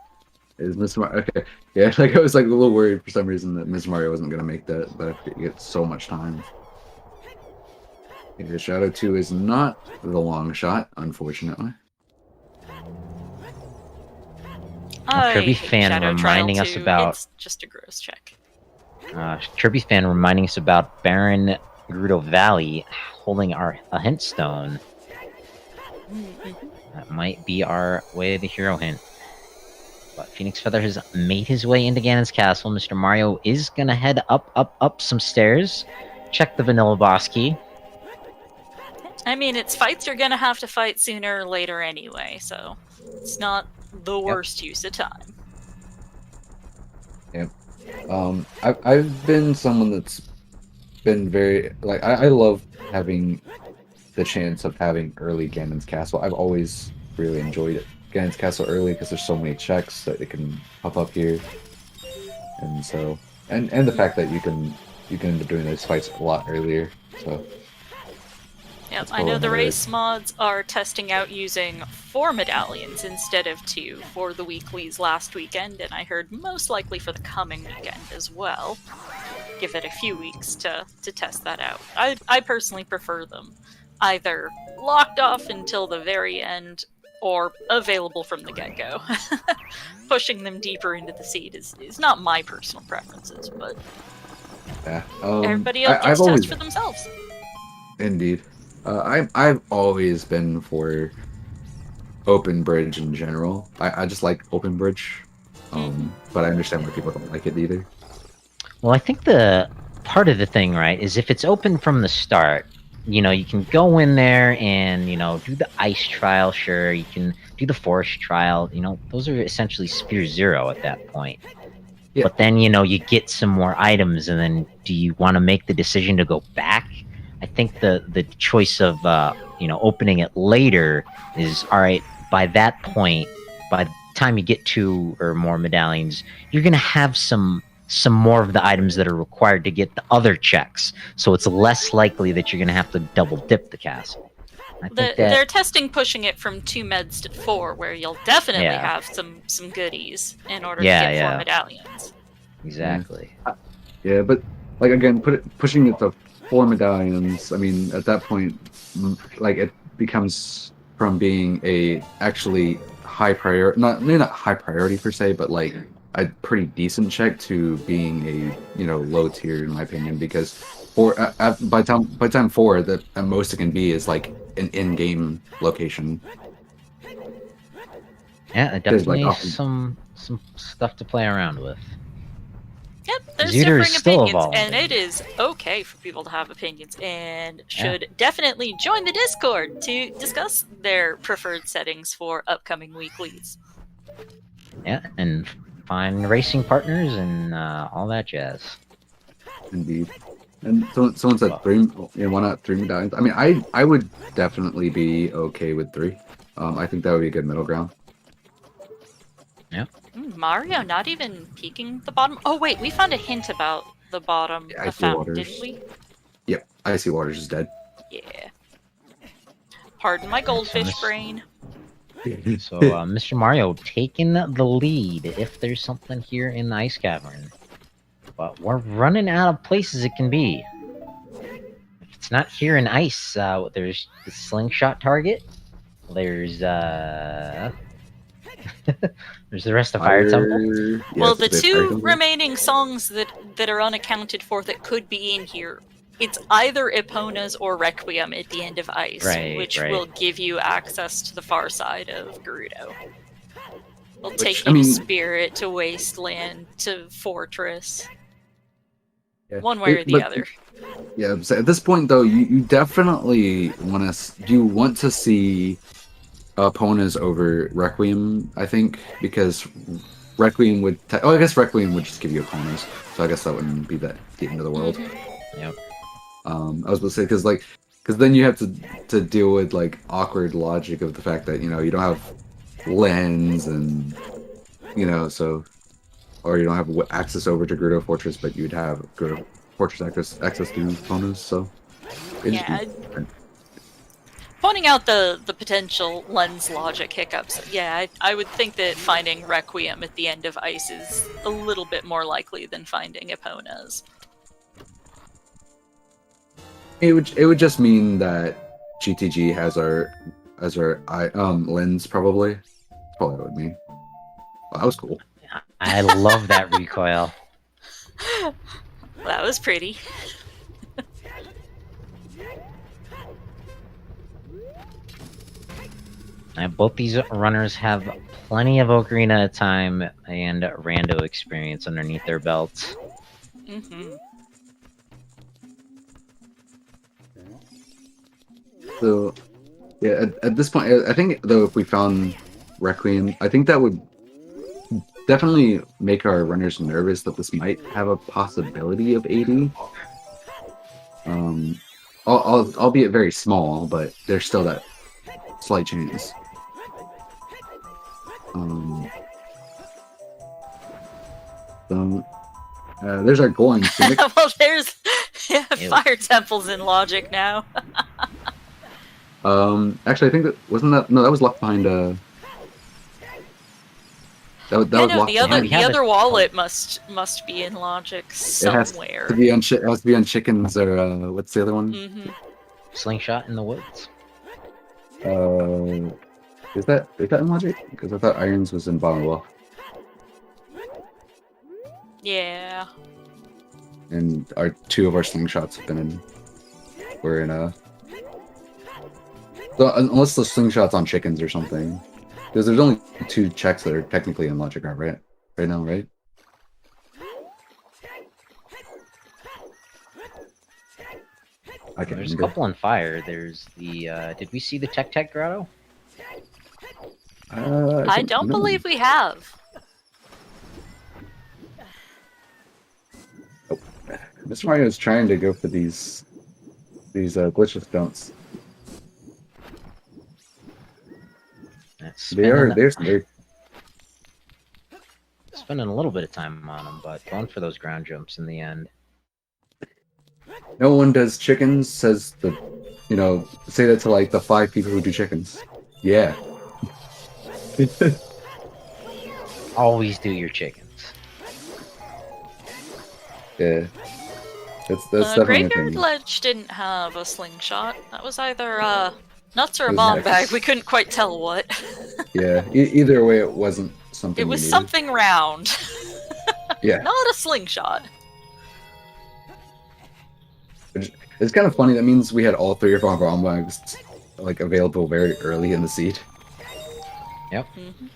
is Miss Mario okay? Yeah, like I was like a little worried for some reason that Miss Mario wasn't gonna make that, but I get so much time. Okay, Shadow 2 is not the long shot, unfortunately. Kirby hate fan Shadow reminding Trial us 2. about- It's just a gross check. Kirby fan reminding us about Baron Gerudo Valley holding a hint stone. That might be our way of the hero hint. But PhoenixFeather has made his way into Ganon's castle. Mr. Mario is gonna head up some stairs. Check the vanilla boss key. I mean, it's fights you're gonna have to fight sooner or later anyway, so it's not the worst use of time. I've been someone that's been very like I love having the chance of having early Ganon's Castle. I've always really enjoyed it. Ganon's Castle early because there's so many checks that it can pop up here, and so and the fact that you can end up doing those fights a lot earlier. So Yep, That's I know cool, the another- race mods are testing out using 4 medallions instead of 2 for the weeklies last weekend, and I heard most likely for the coming weekend as well. Give it a few weeks to test that out. I personally prefer them either locked off until the very end or available from the get-go. Pushing them deeper into the seed is not my personal preferences, but yeah, everybody I- else I've gets always tests for themselves. indeed. I've always been for open bridge in general. I just like open bridge, but I understand why people don't like it either. Well, I think the part of the thing, right, is if it's open from the start, you can go in there and, do the ice trial, sure, you can do the forest trial, those are essentially Sphere Zero at that point. Yeah. But then, you get some more items, and then do you want to make the decision to go back? I think the choice of, opening it later is, all right, by that point, by the time you get 2 or more medallions, you're going to have some more of the items that are required to get the other checks. So it's less likely that you're going to have to double dip the castle. I think They're testing pushing it from 2 meds to 4, where you'll definitely Yeah. have some goodies in order Yeah, to get 4 yeah. medallions. Exactly. Yeah, but like again, pushing it to 4 medallions. I mean, at that point, like it becomes from being a actually high priority, maybe not high priority per se, but like a pretty decent check to being a low tier in my opinion. Because by time 4, the at most it can be is like an in-game location. Yeah, There's, like, definitely often- some stuff to play around with. Yep, there's Zooter is differing still opinions, evolving. and it is okay for people to have opinions, and should definitely join the Discord to discuss their preferred settings for upcoming weeklies. Yeah, and find racing partners and all that jazz. Indeed. And someone said 3. Why not 3 medallions? I mean, I would definitely be okay with 3. I think that would be a good middle ground. Mario not even peeking the bottom. Oh wait, we found a hint about the bottom Yeah, of Icy fountain, Waters. didn't we? Yep, Icy Waters is dead. Yeah. Pardon my goldfish this- brain. So, Mr. Mario taking the lead if there's something here in the ice cavern. But we're running out of places it can be. If it's not here in ice, there's the slingshot target. There's there's the rest of Fire Temple. Yeah, Well, it's the a Fire 2 Temple. remaining songs that are unaccounted for that could be in here, it's either Epona's or Requiem at the end of Ice, Right, which right. will give you access to the far side of Gerudo. It'll Which, take I you mean- to Spirit, to Wasteland, to Fortress. Yeah. One way or the But- other. Yeah, so at this point though, you definitely want to see Ponas over Requiem, I think, because Requiem would. I guess Requiem would just give you Ponas, so I guess that wouldn't be that the end of the world. Yep. I was going to say because then you have to deal with like awkward logic of the fact that you don't have lens and so, or you don't have access over to Gerudo Fortress, but you'd have Gerudo Fortress access to Ponas. So Yeah. Pointing out the potential lens logic hiccups, yeah, I would think that finding Requiem at the end of Ice is a little bit more likely than finding Epona's. It would just mean that GTG has our lens probably. That's probably what it would mean. Well, that was cool. I love that recoil. That was pretty. Both these runners have plenty of Ocarina of Time and Rando experience underneath their belts. Mm-hmm. So, yeah, at this point, I think though if we found Requiem, I think that would definitely make our runners nervous that this might have a possibility of 80. Albeit very small, but there's still that slight chance. There's our going Phoenix. Well, there's Ew. fire temples in Logic now. Actually, I think that that was left behind. That was Yeah, no, locked the other behind. We have the other it. wallet must be in Logic It somewhere. has to be on chickens or what's the other one? Mm-hmm. Slingshot in the woods. Is that in Logic? Because I thought Irons was in Bottom Well, Yeah. and our 2 of our slingshots have been in. We're in So unless the slingshot's on chickens or something, because there's only 2 checks that are technically in logic, right? Right now, right? I can't There's a remember. couple on fire. There's the. Did we see the Tech Grotto? I don't believe we have. Oh. Mr. Mario is trying to go for these glitchless don'ts. They're spending a little bit of time on them, but going for those ground jumps in the end. No one does chickens, says the, say that to like the 5 people who do chickens. Yeah. Always do your chickens. Yeah. That's definitely Graveyard Ledge didn't have a slingshot. That was either nuts or a It was bomb next. bag. We couldn't quite tell what. Yeah. Either way, it wasn't something. It was we needed. something round. Yeah. Not a slingshot. It's kind of funny. That means we had all 3 of our bomb bags like available very early in the seed. Yep. Mm-hmm.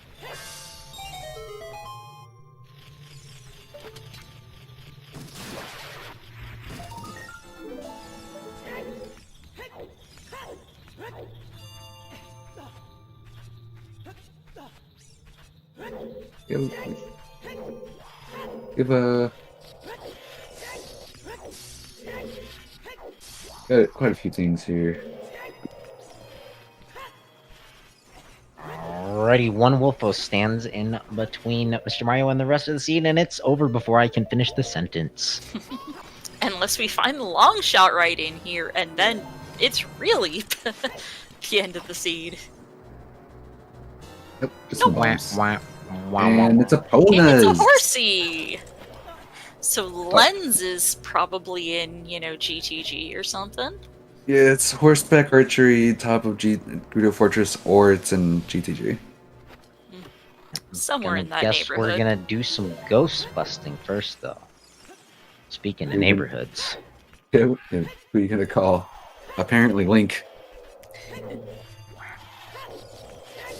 Give a got quite a few things here. Alrighty, one Wolfo stands in between Mr. Mario and the rest of the scene, and it's over before I can finish the sentence. Unless we find the long shot right in here, and then it's really the end of the seed. Yep, just some Wah, bombs. wah, wah, And wah. it's a And Ponas! it's a horsey! So Lens is probably in, GTG or something. Yeah, it's horseback archery, top of Gerudo Fortress, or it's in GTG. Somewhere in that Guess neighborhood. we're gonna do some ghost busting first, though. Speaking of Mhm. neighborhoods. Yeah, who are you gonna call? Apparently Link.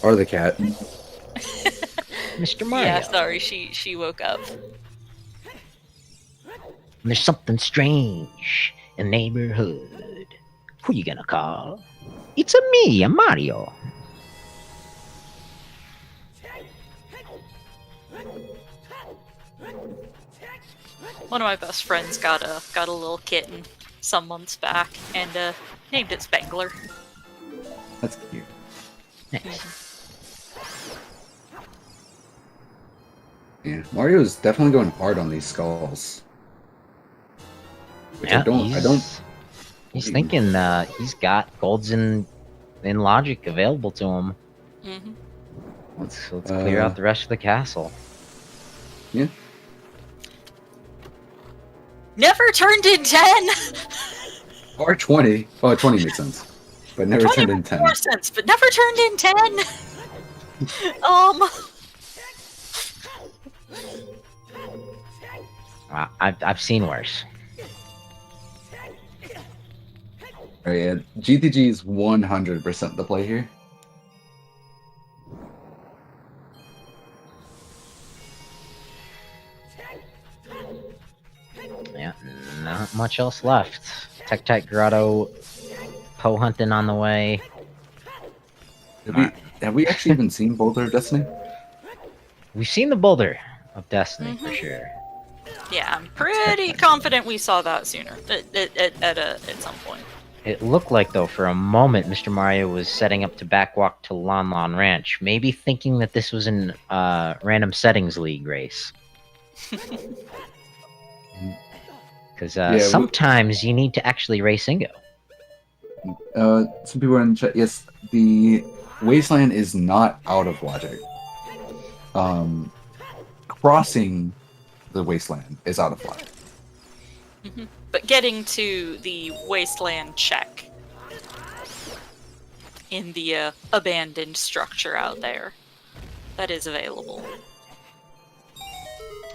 Or the cat. Mr. Mario. Yeah, sorry, she woke up. There's something strange in the neighborhood. Who you gonna call? It's me, a Mario. One of my best friends got a little kitten some months back and named it Spangler. That's cute. Nice. Yeah, Mario is definitely going hard on these skulls. Which Yeah, I don't. He's thinking he's got golds in logic available to him. Mm-hmm. Let's clear out the rest of the castle. Yeah. Never turned in 10! Or 20. Oh, 20 makes sense. But never 20 turned in makes 10. more sense, but never turned in 10! I've seen worse. Alright, yeah. GTG is 100% the play here. Yeah, not much else left. Tech Grotto, Poe hunting on the way. Have we actually even seen Boulder of Destiny? We've seen the Boulder of Destiny for sure. Yeah, I'm pretty confident we saw that sooner. At some point. It looked like, though, for a moment, Mr. Mario was setting up to backwalk to Lon Lon Ranch, maybe thinking that this was an random settings league race. Because sometimes you need to actually race Ingo. Some people are in chat. Yes, the Wasteland is not out of logic. Crossing the Wasteland is out of logic. Mm-hmm. But getting to the Wasteland check in the abandoned structure out there, that is available.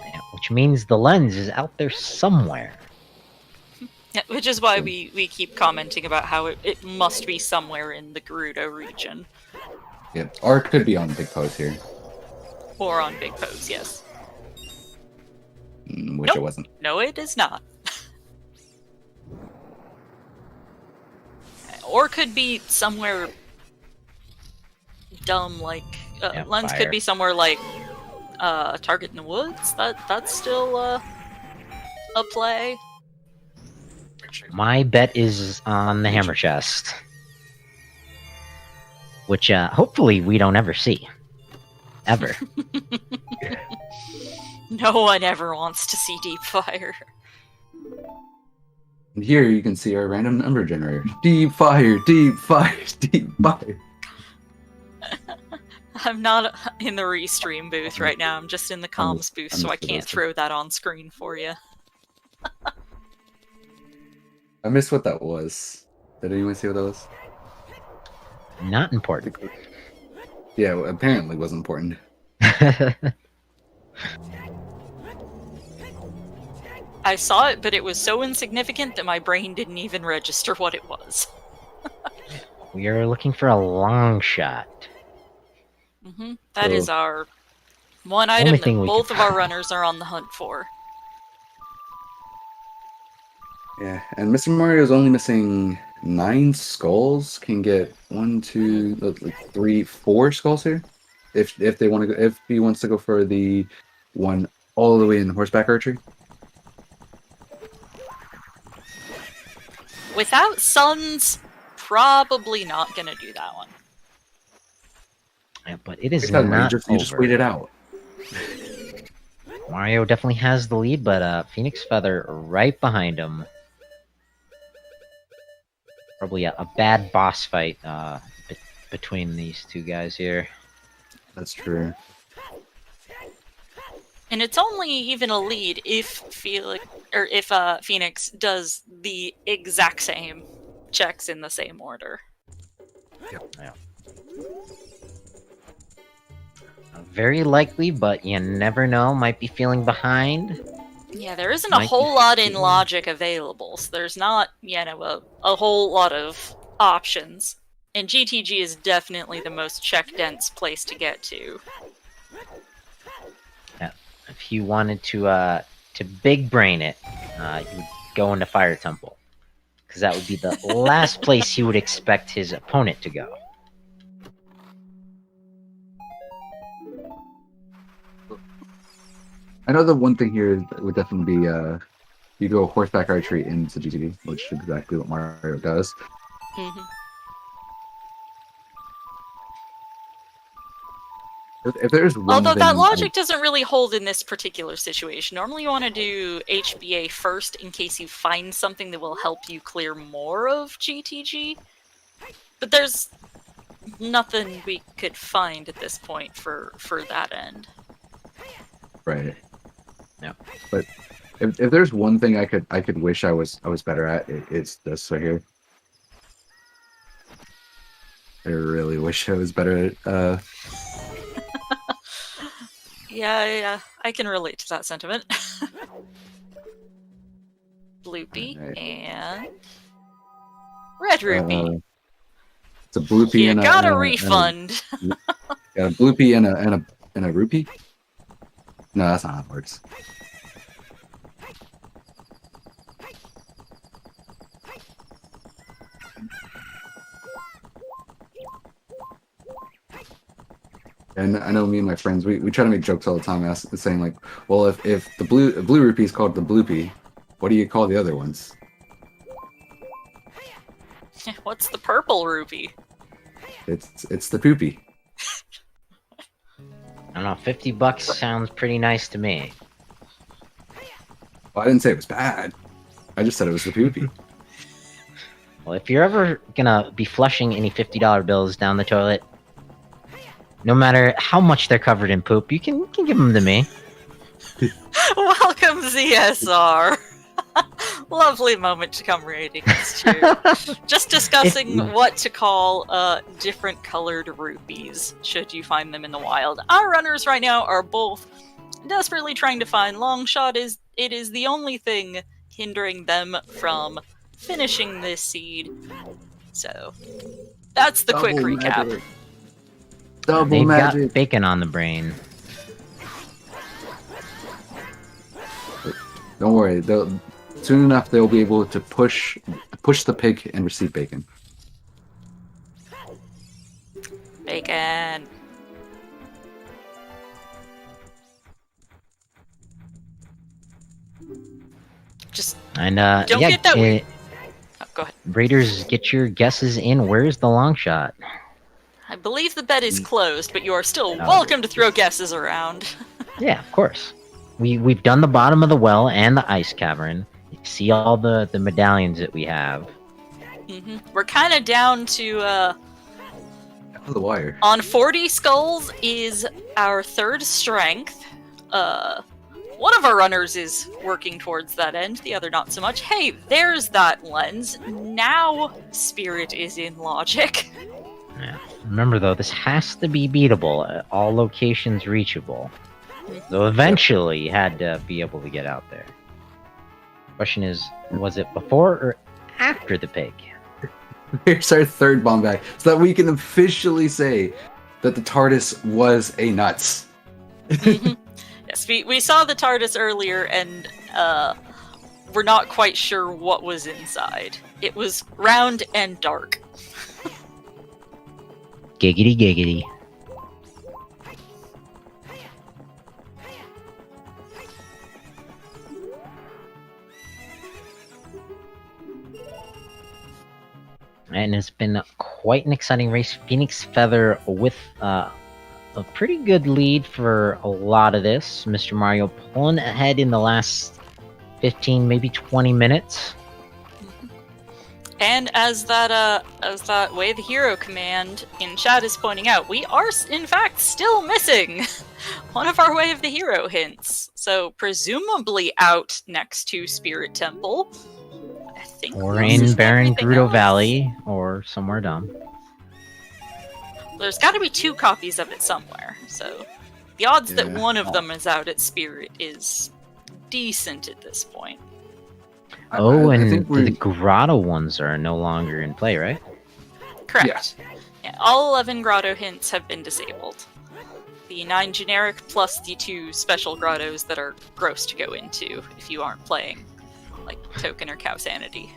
Yeah, which means the lens is out there somewhere. Yeah, which is why we keep commenting about how it must be somewhere in the Gerudo region. Yep. Or it could be on Big Pose here. Or on Big Pose, yes. Which Nope. it wasn't. No, it is not. Or could be somewhere dumb like Lens fire. could be somewhere like Target in the Woods. That's still a play. My bet is on the hammer chest, which hopefully we don't ever see, ever. No one ever wants to see Deep Fire. And here you can see our random number generator. Deep fire, deep fire, deep fire. I'm not in the restream booth right now. I'm just in the comms booth, so I can't throw that on screen for you. I missed what that was. Did anyone see what that was? Not important. Yeah, well, apparently wasn't important. I saw it, but it was so insignificant that my brain didn't even register what it was. We are looking for a long shot. That is So- our one item thing that we both can of our runners are on the hunt for. Yeah, and Mr. Mario is only missing 9 skulls. Can get 1, 2, 3, 4 skulls here. If they want to go, if he wants to go for the one all the way in horseback archery. Without suns, probably not gonna do that one. Yeah, but it is Because not you just over. wait it out. Mario definitely has the lead, but PhoenixFeather right behind him. Probably a bad boss fight between these two guys here. That's true. And it's only even a lead if Phoenix does the exact same checks in the same order. Very likely, but you never know. Might be feeling behind. Yeah, there isn't a Might whole be lot in feeling- logic available, so there's not, a whole lot of options. And GTG is definitely the most check-dense place to get to. If you wanted to big brain it, you would go into Fire Temple, because that would be the last place you would expect his opponent to go. I know the one thing here would definitely be you go horseback archery into GTD, which is exactly what Mario does. Mhm. If there's one Although that thing logic doesn't really hold in this particular situation. Normally you want to do HBA first in case you find something that will help you clear more of GTG. But there's nothing we could find at this point for that end. right? Yeah. But if there's one thing I could wish I was better at, it's this right here. I really wish I was better at Yeah, I can relate to that sentiment. Bloopy Alright. and Red Rupee. it's a bloopy You and a got a and refund. a bloopy and a rupee. No, that's not how it works. And I know me and my friends, we try to make jokes all the time, saying like, well, if the blue rupee is called the bloopy, what do you call the other ones? What's the purple rupee? It's the poopy. I don't know, $50 sounds pretty nice to me. Well, I didn't say it was bad. I just said it was the poopy. Well, if you're ever gonna be flushing any $50 bills down the toilet, no matter how much they're covered in poop, you can give them to me. Welcome, ZSR. Lovely moment to come rating us too. Just discussing what to call different colored rupees should you find them in the wild. Our runners right now are both desperately trying to find Longshot. It is the only thing hindering them from finishing this seed. So that's the quick recap. Magic. Double They've magic. got bacon on the brain. Don't worry. Soon enough they'll be able to push the pig and receive bacon. Bacon. Just And don't yeah, get that weird. Oh, go ahead. Raiders, get your guesses in. Where's the long shot? I believe the bet is closed, but you are still Oh. welcome to throw guesses around. Yeah, of course. We've done the bottom of the well and the ice cavern. You see all the medallions that we have. We're kind of down to The wire. on 40 skulls is our third strength. One of our runners is working towards that end, the other not so much. Hey, there's that lens. Now Spirit is in logic. Yeah. Remember though, this has to be beatable. All locations reachable. So eventually, you had to be able to get out there. Question is, was it before or after the pig? Here's our third bomb back, so that we can officially say that the TARDIS was a nuts. Yes, we saw the TARDIS earlier, and we're not quite sure what was inside. It was round and dark. Giggity giggity. And it's been quite an exciting race. PhoenixFeather with a pretty good lead for a lot of this. Mr. Mario pulling ahead in the last 15, maybe 20 minutes. And as that Way the Hero command in chat is pointing out, we are in fact still missing one of our Way of the Hero hints. So presumably out next to Spirit Temple. I think Or this in is Baron everything Gerudo else. Valley, or somewhere dumb. There's got to be 2 copies of it somewhere. So the odds that Yeah. one of them is out at Spirit is decent at this point. Oh, I and think the grotto ones are no longer in play, right? Correct. Yes. Yeah, all 11 grotto hints have been disabled. The 9 generic plus the 2 special grottos that are gross to go into if you aren't playing, like Token or Cow Sanity.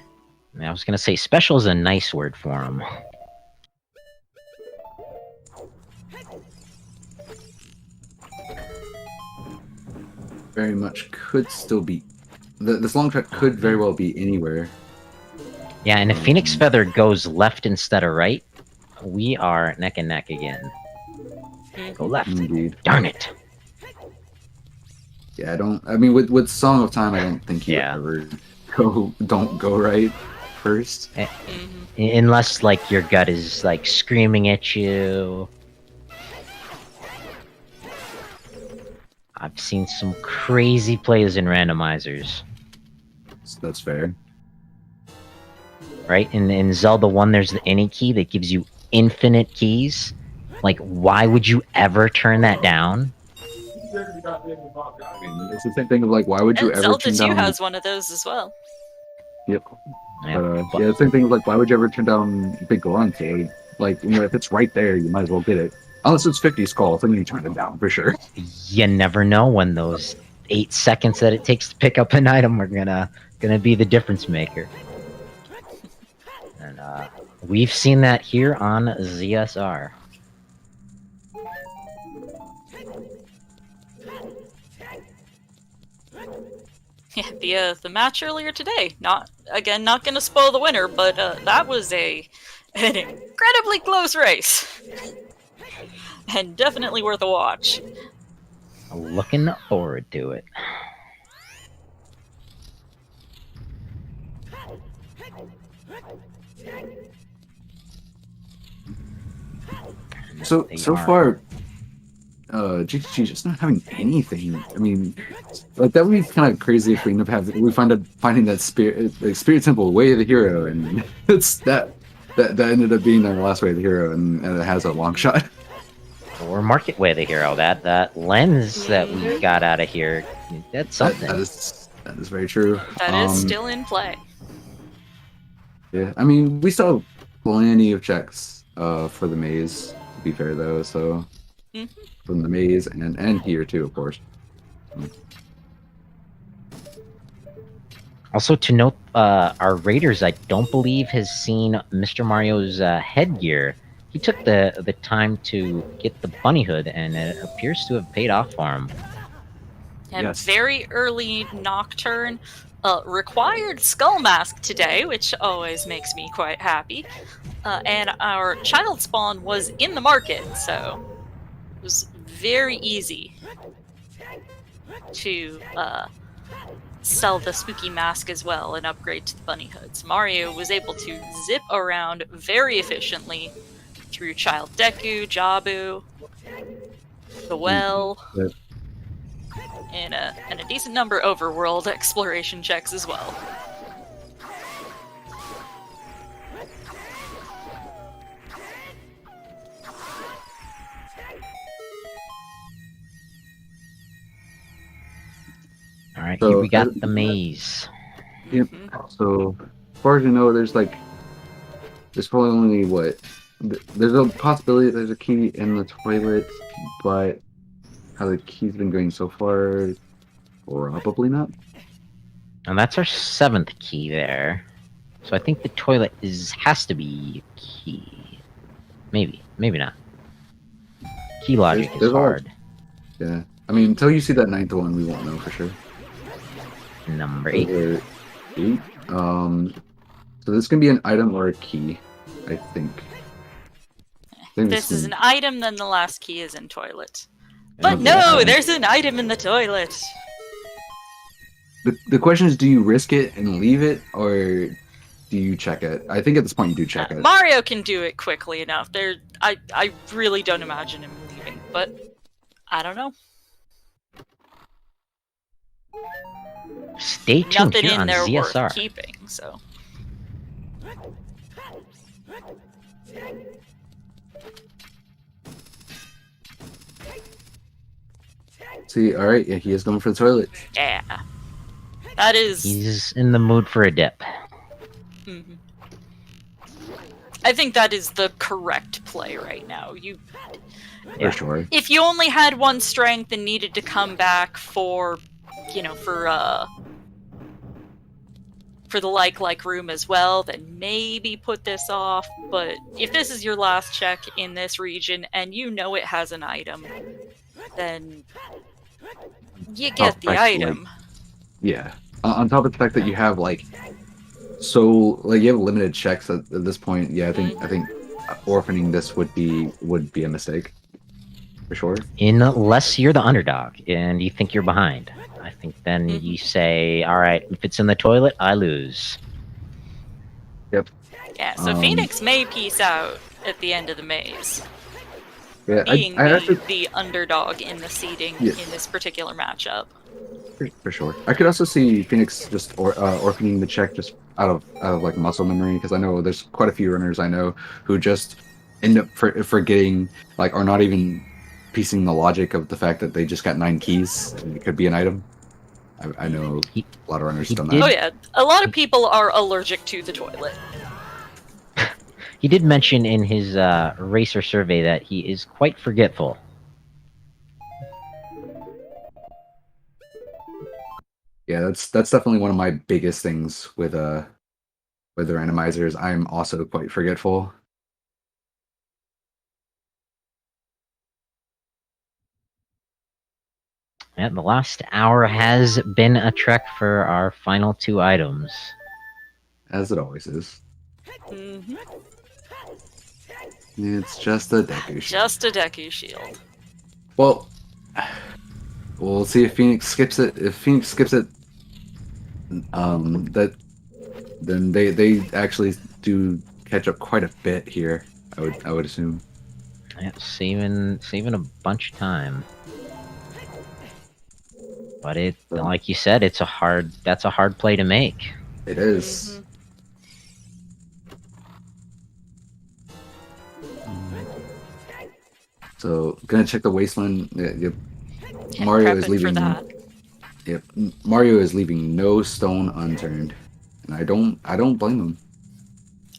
I was gonna say special is a nice word for them. Very much could still be. This long shot could very well be anywhere. Yeah, and if PhoenixFeather goes left instead of right, we are neck and neck again. Go left. Indeed. Darn it. Yeah, I mean, with Song of Time, I don't think you Yeah. ever don't go right first. Unless, like, your gut is, like, screaming at you. I've seen some crazy plays in randomizers. So that's fair. Right? In Zelda 1, there's the any key that gives you infinite keys. Like, why would you ever turn that down? I mean, it's the same thing of like, why would you And ever Zelda turn 2 down? has one of those as well. Yep. Yeah, but- Yeah, the same thing of like, why would you ever turn down Big Galante? Like, you know, if it's right there, you might as well get it. Unless it's 50 skulls, then you turn it down for sure. You never know when those 8 seconds that it takes to pick up an item are gonna be the difference maker. And we've seen that here on ZSR. Yeah, the match earlier today. Not gonna spoil the winner, but that was an incredibly close race, and definitely worth a watch. Looking forward to it. So They so are- far, GTG just not having anything. I mean, like that would be kind of crazy if we end up finding that Spirit Temple Way of the Hero, and it's that ended up being our last Way of the Hero, and it has a long shot. Or Market Way the Hero. That lens that we got out of here, that's something. That is very true. That is still in play. Yeah, I mean, we still have plenty of checks for the maze, to be fair, though, so... From the maze, and here, too, of course. Also to note, our raiders, I don't believe, has seen Mr. Mario's headgear. He took the time to get the bunny hood, and it appears to have paid off for him. And Yes. very early Nocturne required Skull Mask today, which always makes me quite happy. And our Child Spawn was in the market, so it was very easy to sell the spooky mask as well and upgrade to the bunny hoods. Mario was able to zip around very efficiently through Child Deku, Jabu, the well, Yep. and a decent number of overworld exploration checks as well. Alright, So, here we got the maze. Yep. So, as far as you know, there's probably only what? There's a possibility there's a key in the toilet, but how the key's been going so far, probably not. And that's our 7th key there. So I think the toilet has to be a key. Maybe not. Key logic There's is hard. Yeah. I mean, until you see that 9th one, we won't know for sure. Number 8. Number 8. So this can be an item or a key, I think. This is an item, then the last key is in toilet. Yeah, But no, there's an item in the toilet! The question is, do you risk it and leave it, or do you check it? I think at this point you do check it. Mario can do it quickly enough. I really don't imagine him leaving, but I don't know. Stay tuned Nothing here in on there ZSR. worth keeping, so. See, alright, yeah, he is going for the toilet. Yeah. That is... He's in the mood for a dip. Mhm. I think that is the correct play right now. For sure. If you only had one strength and needed to come back for, for the like room as well, then maybe put this off. But if this is your last check in this region and you know it has an item, then you get the item. Yeah. On top of the fact that you have you have limited checks at this point. Yeah, I think orphaning this would be a mistake. For sure. Unless you're the underdog and you think you're behind. I think then you say, alright, if it's in the toilet, I lose. Yep. Yeah, so Phoenix may peace out at the end of the maze. Yeah, Being the underdog in the seeding in this particular matchup. For sure. I could also see Phoenix just orphaning the check just out of like muscle memory, because I know there's quite a few runners I know who just end up forgetting, or not even piecing the logic of the fact that they just got 9 keys and it could be an item. I know a lot of runners done that. Oh yeah, a lot of people are allergic to the toilet. He did mention in his racer survey that he is quite forgetful. Yeah, that's definitely one of my biggest things with the randomizers. I'm also quite forgetful. And the last hour has been a trek for our final 2 items. As it always is. Mm-hmm. It's just a Deku shield. Just a Deku shield. Well, we'll see if Phoenix skips it. If Phoenix skips it, then they actually do catch up quite a bit here. I would assume. Yeah, saving a bunch of time. But like you said, that's a hard play to make. It is. So, gonna check the wasteland. Yeah, Mario is leaving. Yep. Mario is leaving no stone unturned, and I don't blame him.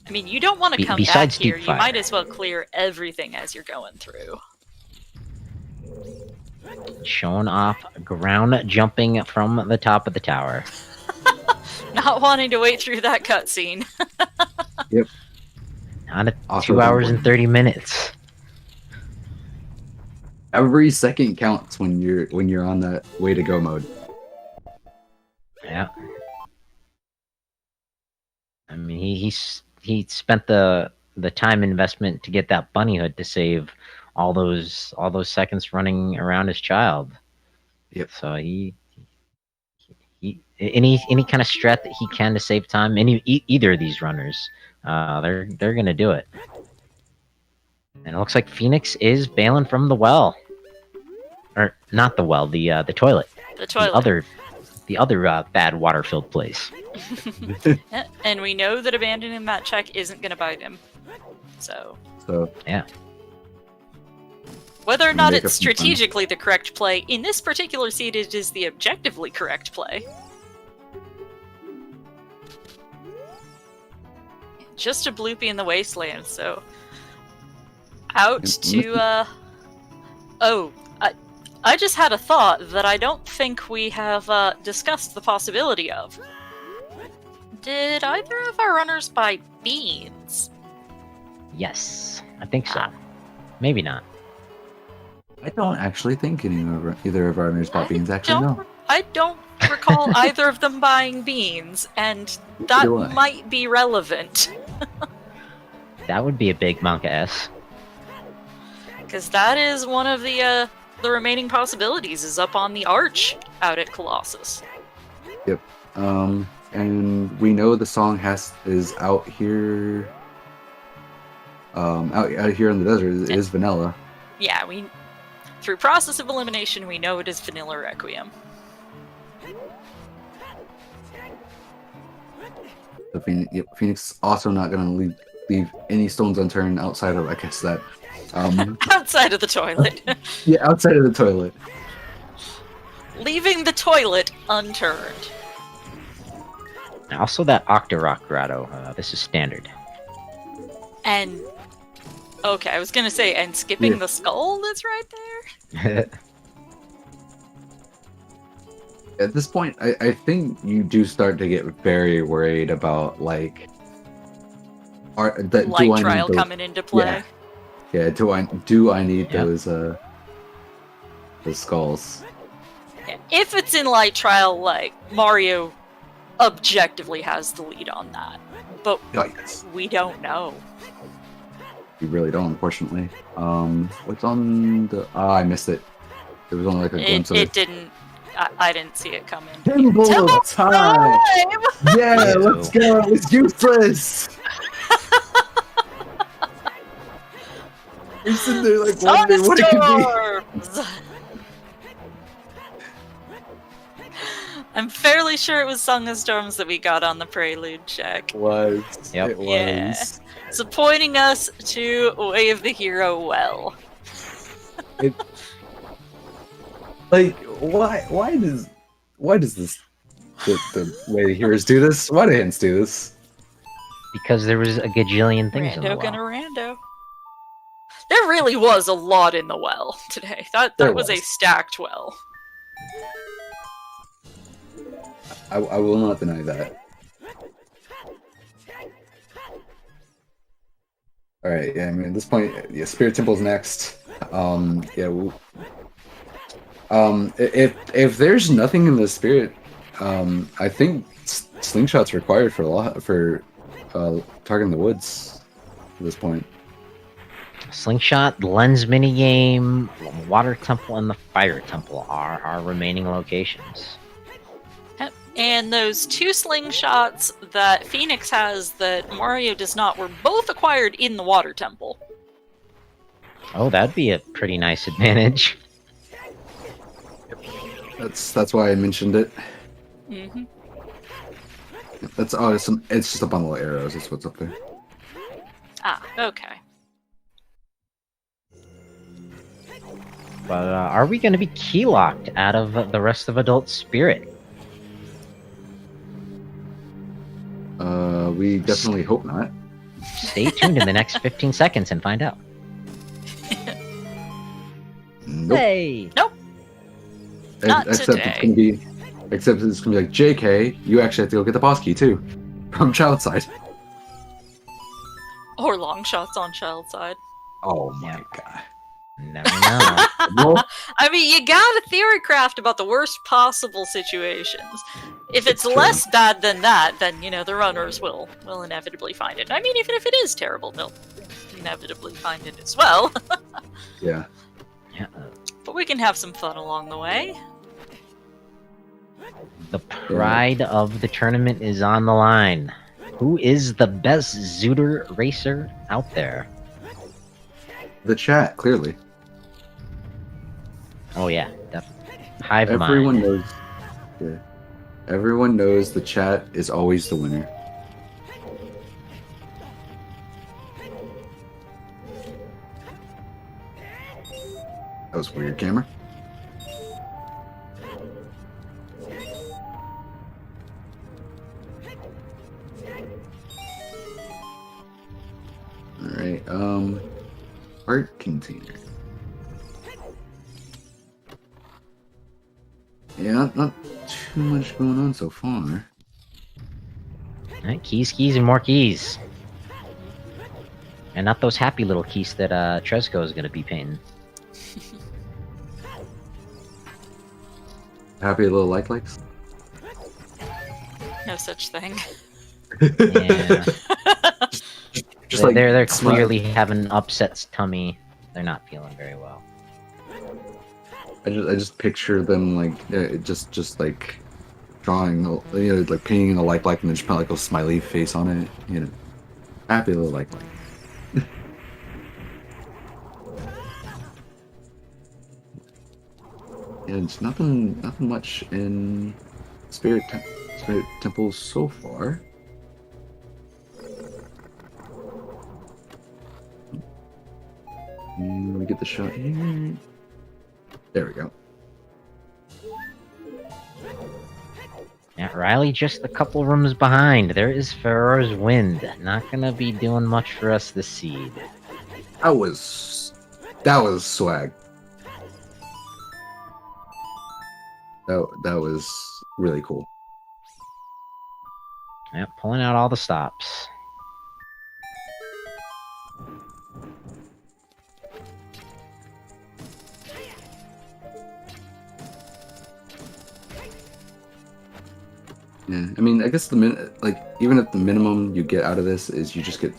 I mean, you don't want to come back besides here. deep You fire. might as well clear everything as you're going through. Showing off ground jumping from the top of the tower. Not wanting to wait through that cutscene. Yep. On Also 2 hours important. and 30 minutes. Every second counts when you're on that way to go mode. Yeah. I mean, he spent the time investment to get that bunny hood to save all those seconds running around his child. Yep. So he any kind of strat that he can to save time. Either of these runners, they're gonna do it. And it looks like Phoenix is bailing from the well, or not the well, the toilet. The toilet. The other bad water-filled place. Yeah, and we know that abandoning that check isn't going to bite him. So Yeah. whether or not Make it's up some fun. strategically the correct play, in this particular seed it is the objectively correct play. Just a bloopy in the wasteland, so out to oh, I just had a thought that I don't think we have discussed the possibility of. Did either of our runners buy beans? Yes, I think so. Maybe not. I don't actually think either of our runners bought beans. Actually, no. I don't recall either of them buying beans, and that do I. might be relevant. That would be a big Monka S. Because that is one of the remaining possibilities, is up on the arch out at Colossus. Yep. And we know the song is out here. Out here in the desert is Vanilla. Yeah, through process of elimination, we know it is Vanilla Requiem. So Phoenix also not going to leave any stones unturned outside of, I guess, that. Outside of the toilet. Yeah, outside of the toilet. Leaving the toilet unturned. Also, that Octorok grotto. This is standard. And okay, I was gonna say, and skipping Yeah. the skull that's right there. At this point, I think you do start to get very worried about like, Light trial coming into play. Yeah, do I need Yeah. those skulls? Yeah, if it's in light trial, like Mario objectively has the lead on that, but Yikes. we don't know. You really don't, unfortunately. What's on the? I missed it. There was only like a glimpse of It it. didn't. I didn't see it coming. Temple of Time! Yeah, Ew. let's go! It's useless! You're sitting there like wondering what it could be. Thunderstorms! I'm fairly sure it was Song of Storms that we got on the prelude check. Was. Yep. It was. Yeah. So pointing us to Way of the Hero well. Like, why does this the way the heroes do this? Why do hints do this? Because there was a gajillion things in the Rando well. gonna rando. There really was a lot in the well today. That There was a was. stacked well. I will not deny that. All right, yeah. I mean, at this point, yeah, Spirit Temple's next. Yeah. If there's nothing in the Spirit, I think Slingshot's required for targeting the woods at this point. Slingshot, lens minigame, water temple, and the fire temple are our remaining locations. And those two slingshots that Phoenix has that Mario does not were both acquired in the water temple. Oh, that'd be a pretty nice advantage. That's why I mentioned it. Mm-hmm. That's it's just a bundle of arrows. That's what's up there. Ah, okay. But are we going to be key locked out of the rest of Adult Spirit? We definitely hope not. Stay tuned in the next 15 seconds and find out. Nope. Hey! Nope. Not Except today. it's gonna be, like, JK, you actually have to go get the boss key too, from child side. Or long shots on child side. Oh my god. Never know. Well, I mean, you gotta theory craft about the worst possible situations. If it's It's true. less bad than that, then, you know, the runners will inevitably find it. I mean, even if it is terrible, they'll inevitably find it as well. yeah. Yeah, But we can have some fun along the way. the pride of the tournament is on the line. Who is the best Zooter racer out there? The chat, clearly. Oh yeah, definitely. Hive Everyone mind. knows. Yeah. Everyone knows the chat is always the winner. That was weird, camera. Alright, art container. Yeah, not too much going on so far. Alright, keys, and more keys. And not those happy little keys that Tresco is going to be painting. Happy little likes? No such thing. Yeah. Just like they're smile. clearly having an upset tummy. They're not feeling very well. I just picture them like just like drawing, you know, like painting a like and then just put like a smiley face on it, you know. Happy little like. Yeah, it's nothing much in Spirit Temple so far. And we get the shot here. There we go. Yeah, Riley just a couple rooms behind. There is Pharaoh's Wind. Not gonna be doing much for us this seed. That was swag. That was really cool. Yep, pulling out all the stops. Yeah, I mean, I guess like even if the minimum you get out of this is you just get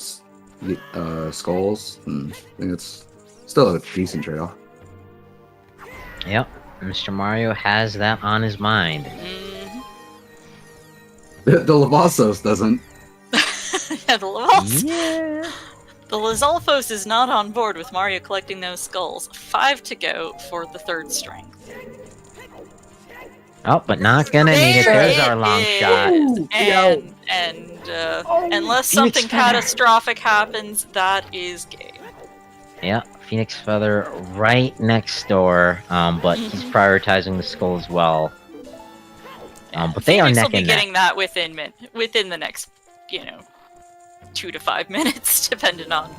skulls, I think it's still a decent trade-off. Yep, Mr. Mario has that on his mind. Mhm. The Lavazos doesn't. Yeah, the Lavos. Yeah. The Lizalfos is not on board with Mario collecting those skulls. 5 to go for the third strength. Oh, but not gonna need it. There's our long shot. Unless something PhoenixFeather. catastrophic happens, that is game. Yeah, PhoenixFeather right next door. But he's prioritizing the skull as well. But they are Phoenix neck will be and neck. getting that within the next, 2 to 5 minutes, depending on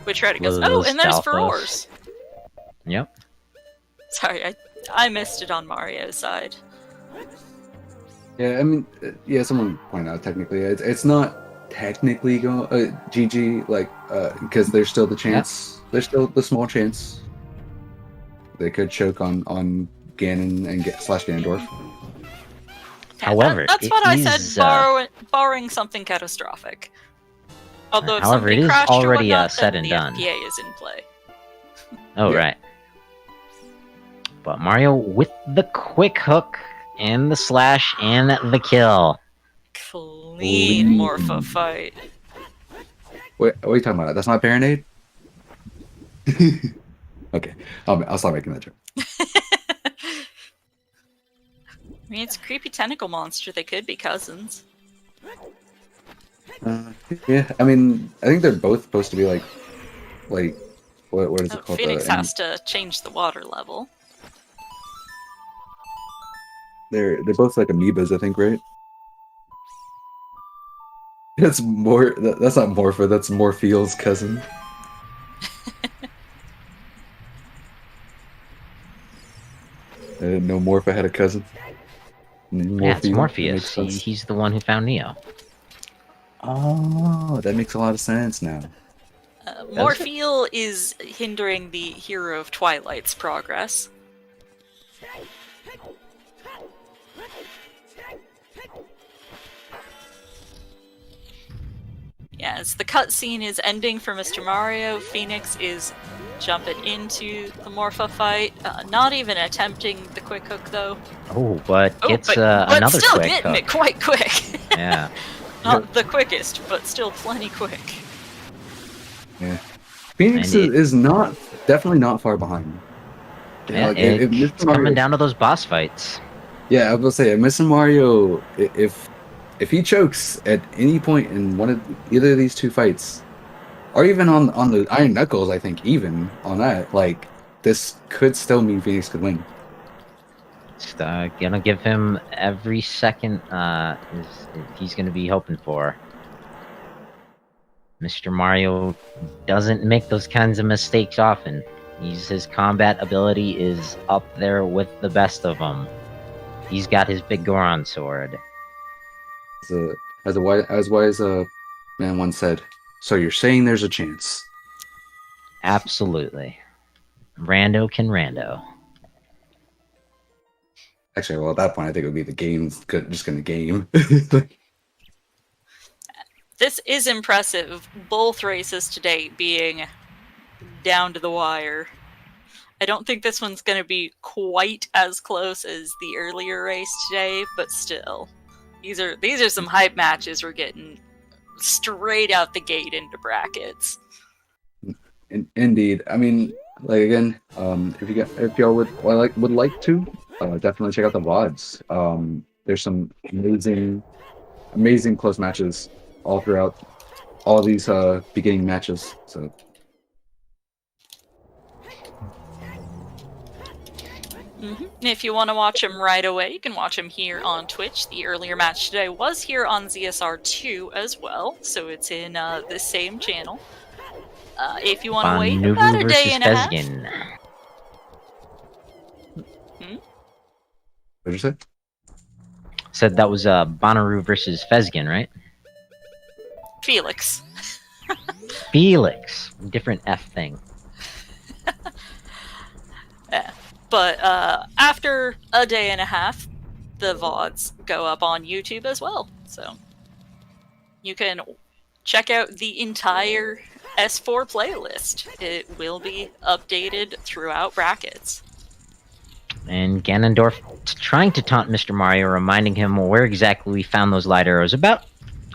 which route it goes. Little Oh, and there's Stalfos. Ferors. Yep. Sorry, I missed it on Mario's side. Yeah, I mean, yeah. Someone pointed out technically, it's not technically GG, like because there's still the chance. There's still the small chance they could choke on Ganon and slash Ganondorf. Yeah, However, that's it what I is, said, barring something catastrophic. Although if However, something it is crashed or already, whatnot, said then and the done. FPA is in play. Oh, Yeah. right. But Mario with the quick hook and the slash and the kill. Clean Morpho fight. Wait, what are you talking about? That's not Baronade? Okay, I'll stop making that joke. I mean, it's a creepy tentacle monster. They could be cousins. Yeah, I mean, I think they're both supposed to be like what is it called? Phoenix has to change the water level. They're both like amoebas, I think, right? That's that's not Morpha, that's Morpheal's cousin. I didn't know Morpha had a cousin. Yeah, it's Morpheal, that Morpheus. makes sense. He's the one who found Neo. Oh, that makes a lot of sense now. Morpheal is hindering the Hero of Twilight's progress. Yes, the cutscene is ending for Mr. Mario. Phoenix is jumping into the Morpha fight, not even attempting the quick hook though. Oh, but gets but another still quick getting hook. it quite quick. Yeah. Not the quickest, but still plenty quick. Yeah. Phoenix And is definitely not far behind. Yeah, Like, if Mr. it's coming down to those boss fights. Yeah, I was gonna say, if Mr. Mario, if he chokes at any point in either of these two fights, or even on the Iron Knuckles, I think even on that, like, this could still mean Phoenix could win. Just gonna give him every second he's gonna be hoping for. Mr. Mario doesn't make those kinds of mistakes often. His combat ability is up there with the best of them. He's got his big Goron sword. As a wise man once said, so you're saying there's a chance? Absolutely. Rando can rando. Actually, well, at that point, I think it would be the game's just gonna game. This is impressive. Both races today being down to the wire. I don't think this one's going to be quite as close as the earlier race today, but still. These are some hype matches we're getting straight out the gate into brackets. Indeed. I mean, like, again, if y'all would like to, definitely check out the VODs. There's some amazing close matches all throughout all these beginning matches. So. If you want to watch them right away, you can watch them here on Twitch. The earlier match today was here on ZSR2 as well, so it's in the same channel. If you want to wait about a day and a half. What'd you say? Said that was Bonnaroo versus Fezgin, right? Felix. Felix. Different F thing. Yeah. But after a day and a half, the VODs go up on YouTube as well. So you can check out the entire S4 playlist. It will be updated throughout brackets. And Ganondorf trying to taunt Mr. Mario, reminding him where exactly we found those light arrows about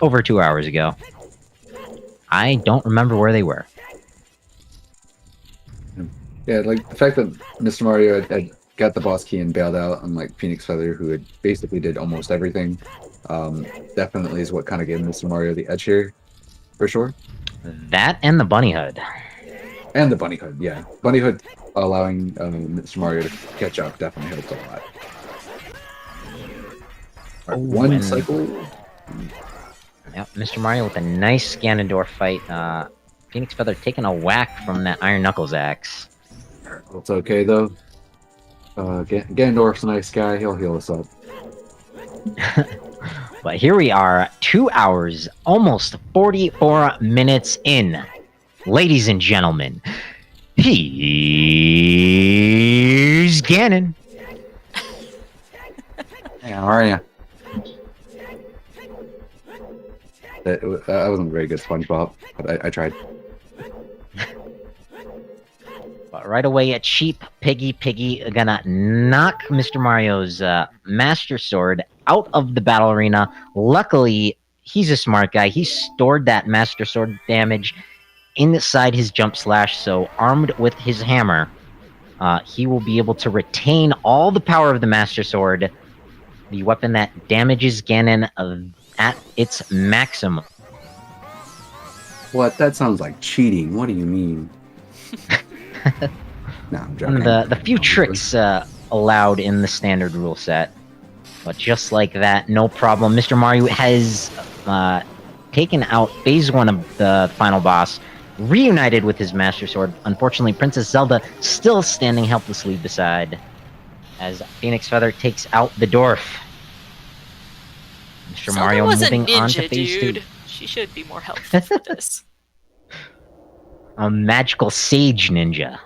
over 2 hours ago. I don't remember where they were. Yeah, like the fact that Mr. Mario had got the boss key and bailed out, unlike PhoenixFeather, who had basically did almost everything, definitely is what kind of gave Mr. Mario the edge here, for sure. That and the bunny hood. And the bunny hood, yeah. Bunny hood allowing Mr. Mario to catch up definitely helped a lot. Right, one cycle. Yep, Mr. Mario with a nice Ganondorf fight. PhoenixFeather taking a whack from that Iron Knuckles axe. It's okay though. Ganondorf's a nice guy. He'll heal us up. But here we are, 2 hours, almost 44 minutes in. Ladies and gentlemen, here's Ganon. Hey, how are you? That wasn't a very good SpongeBob, but I tried. But right away, a cheap Piggy gonna knock Mr. Mario's Master Sword out of the battle arena. Luckily, he's a smart guy. He stored that Master Sword damage inside his jump slash, so armed with his hammer, he will be able to retain all the power of the Master Sword, the weapon that damages Ganon at its maximum. What? That sounds like cheating. What do you mean? No, I'm joking. One of the few tricks allowed in the standard rule set. But just like that, no problem. Mr. Mario has taken out phase 1 of the final boss, reunited with his Master Sword. Unfortunately, Princess Zelda still standing helplessly beside, as PhoenixFeather takes out the dwarf. Mr. Zelda Mario was moving a ninja, on to phase dude. 2. She should be more helpful for this. A magical sage ninja.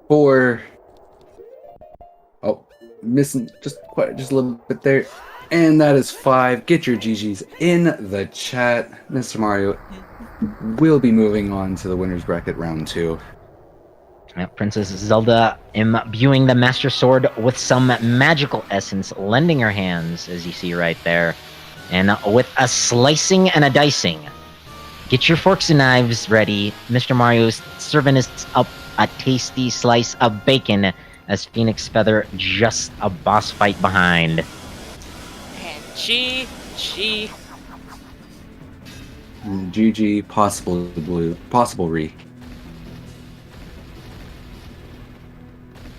For missing just a little bit there, and that is 5. Get your GGs in the chat. Mr. Mario will be moving on to the winners bracket round 2. Princess Zelda imbuing the Master Sword with some magical essence, lending her hands, as you see right there, and with a slicing and a dicing. Get your forks and knives ready. Mr. Mario's serving us up a tasty slice of bacon, as PhoenixFeather just a boss fight behind. And GG. GG, possible re.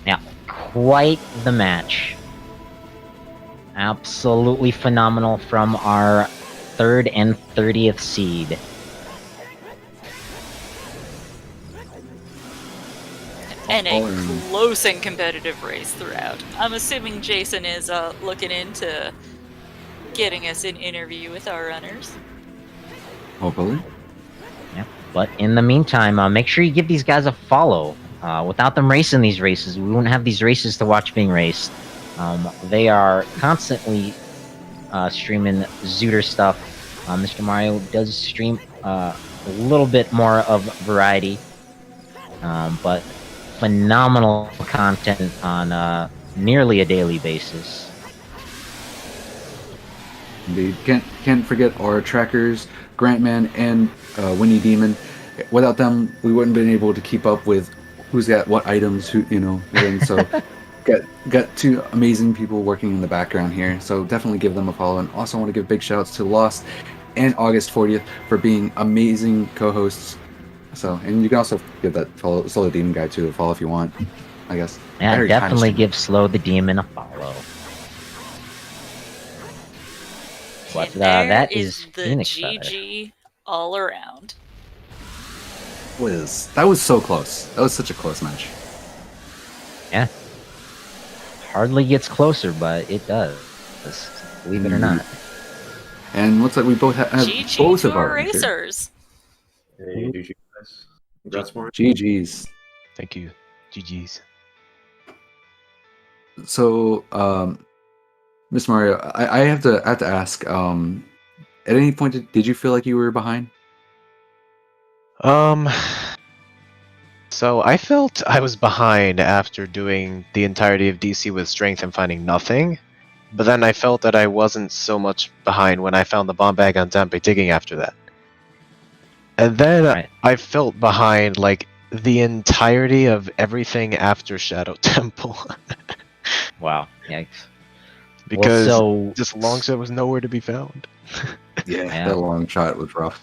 Yeah, quite the match. Absolutely phenomenal from our 3rd and 30th seed. And a close and competitive race throughout. I'm assuming Jason is looking into getting us an interview with our runners. Hopefully. Yeah, but in the meantime, make sure you give these guys a follow. Without them racing these races, we wouldn't have these races to watch being raced. They are constantly streaming Zooter stuff. Mr. Mario does stream a little bit more of variety, but phenomenal content on nearly a daily basis. Indeed. Can't forget our trackers, Grantman and Winnie Demon. Without them, we wouldn't have been able to keep up with who's got what items, and so got 2 amazing people working in the background here. So definitely give them a follow, and also want to give big shout outs to Lost and August 40th for being amazing co-hosts. So, and you can also give that Slow the Demon guy too a follow if you want, I guess. Yeah, definitely give Slow the Demon a follow. But that is the PhoenixFeather. GG all around. That was so close. That was such a close match. Yeah. Hardly gets closer, but it does. Believe it or not. And looks like we both have GG both to of our our racers. Hey, GG guys. Congrats, more. GG's. Thank you. GG's. So, Miss Mario, I have to ask. At any point, did you feel like you were behind? So I felt I was behind after doing the entirety of DC with strength and finding nothing. But then I felt that I wasn't so much behind when I found the bomb bag on Dampe digging after that. And then I felt behind like the entirety of everything after Shadow Temple. Wow. Yikes. Because well, just Longshot was nowhere to be found. Yeah, that long shot was rough.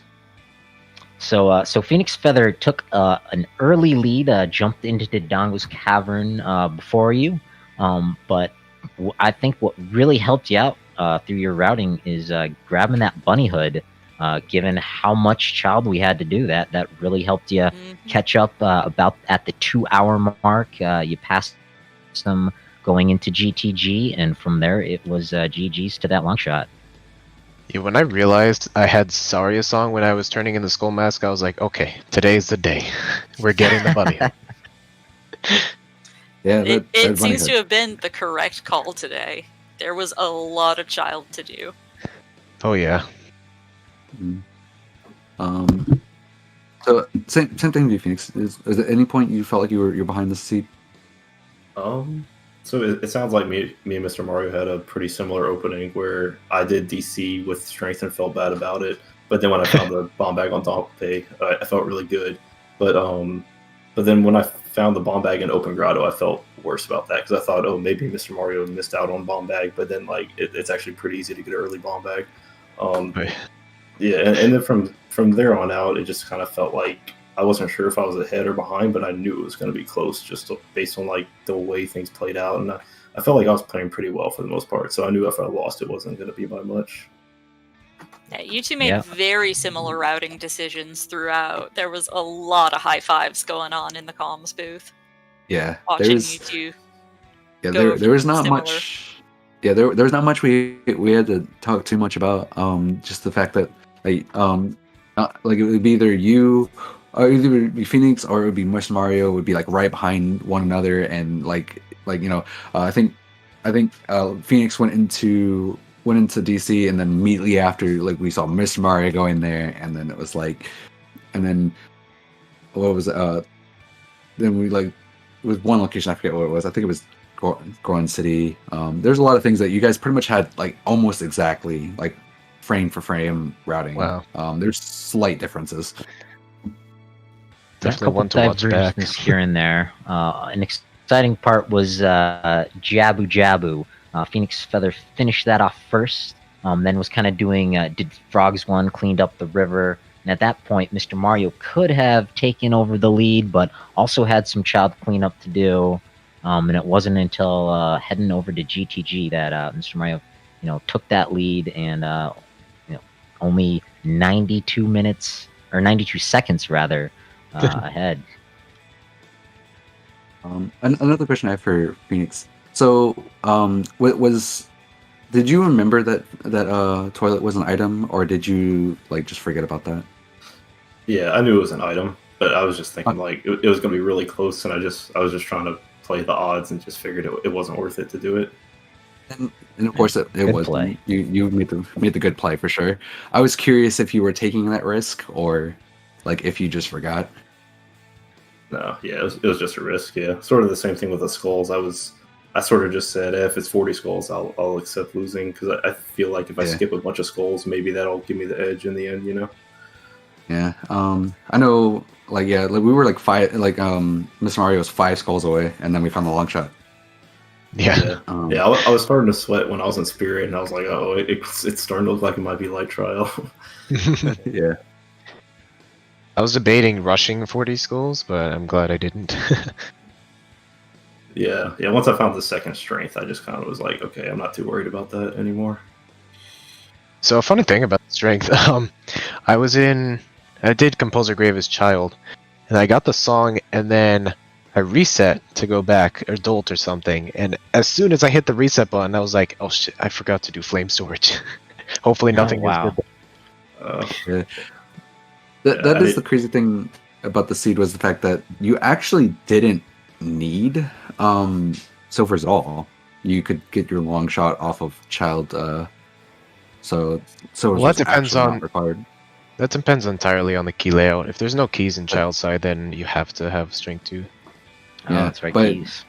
So PhoenixFeather took an early lead, jumped into Dodongo's cavern before you, but I think what really helped you out through your routing is grabbing that bunny hood. Given how much child we had to do that really helped you catch up about at the 2-hour mark. You passed them going into GTG, and from there it was GG's to that long shot. Yeah, when I realized I had Saria song when I was turning in the skull mask, I was like, okay, today's the day. We're getting the bunny. Yeah, it seems to have been the correct call today. There was a lot of child to do. Oh yeah. So same thing with you, Phoenix. Is at any point you felt like you're behind the seat? So it sounds like me and Mr. Mario had a pretty similar opening where I did DC with strength and felt bad about it. But then when I found the bomb bag on Dampe, I felt really good. But then when I found the bomb bag in Open Grotto, I felt worse about that because I thought, oh, maybe Mr. Mario missed out on bomb bag. But then like it's actually pretty easy to get an early bomb bag. Yeah, and then from there on out, it just kind of felt like I wasn't sure if I was ahead or behind, but I knew it was going to be close just based on like the way things played out. And I felt like I was playing pretty well for the most part. So I knew if I lost, it wasn't going to be by much. Yeah, you two made very similar routing decisions throughout. There was a lot of high fives going on in the comms booth. Yeah, Watching you two. Yeah, there was not much. Yeah, there was not much we had to talk too much about. Just the fact that like like it would be either you, or either it would be Phoenix, or it would be MrMario would be like right behind one another, and like you know, I think Phoenix went into DC, and then immediately after, like, we saw MrMario go in there, and then it was like, and then what was then we like, it was one location, I forget what it was. I think it was Goron City. There's a lot of things that you guys pretty much had like almost exactly like frame for frame routing. Wow. There's slight differences. Definitely one to watch back here and there. An exciting part was Jabu Jabu. PhoenixFeather finished that off first, then was kind of doing did Frogs one, cleaned up the river, and at that point MrMario could have taken over the lead, but also had some child cleanup to do. And it wasn't until heading over to GTG that MrMario, took that lead, and only 92 minutes or 92 seconds rather ahead. Another question I have for Phoenix. So, did you remember that toilet was an item, or did you like just forget about that? Yeah, I knew it was an item, but I was just thinking like it was going to be really close, and I was just trying to play the odds and just figured it wasn't worth it to do it. And of course it was. Play. You made the good play for sure. I was curious if you were taking that risk, or like if you just forgot. No, yeah, it was just a risk. Yeah, sort of the same thing with the skulls. I sort of just said, if it's 40 skulls, I'll accept losing, because I feel like if I skip a bunch of skulls, maybe that'll give me the edge in the end, Yeah. I know. Like, yeah, like we were like MrMario was 5 skulls away, and then we found the long shot. Yeah. I was starting to sweat when I was in Spirit, and I was like, oh, it's starting to look like it might be light trial. Yeah. I was debating rushing 40 skulls, but I'm glad I didn't. Yeah. Once I found the second strength, I just kind of was like, okay, I'm not too worried about that anymore. So a funny thing about strength, I did Composer Grave as child, and I got the song, and then I reset to go back, or Dolt or something, and as soon as I hit the reset button, I was like, oh shit, I forgot to do flame storage. Hopefully nothing is good. That is the crazy thing about the seed, was the fact that you actually didn't need Silver's All. You could get your long shot off of child, so that depends on required. That depends entirely on the key layout. If there's no keys in child side, then you have to have strength 2. Yeah, that's right, keys.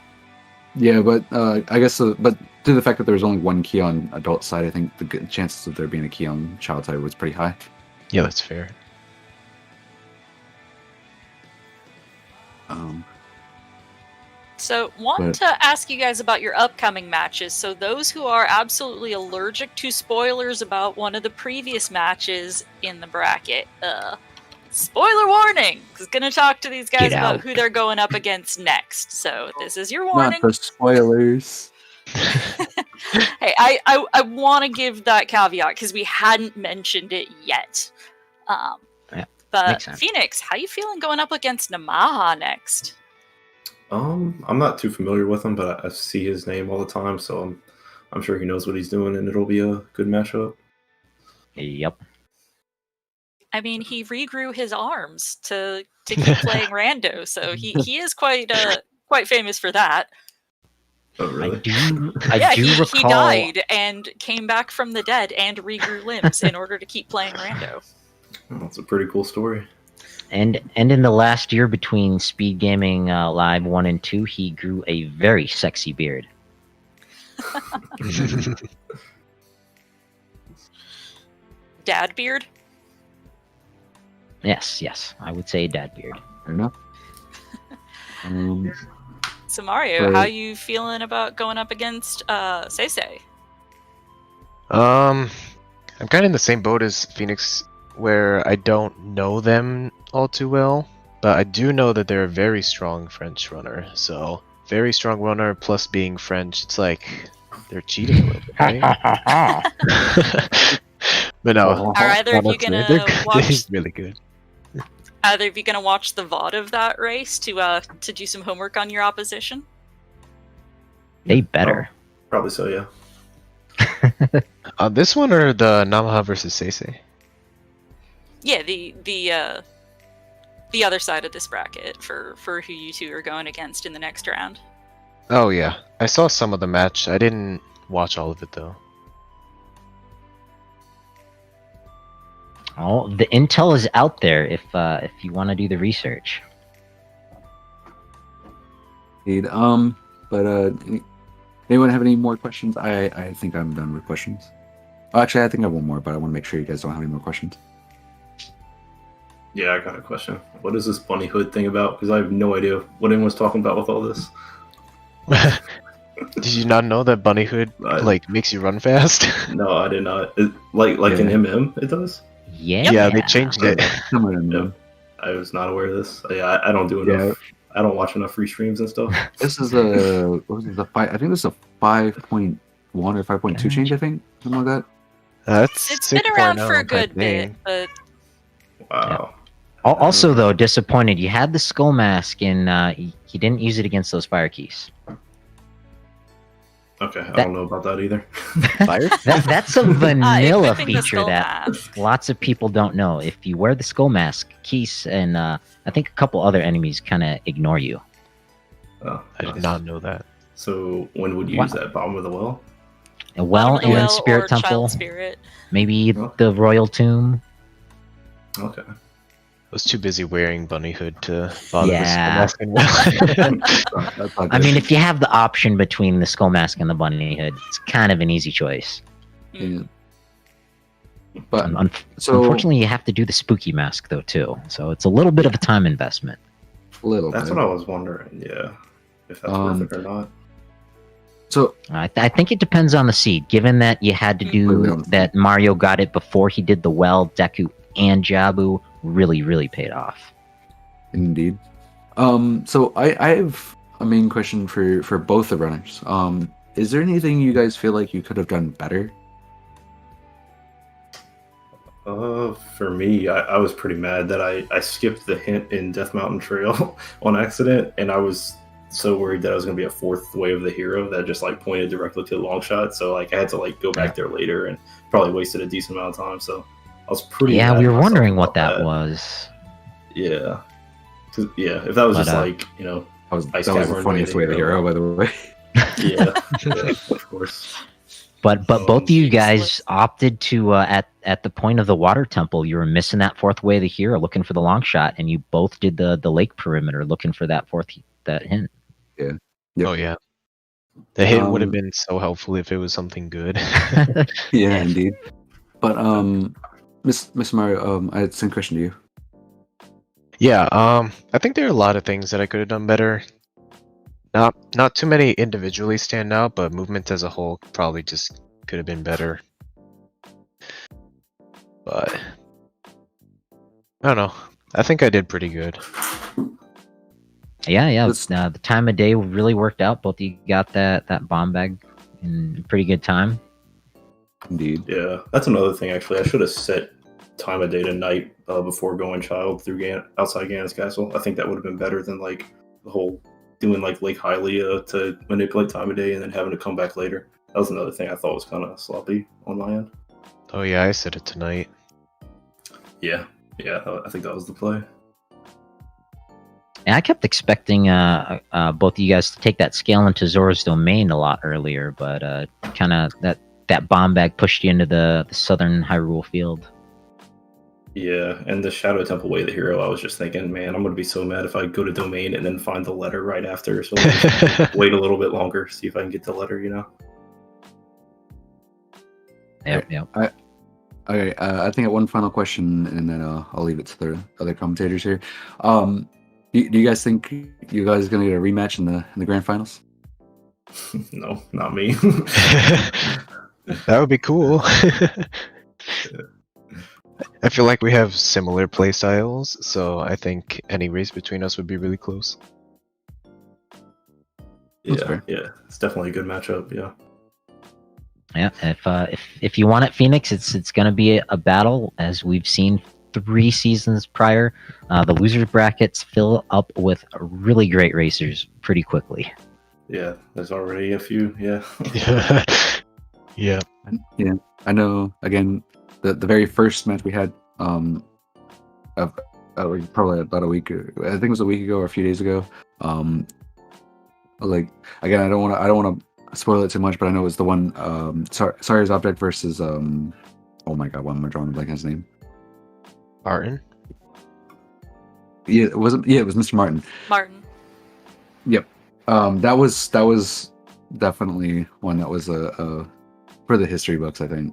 Yeah, but I guess, but due to the fact that there was only one key on adult side, I think the chances of there being a key on child side was pretty high. Yeah, that's fair. So, to ask you guys about your upcoming matches. So, those who are absolutely allergic to spoilers about one of the previous matches in the bracket, spoiler warning! Because going to talk to these guys about who they're going up against next. So, this is your warning. Not for spoilers. Hey, I want to give that caveat because we hadn't mentioned it yet. But Phoenix, how you feeling going up against Namaha next? I'm not too familiar with him, but I see his name all the time, so I'm sure he knows what he's doing, and it'll be a good matchup. Yep. I mean, he regrew his arms to keep playing Rando, so he is quite famous for that. Oh, really? I do recall... he died and came back from the dead and regrew limbs in order to keep playing Rando. Oh, that's a pretty cool story. And in the last year between Speed Gaming Live 1 and 2, he grew a very sexy beard. Dad beard? Yes, I would say dad beard. Fair enough. So Mario, how you feeling about going up against Seisei? I'm kind of in the same boat as Phoenix, where I don't know them all too well, but I do know that they're a very strong French runner, so very strong runner plus being French, it's like they're cheating a little bit, right? But no, Are either of you honestly, gonna they're watch? really good. Either of you gonna watch the VOD of that race to do some homework on your opposition? They better. Probably so, yeah. This one or the Namaha versus Seisei? Yeah, the other side of this bracket for who you two are going against in the next round. Oh yeah, I saw some of the match. I didn't watch all of it though. Oh, the intel is out there if you want to do the research. Indeed. Anyone have any more questions? I think I'm done with questions. Oh, actually, I think I have one more, but I want to make sure you guys don't have any more questions. Yeah, I got a question. What is this bunny hood thing about? Because I have no idea what anyone's talking about with all this. Did you not know that Bunny Hood like makes you run fast? No, I did not. Like in MM, it does? Yeah. Yeah, they changed it. Some of them, though. I was not aware of this. Yeah, I don't do enough. Yeah. I don't watch enough free streams and stuff. This is a what was it, I think this is a 5.1 or 5.2 change. I think something like that. That's It's been around for a 6.0, good I bit, think. but Wow. Also, though, disappointed. You had the skull mask, and he didn't use it against those fire keys. Okay, I don't know about that either. Fire? That's a vanilla equipping the feature skull that mask. lots of people don't know. If you wear the skull mask, Keese and I think a couple other enemies kind of ignore you. Oh, I did nice. not know that. So when would you Wow. use that? Bottom of the well? A well Bottom of the and Well Spirit or Temple, Child Spirit. maybe Oh. the Royal Tomb. Okay. I was too busy wearing Bunny Hood to bother Yeah. the skull mask. That's not I mean, good. if you have the option between the skull mask and the bunny hood, it's kind of an easy choice. Hmm. Yeah. But so Unfortunately, you have to do the spooky mask though too, so it's a little bit of a time investment. a little That's bit. what I was wondering. Yeah, if that's worth it or not. So I think it depends on the seed. Given that you had to Completely do honest. that, Mario got it before he did the well. Deku and Jabu really paid off. Indeed. So I have a main question for both the runners. Is there anything you guys feel like you could have done better? For me, I was pretty mad that I skipped the hint in Death Mountain Trail on accident, and I was so worried that I was going to be a fourth wave of the hero that just like pointed directly to the long shot. So like I had to like go back there later and probably wasted a decent amount of time. So I was pretty. Yeah, mad we at were myself wondering what about that was. Yeah. 'Cause, yeah, if that was But, just like That was Ice the Cavern funniest way of the hero, by the way. yeah, of course. But both of you Jeez, guys let's- opted to at the point of the water temple. You were missing that fourth way of the hero, looking for the long shot, and you both did the lake perimeter, looking for that that hint. Yep. Oh yeah. The hit would have Um, been so helpful if it was something good. Yeah, indeed. But Miss Mario, I had the same question to you. Yeah, I think there are a lot of things that I could have done better. Not too many individually stand out, but movement as a whole probably just could have been better. But I don't know. I think I did pretty good. Yeah. Let's- The time of day really worked out. Both of you got that bomb bag in pretty good time. Indeed. Yeah, that's another thing. Actually, I should have set time of day to night before going child through outside Ganon's castle. I think that would have been better than like the whole doing like Lake Hylia to manipulate time of day and then having to come back later. That was another thing I thought was kind of sloppy on my end. Oh yeah, I said it tonight. Yeah, I think that was the play. And I kept expecting both of you guys to take that scale into Zora's domain a lot earlier, but kind of that bomb bag pushed you into the southern Hyrule field. Yeah, and the Shadow Temple Way of the Hero, I was just thinking, man, I'm going to be so mad if I go to Domain and then find the letter right after. So I'll just wait a little bit longer, see if I can get the letter, you know? Yep. Okay, I think I have one final question, and then I'll leave it to the other commentators here. Do you guys think you guys are gonna get a rematch in the grand finals? No, not me. That would be cool. I feel like we have similar play styles, so I think any race between us would be really close. That's Yeah, fair. yeah, it's definitely a good matchup. Yeah. Yeah, if you want it, Phoenix, it's gonna be a battle as we've seen 3 seasons prior. The losers brackets fill up with really great racers pretty quickly. Yeah, there's already a few. Yeah. Yeah. Yeah, I know. Again, the very first match we had, probably about a week. I think it was a week ago or a few days ago. Like again, I don't want to spoil it too much, but I know it was the one. Sary's Object versus Oh my god, why am I drawing a blank on his name? Martin. Yeah, it wasn't. Yeah, it was Mr. Martin. Martin. Yep. That was definitely one that was for the history books, I think.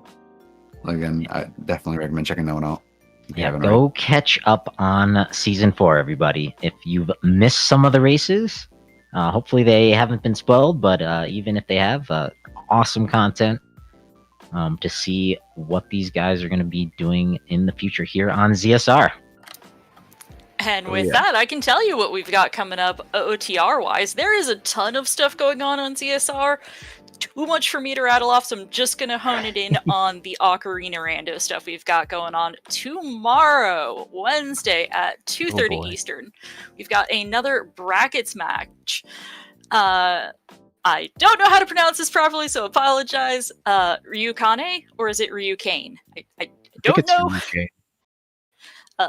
Again, I definitely recommend checking that one out. if you Yeah, haven't go already. catch up on season 4, everybody. If you've missed some of the races, hopefully they haven't been spoiled, but even if they have, awesome content to see what these guys are going to be doing in the future here on ZSR. And Oh, with yeah. that, I can tell you what we've got coming up OTR-wise. There is a ton of stuff going on ZSR. Too much for me to rattle off, so I'm just going to hone it in on the Ocarina Rando stuff we've got going on tomorrow, Wednesday at 2:30 boy. Eastern. We've got another brackets match. I don't know how to pronounce this properly, so apologize. Ryukane, or is it Ryukane? I don't know.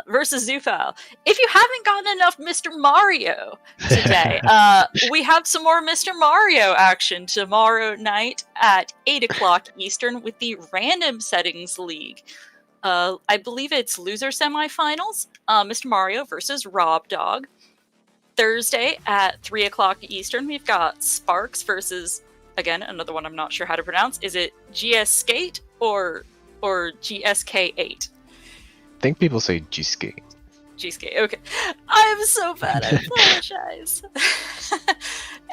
Versus Zufal. If you haven't gotten enough Mr. Mario today, we have some more Mr. Mario action tomorrow night at 8 o'clock Eastern with the Random Settings League. I believe it's loser semifinals. Mr. Mario versus Rob Dog. Thursday at 3 o'clock Eastern, we've got Sparks versus, again, another one I'm not sure how to pronounce. Is it GS Skate or GSK8? I think people say G-Skate. G-Skate, okay. I am so bad, I apologize.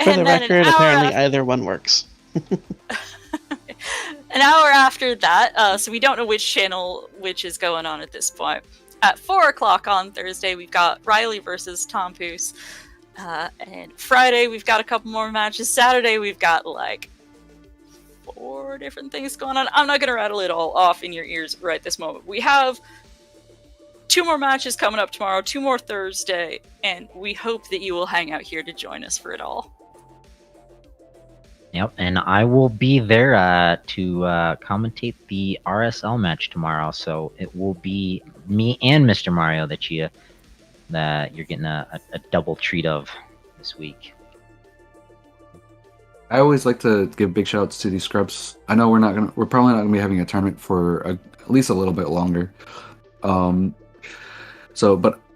For the record, apparently either one works. An hour after that, so we don't know which channel which is going on at this point. At 4 o'clock on Thursday, we've got Riley versus Tom Poose. And Friday, we've got a couple more matches. Saturday, we've got like 4 different things going on. I'm not going to rattle it all off in your ears right this moment. We have 2 more matches coming up tomorrow, 2 more Thursday, and we hope that you will hang out here to join us for it all. Yep, and I will be there to commentate the RSL match tomorrow. So it will be me and Mr. Mario that you're getting a double treat of this week. I always like to give big shout outs to these scrubs. I know we're probably not gonna be having a tournament for at least a little bit longer. But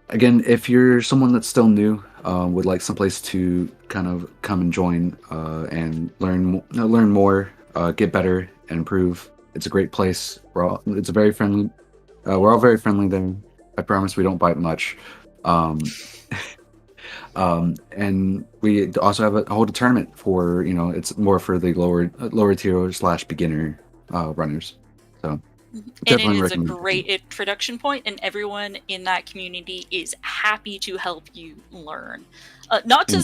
again, if you're someone that's still new, would like someplace to kind of come and join and learn more, get better, and improve, it's a great place. It's a very friendly. We're all very friendly there. I promise we don't bite much. And we also have a hold a tournament for it's more for the lower tier / beginner runners. So. And it is a great introduction point, and everyone in that community is happy to help you learn. Not to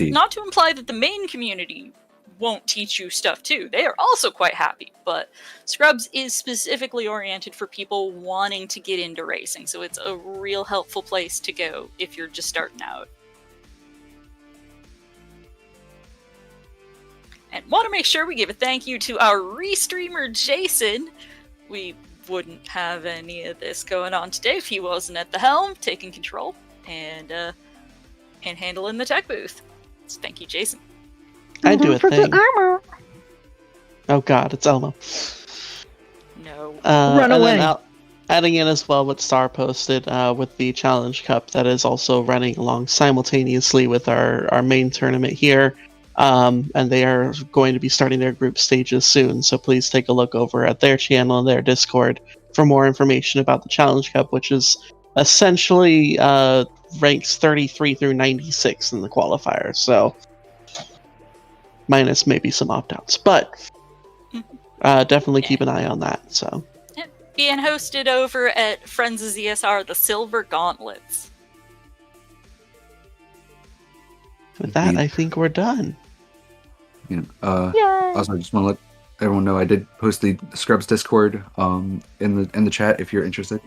imply that the main community won't teach you stuff too. They are also quite happy, but Scrubs is specifically oriented for people wanting to get into racing, so it's a real helpful place to go if you're just starting out. And want to make sure we give a thank you to our restreamer Jason. We wouldn't have any of this going on today if he wasn't at the helm, taking control and handling the tech booth. So thank you, Jason. I do a thing. Elmo. Oh god, it's Elmo. No. Run and away. then adding in as well what Star posted with the Challenge Cup that is also running along simultaneously with our main tournament here. And they are going to be starting their group stages soon, so please take a look over at their channel and their Discord for more information about the Challenge Cup, which is essentially ranks 33 through 96 in the qualifiers, so minus maybe some opt-outs, but definitely keep an eye on that. So Being hosted over at Friends of ZSR, the Silver Gauntlets. with that, I think we're done. Also, I just want to let everyone know I did post the Scrubs Discord in the chat if you're interested.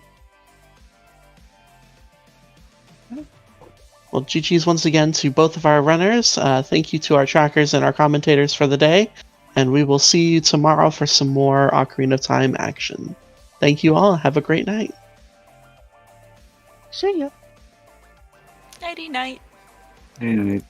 Well, GG's once again to both of our runners. Thank you to our trackers and our commentators for the day. And we will see you tomorrow for some more Ocarina of Time action. Thank you all. Have a great night. See ya. Nighty night. And